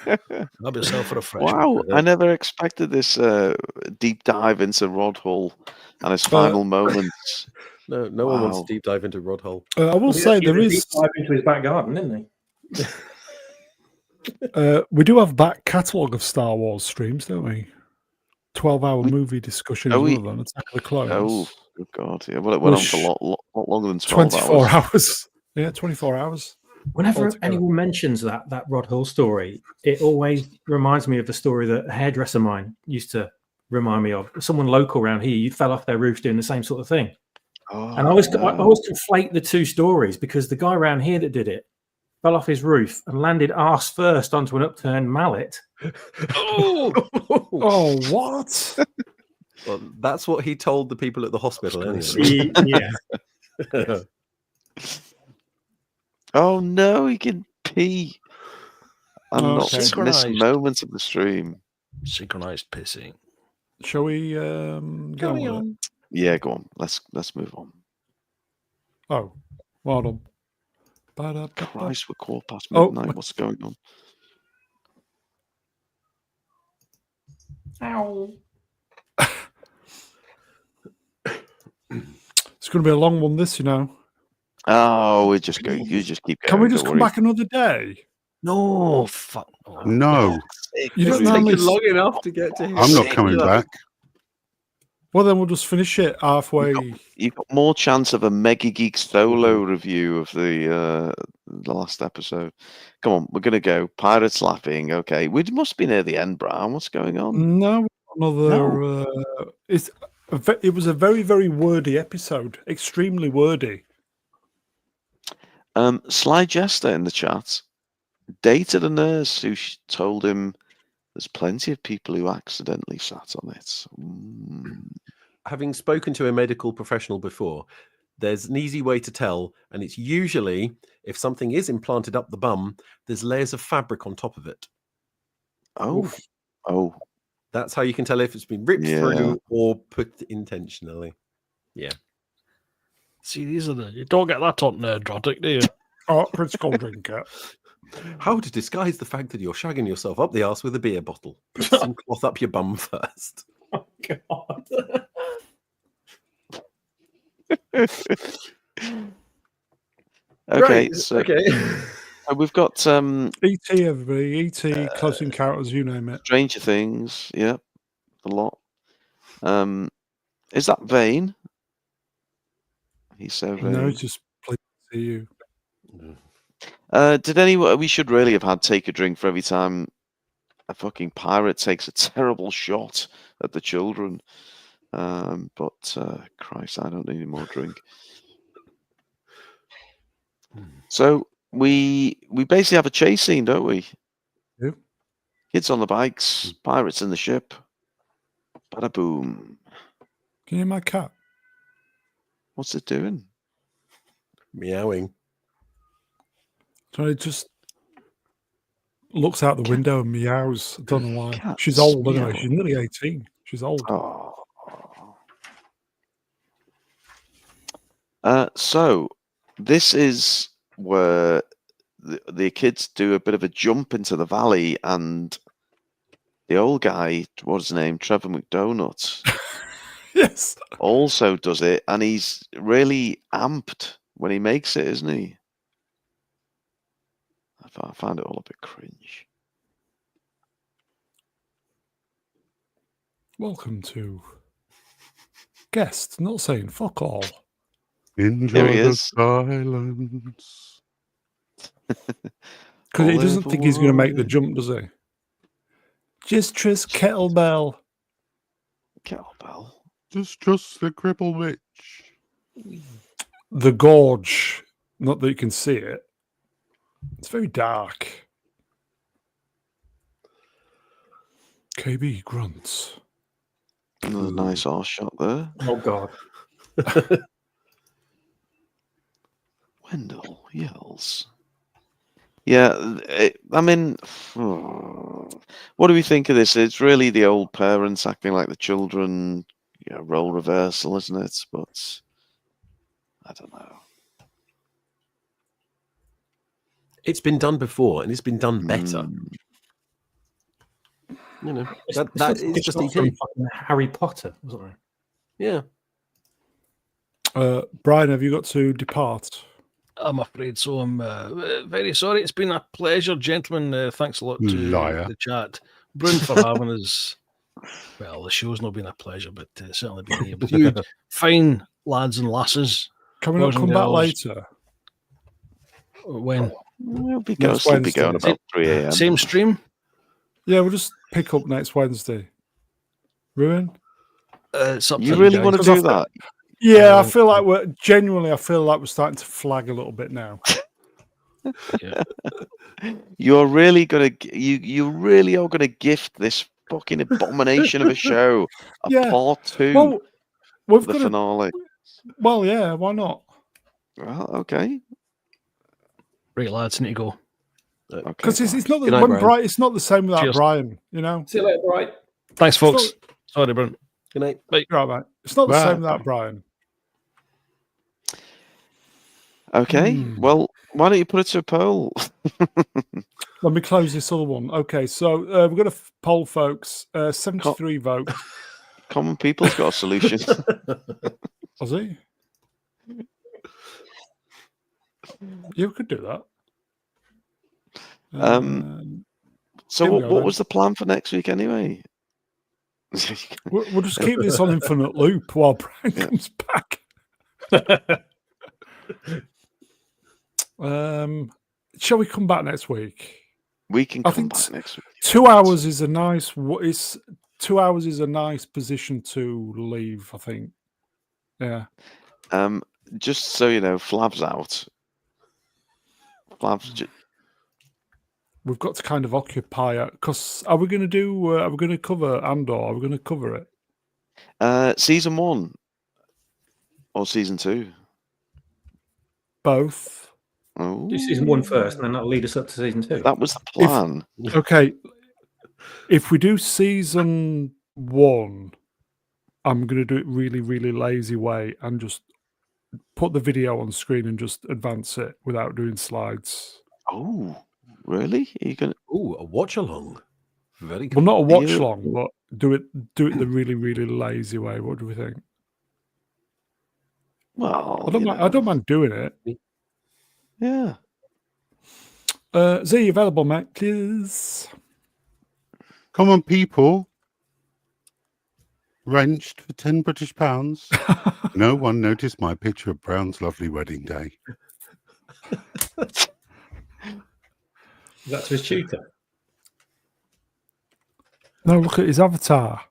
Have yourself a refreshment. Wow, I never expected this deep dive into Rod Hull and his final moments. No one wants to deep dive into Rod Hull. I will say there is. Dive into his back garden, didn't he? We do have back catalogue of Star Wars streams, don't we? 12-hour movie discussion as well. Then Attack of the Clones. Oh, good God! Yeah, well, it went on for a lot longer than 12 24 hours. hours. Yeah, 24 hours. Whenever altogether. anyone mentions that Rod Hull story, it always reminds me of the story that a hairdresser of mine used to remind me of. Someone local around here, you fell off their roof doing the same sort of thing. And I always conflate the two stories because the guy around here that did it fell off his roof and landed arse first onto an upturned mallet. Oh, what? Well, that's what he told the people at the hospital anyway. Yeah. Oh no, he can pee and not miss Synchronized. moments of the stream. Synchronized pissing. Shall we go on? Yeah, go on. Let's move on. Oh, well done. Ba-da-ba-ba. Christ, we're 1/4 Oh, midnight. What's going on? Ow. It's going to be a long one, this, you know. Oh, we just go. You just keep going. Can we just don't come worry. back another day? No, fuck. Oh, No, You don't It's normally. taken long enough to get to him. I'm not coming back. Well, then we'll just finish it halfway. You've got more chance of a Mega Geek solo review of the last episode. Come on, we're gonna go. Pirates laughing. Okay, we must be near the end, Brown. What's going on? No, another. It was a very, very wordy episode. Extremely wordy. Sly Jester in the chat dated a nurse who told him there's plenty of people who accidentally sat on it. Having spoken to a medical professional before, there's an easy way to tell, and it's usually if something is implanted up the bum, there's layers of fabric on top of it. Oh. That's how you can tell if it's been ripped through or put intentionally. Yeah. see, these are you don't get that on Nerdrotic, do you? Oh, Prince Cold Drinker. How to disguise the fact that you're shagging yourself up the arse with a beer bottle. Put some cloth up your bum first. Oh, God. Okay, Right, so okay. we've got E.T. everybody. E.T. Close Encounters, you name it. Stranger Things. Yeah, a lot. Is that Vane? He's so vain. No, it's just pleased to see you. Did anyone? We should really have had take a drink for every time a fucking pirate takes a terrible shot at the children. But Christ, I don't need any more drink. So we basically have a chase scene, don't we? Yeah. Kids on the bikes, pirates in the ship. Bada boom. Can you hear my cat? What's it doing? Meowing. So it just looks out the window and meows. I don't know why. Cats She's old anyway. meow. She's nearly 18. She's old. Oh. So this is where the kids do a bit of a jump into the valley, and the old guy, what's his name, Trevor McDonald, Yes. also does it, and he's really amped when he makes it, isn't he? I found it all a bit cringe. Welcome to guest not saying fuck all. Enjoy he the is. silence. Because he All doesn't think he's going to make the over jump, does he? Gistress kettlebell. Kettlebell. Just the cripple bitch. The gorge. Not that you can see it. It's very dark. KB grunts. Another nice arse shot there. Oh God. Wendell yells. Yeah, I mean, what do we think of this? It's really the old parents acting like the children, role reversal, isn't it? But I don't know. It's been done before, and it's been done better. You know, that is just not from fucking Harry Potter, wasn't it? Yeah. Brian, have you got to depart? I'm afraid so. I'm very sorry. It's been a pleasure, gentlemen. Thanks a lot to Liar. the chat. Brun for having us. Well, the show's not been a pleasure, but certainly been here with you. Fine lads and lasses. Can we not Boys and come back girls. later? When? We'll be Next going, be Wednesday. going about 3 a.m. Same stream? Yeah, we'll just pick up next Wednesday. Ruin? It's up You to really guys. want to do that? Yeah, I feel like I feel like we're starting to flag a little bit now. Yeah. You're really gonna, you really are gonna gift this fucking abomination of a show a Yeah. part 2 Well, we've of the got finale. Well, yeah, why not? Well, okay. Right, lads, need to go. Okay. Because it's not Good night, Brian. it's not the same without Cheers. Brian, you know. See you later, right? Thanks, folks. It's Sorry, Brun. Good night. Right, mate. It's not the Right. same without Brian. Okay. Well, why don't you put it to a poll? Let me close this other one. Okay, so we're going to poll, folks. 73 votes. Common people's got a solution. Was he? Yeah, we could do that. So Here we what, go, what then. was the plan for next week anyway? We'll just keep this on infinite loop while Brian comes back. Shall we come back next week? We can I come think back next week. 2 hours is a nice. 2 hours is a nice position to leave. I think. Yeah. Just so you know, Flav's out. Flav's We've got to kind of occupy it because are we going to do? Are we going to cover Andor? Are we going to cover it? season 1 or season 2? Both. Oh, Do season 1 first, and then that'll lead us up to season 2. that was the plan. Okay. If we do season 1, I'm going to do it really, really lazy way and just put the video on screen and just advance it without doing slides. Oh, really? Are you gonna? Ooh, a watch along. Very Well, cool. not a watch You- long, but do it the really, really lazy way. What do we think? Well, I don't mind doing it. Yeah. Zee, available, mate, please. Come on, people. Wrenched for 10 British pounds. No one noticed my picture of Brown's lovely wedding day. Is that to his tutor? No, look at his avatar.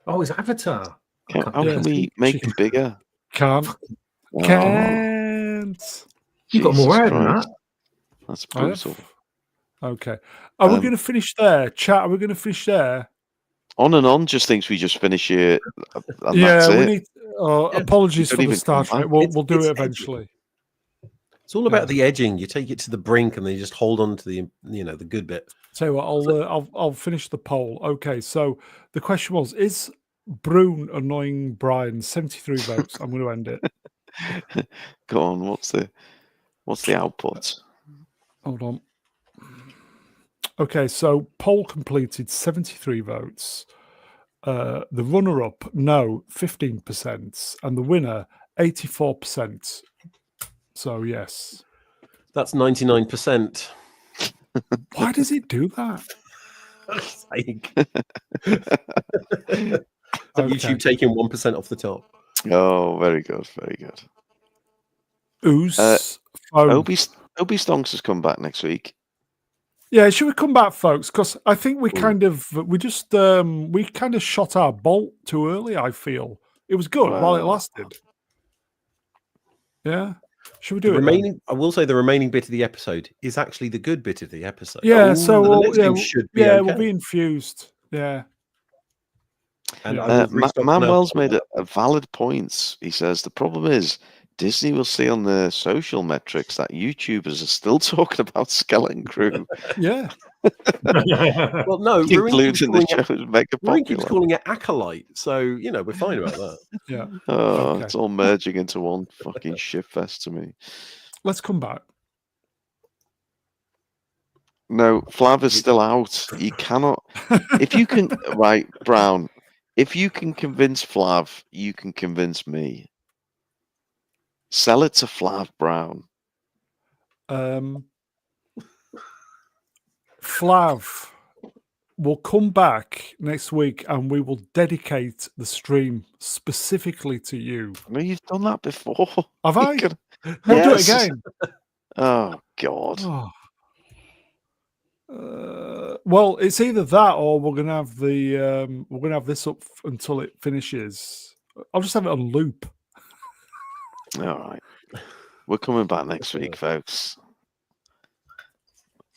Oh, his avatar. How can we make it bigger? Can't. Oh, Can't. You've got more Jesus hair than Christ. that. That's I have. brutal. Okay. Are we Um, going to finish there? Chat, are we going to finish there? On and On just thinks we just finish here. And Yeah, that's we it. need. Apologies Don't for the even Star come Trek. back. We'll do It's it edgy. eventually. It's all about the edging. You take it to the brink, and then you just hold on to the the good bit. Tell you what, I'll finish the poll. Okay, so the question was: is Brune annoying Brian? 73 votes. I'm going to end it. Go on. What's the output? Hold on. Okay, so poll completed, 73 votes. The runner-up, no, 15%, and the winner, 84%. So yes. That's 99%. Why does it do that? Like, Okay. YouTube taking 1% off the top. Oh, very good, very good. Who's phone? Obi Stonks has come back next week. Yeah, should we come back, folks? Because I think we Ooh. kind of shot our bolt too early. I feel it was good while it Well. lasted. Yeah, should we The do it? Then? remaining, I will say, the remaining bit of the episode is actually the good bit of the episode. Yeah, so the we'll, next two should be we'll okay. be infused. Yeah. And Yeah. I will restock on Manuel's our- made a valid point. He says the problem is Disney will see on their social metrics that YouTubers are still talking about Skeleton Crew, Yeah. Well, no, including the show's mega Marine keeps popular. calling it Acolyte, so you know we're fine about that. Yeah. Oh, Okay. it's all merging into one fucking shitfest to me. Let's come back. No, Flav is still out. You cannot. If you can, right, Brown. If you can convince Flav, you can convince me. Sell it to Flav Brown. Flav will come back next week and we will dedicate the stream specifically to you. I know you've done that before. Have You I? could- We'll do it Yes. again. Oh God. Oh. Well, it's either that or we're gonna have this up until it finishes. I'll just have it on loop. All right. We're coming back next week, folks.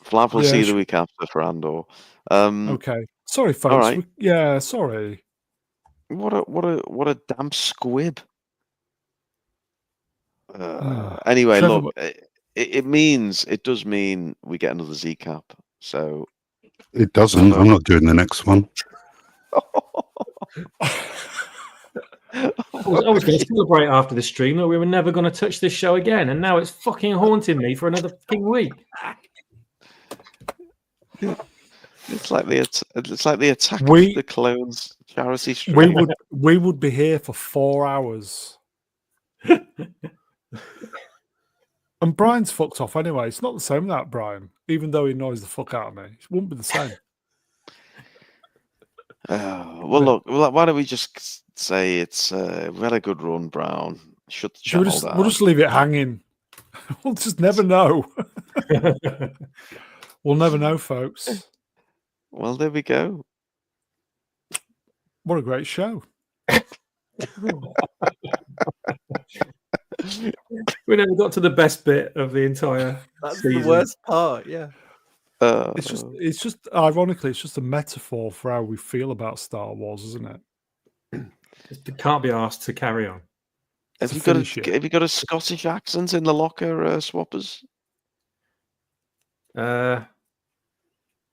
Flav will Yeah, see you the week after for Andor. Okay. Sorry, folks. right. Yeah, sorry. What a damn squib. Anyway, Trevor, look, it does mean we get another Z cap. So It doesn't. I'm not doing the next one. I was going to celebrate after the stream that we were never going to touch this show again, and now it's fucking haunting me for another fucking week. it's like the attack of We- the clones charity stream. we would be here for 4 hours. And Brian's fucked off anyway. It's not the same that Brian, even though he annoys the fuck out of me. It wouldn't be the same. Well, look. Why don't we just say it's we had a good run, Brown. Shut the Should we channel down. we'll just leave it hanging. We'll just never know. We'll never know, folks. Well, there we go. What a great show. We never got to the best bit of the entire That's season. the worst part. Yeah. It's just ironically, it's just a metaphor for how we feel about Star Wars, isn't it? It can't be asked to carry on. Have to you got finish it. have you got a Scottish accent in the locker, swappers?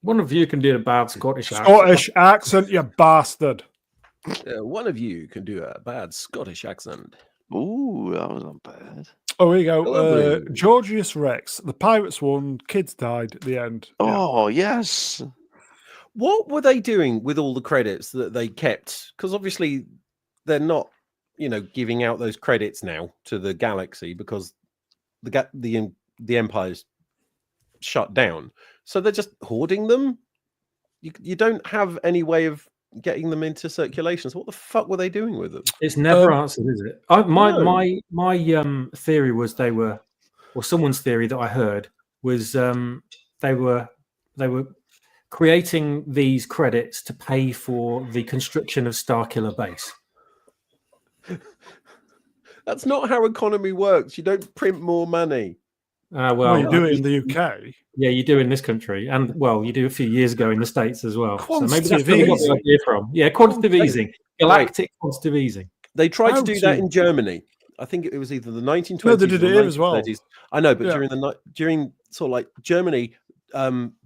One of you can do a bad Scottish accent. Scottish accent, you bastard. One of you can do a bad Scottish accent. Ooh, that was not bad. Oh, here you go. Lovely. Georgius Rex. The pirates won. Kids died at the end. Yeah. Oh yes. What were they doing with all the credits that they kept? Because obviously they're not, giving out those credits now to the galaxy because the Empire's shut down. So they're just hoarding them. You don't have any way of getting them into circulation. So what the fuck were they doing with them? It's never answered, is it? My No. theory was they were, or someone's theory that I heard was they were creating these credits to pay for the construction of Starkiller Base. That's not how economy works. You don't print more money. Well, you do it in the UK. Yeah, you do in this country, and well, you do a few years ago in the States as well. So maybe that's where we got the Quantitative idea from. Yeah, quantitative easing, galactic quantitative easing. They tried to do that to- in Germany. I think it was either the 1920s No, they did or it here as well. 1930s. I know, but Yeah. during sort of like Germany,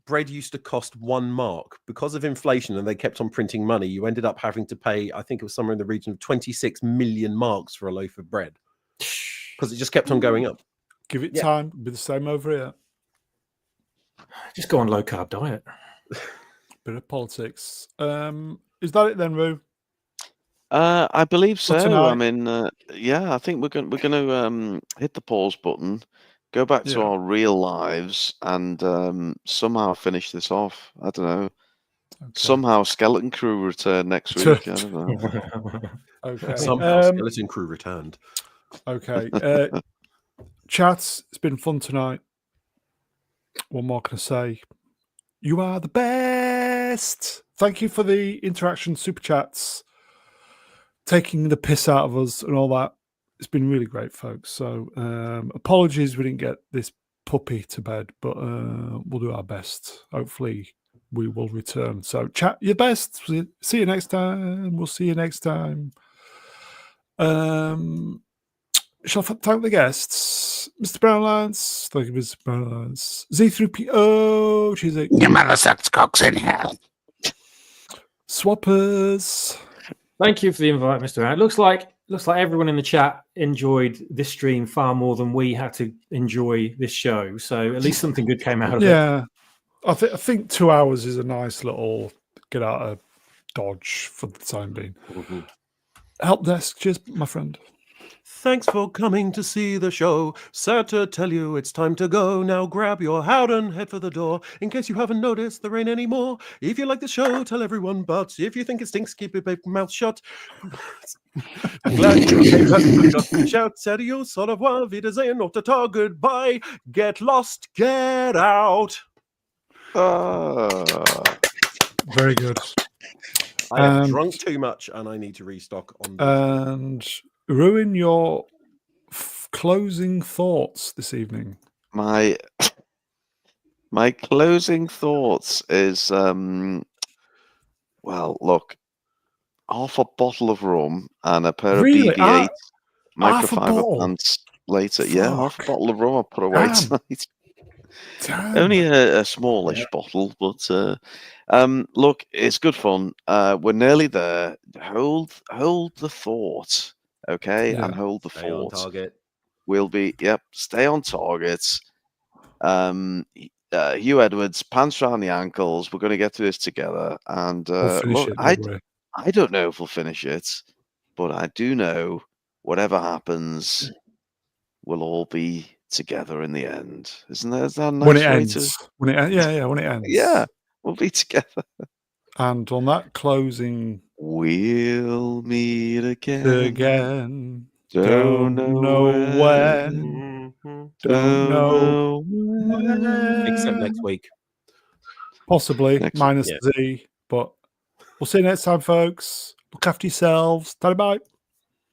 bread used to cost 1 mark because of inflation, and they kept on printing money. You ended up having to pay, I think it was somewhere in the region of 26 million marks for a loaf of bread because it just kept on going up. Give it Yeah. time. It'll be the same over here. Just go on low carb diet. Bit of politics. Is that it then, Roo? I believe For so. tonight? I mean, yeah, I think we're going to hit the pause button, go back to Yeah. our real lives, and somehow finish this off. I don't know. Okay. Somehow Skeleton Crew return next week. I don't know. Okay. Somehow Skeleton Crew returned. Okay. Chats, it's been fun tonight. What more can I say? You are the best. Thank you for the interaction, super chats, taking the piss out of us and all that. It's been really great, folks. So apologies we didn't get this puppy to bed, but we'll do our best. Hopefully we will return. So chat your best. See you next time. We'll see you next time. Shall I thank the guests? Mr. Brownlands. Thank you, Mr. Brownlands. Zee-ThreePIO. She's a Your mother sucks cocks in hell. Swappers. Thank you for the invite, Mr. Brown. It looks like everyone in the chat enjoyed this stream far more than we had to enjoy this show. So at least something good came out of it. Yeah. I think 2 hours is a nice little get out of Dodge for the time being. Helpdesk, cheers, my friend. Thanks for coming to see the show. Sad to tell you it's time to go. Now grab your hat and head for the door. In case you haven't noticed, there ain't any more. If you like the show, tell everyone. But if you think it stinks, keep your mouth shut. Glad you came back. Shouts at you, sort of wa wiedersehen, auf der Tag, goodbye. Get lost, get out. Very good. I have drunk too much and I need to restock on. And ruin your closing thoughts this evening. My closing thoughts is well, look, half a bottle of rum and a pair Really? of BB-8 half a microfiber bottle? pants later. Yeah, half a Fuck. bottle of rum I put away Damn. tonight. Damn. Only a smallish bottle, but look, it's good fun. We're nearly there. Hold the thought, okay, Yeah. and hold the Stay on fort. target. We'll be stay on target. Hugh Edwards, pants around the ankles. We're going to get through this together. And We'll finish look, it, don't worry. I don't know if we'll finish it, but I do know whatever happens, we'll all be together in the end. Isn't that a nice When it way ends. to? When it ends. Yeah, we'll be together. And on that closing We'll meet again. don't know when. Don't know when. Except next week. Possibly Next- minus yeah. Z, but we'll see you next time, folks. Look after yourselves. Bye bye.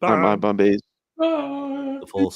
Bye, bye, Bye. The Force will